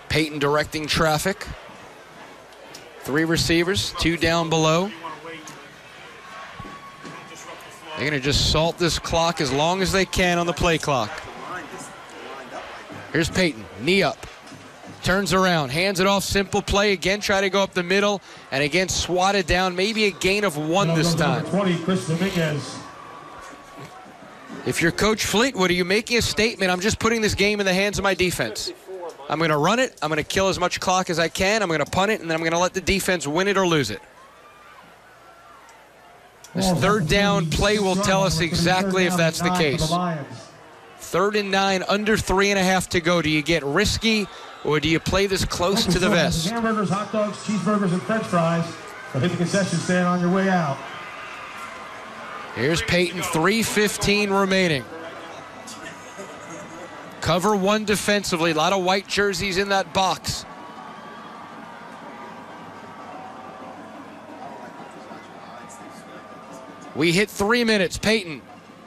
Peyton directing traffic. 3 receivers, 2 down below. They're going to just salt this clock as long as they can on the play clock. Here's Peyton, knee up. Turns around, hands it off, simple play. Again, try to go up the middle, and again swatted down. Maybe a gain of 1 this time. 20, Chris Dominguez. If you're Coach Fleetwood, are you making a statement? I'm just putting this game in the hands of my defense. I'm going to run it. I'm going to kill as much clock as I can. I'm going to punt it, and then I'm going to let the defense win it or lose it. This 3rd down play will tell us exactly if that's the case. 3rd and 9, under 3.5 to go. Do you get risky, or do you play this close to the vest? Hamburgers, hot dogs, cheeseburgers, and French fries. So hit the concession stand on your way out. Here's Peyton, 3:15 remaining. Cover 1 defensively. A lot of white jerseys in that box. We hit 3 minutes. Peyton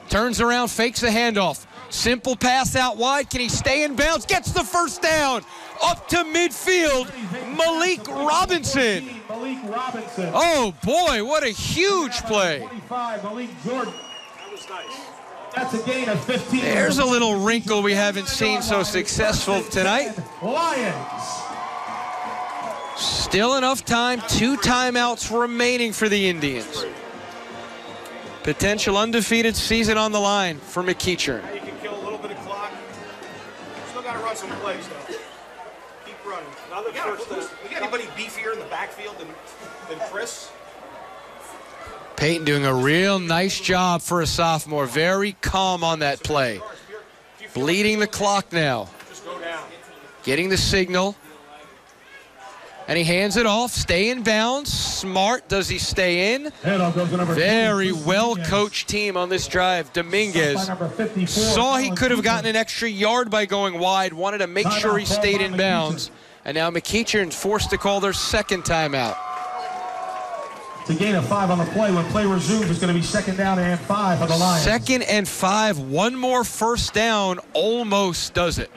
turns around, fakes the handoff. Simple pass out wide. Can he stay in bounds? Gets the first down. Up to midfield. Malik Robinson. Oh, boy, what a huge play. 25, Malik Jordan. That was nice. That's a gain of 15. There's a little wrinkle we haven't seen so successful tonight. Lions. Still enough time. 2 timeouts remaining for the Indians. Potential undefeated season on the line for McEachern. You can kill a little bit of clock. Still got to run some plays, though. Keep running. We got anybody beefier in the backfield than Chris? Peyton doing a real nice job for a sophomore. Very calm on that play. Bleeding the clock now. Just go down. Getting the signal. And he hands it off. Stay in bounds. Smart. Does he stay in? Very well-coached team on this drive. Dominguez saw he could have gotten an extra yard by going wide. Wanted to make sure he stayed in bounds. And now McEachern's forced to call their 2nd timeout. It's a gain of 5 on the play. When play resumes, it's going to be 2nd down and 5 for the Lions. 2nd and 5. 1 more first down almost does it.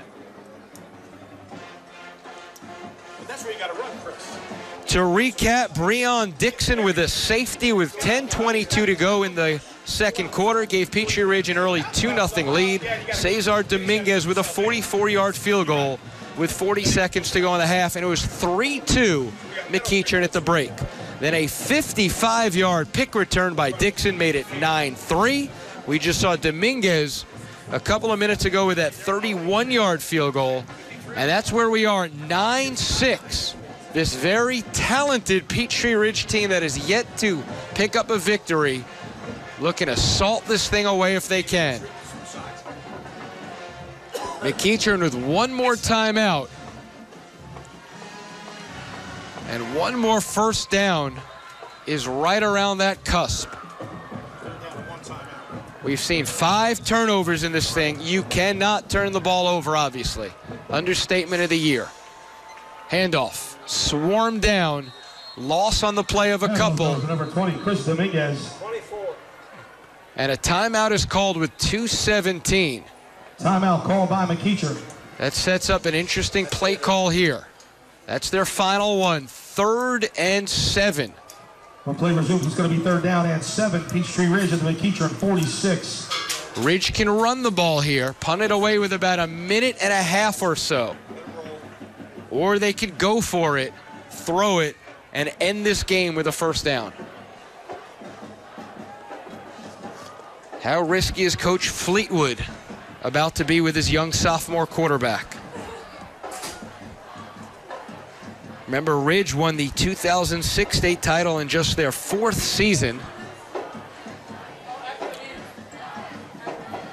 But that's where you got to run, Chris. To recap, Breon Dixon with a safety with 10:22 to go in the 2nd quarter gave Peachtree Ridge an early 2-0 lead. Cesar Dominguez with a 44-yard field goal with 40 seconds to go in the half, and it was 3-2 McEachern at the break. Then a 55-yard pick return by Dixon made it 9-3. We just saw Dominguez a couple of minutes ago with that 31-yard field goal. And that's where we are, 9-6. This very talented Peachtree Ridge team that is yet to pick up a victory, looking to salt this thing away if they can. McEachern with 1 more timeout. And 1 more first down is right around that cusp. We've seen 5 turnovers in this thing. You cannot turn the ball over, obviously. Understatement of the year. Handoff. Swarm down. Loss on the play of a couple. Number 20, Chris Dominguez. And a timeout is called with 2:17. Timeout called by McEachern. That sets up an interesting play call here. That's their final one. 3rd and 7. When play resumes, it's going to be 3rd down and 7. Peachtree Ridge at the McEachern 46. Ridge can run the ball here, punt it away with about 1.5 minutes or so. Or they could go for it, throw it, and end this game with a first down. How risky is Coach Fleetwood about to be with his young sophomore quarterback? Remember, Ridge won the 2006 state title in just their 4th season.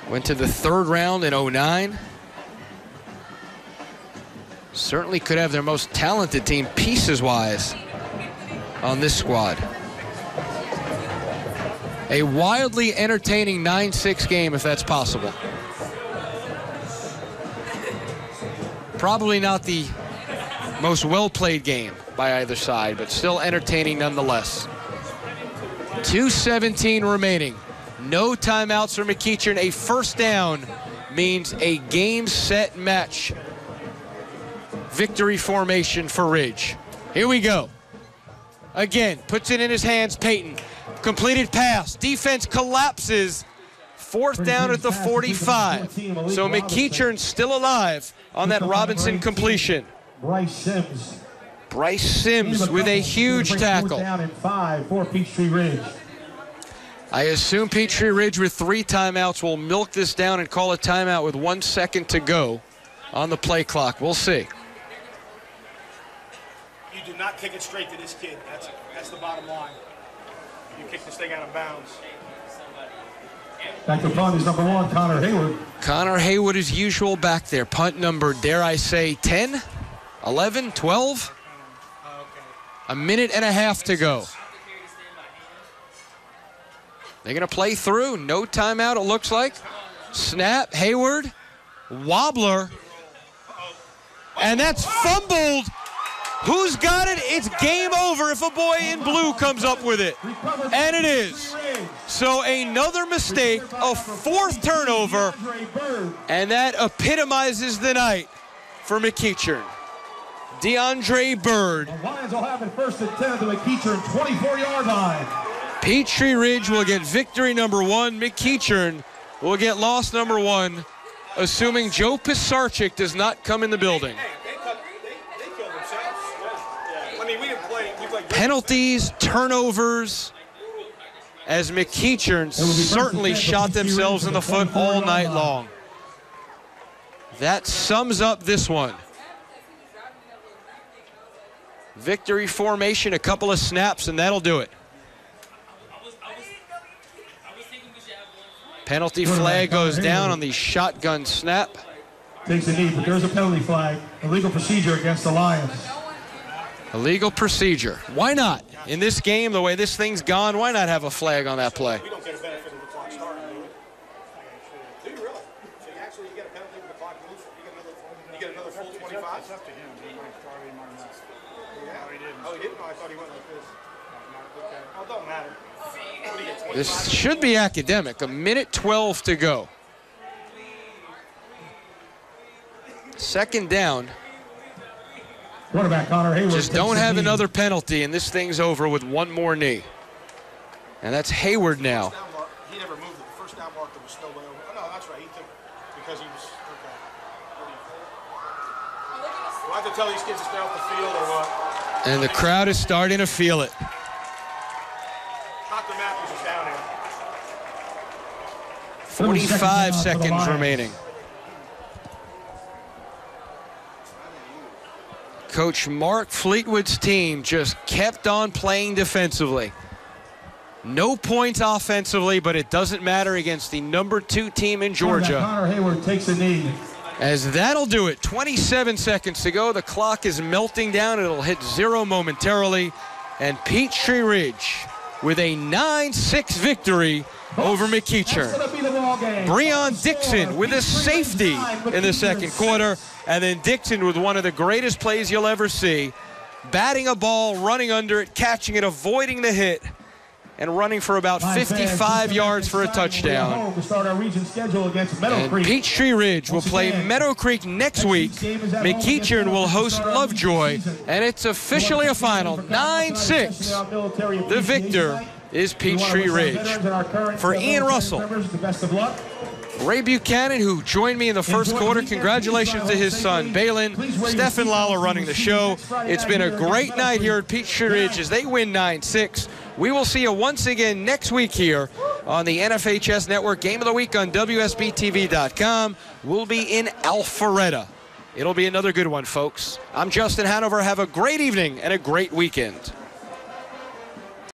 Went to the 3rd round in 09. Certainly could have their most talented team pieces-wise on this squad. A wildly entertaining 9-6 game, if that's possible. Probably not the most well-played game by either side, but still entertaining nonetheless. 2:17 remaining. No timeouts for McEachern. A first down means a game, set, match. Victory formation for Ridge. Here we go. Again, puts it in his hands, Peyton. Completed pass. Defense collapses. 4th down at the 45. So McEachern still alive on that Robinson completion. Bryce Sims. Bryce Sims with a huge tackle. Down in 5 for Peachtree Ridge. I assume Peachtree Ridge with 3 timeouts will milk this down and call a timeout with 1 second to go on the play clock. We'll see. You do not kick it straight to this kid. That's the bottom line. You kick this thing out of bounds. Back to punt is number 1, Connor Hayward. Connor Hayward as usual back there. Punt number, dare I say, 10, 11, 12? A minute and a half to go. They're going to play through. No timeout, it looks like. Snap, Hayward, wobbler. And that's fumbled. Who's got it? It's game over if a boy in blue comes up with it. And it is. So another mistake, a 4th turnover, and that epitomizes the night for McEachern. DeAndre Bird. The Lions will have it 1st and 10 at the McEachern 24-yard line. Peachtree Ridge will get victory number 1. McEachern will get loss number 1, assuming Joe Pisarcik does not come in the building. Penalties, turnovers, as McEachern certainly shot themselves in the foot all night long. That sums up this one. Victory formation, a couple of snaps, and that'll do it. Penalty flag goes down on the shotgun snap. Takes a knee, but there's a penalty flag. Illegal procedure against the Lions. Illegal procedure. Why not? In this game, the way this thing's gone, why not have a flag on that play? We don't get a benefit of the clock starting, do we? Do you really? So you actually get a penalty with the clock moves? You get another full 25? It's up to him. He might start, he might not. Yeah. No, he didn't. Oh, he didn't? No, I thought he went like this. Okay. Well, it don't matter. What do you get, 25? This should be academic. A minute 12 to go. 2nd down. Quarterback Connor Hayward. Just don't have another penalty, and this thing's over with 1 more knee. And that's Hayward now. He never moved it. The first down marker was still way over. Oh, no, that's right. He took because he was. Okay. Do I have to tell these kids to stay off the field or what? And the crowd is starting to feel it. Dr. Matthews is down here. 45 seconds remaining. Coach Mark Fleetwood's team just kept on playing defensively. No points offensively, but it doesn't matter against the number 2 team in Georgia. Connor Hayward takes a knee. As that'll do it. 27 seconds to go. The clock is melting down. It'll hit 0 momentarily. And Peachtree Ridge with a 9-6 victory over McEachern. Breon Dixon with a safety in the 2nd quarter. And then Dixon with one of the greatest plays you'll ever see. Batting a ball, running under it, catching it, avoiding the hit, and running for about 55 yards for a touchdown. And Peachtree Ridge will play Meadow Creek next week. McEachern will host Lovejoy, and it's officially a final, 9-6. The victor is Peachtree Ridge. For Ian Russell, Ray Buchanan, who joined me in the 1st quarter, congratulations to his son, Balin. Stephen Lala running the show. It's been a great night here at Peachtree Ridge as they win 9-6. We will see you once again next week here on the NFHS Network. Game of the week on WSBTV.com. We'll be in Alpharetta. It'll be another good one, folks. I'm Justin Hanover. Have a great evening and a great weekend.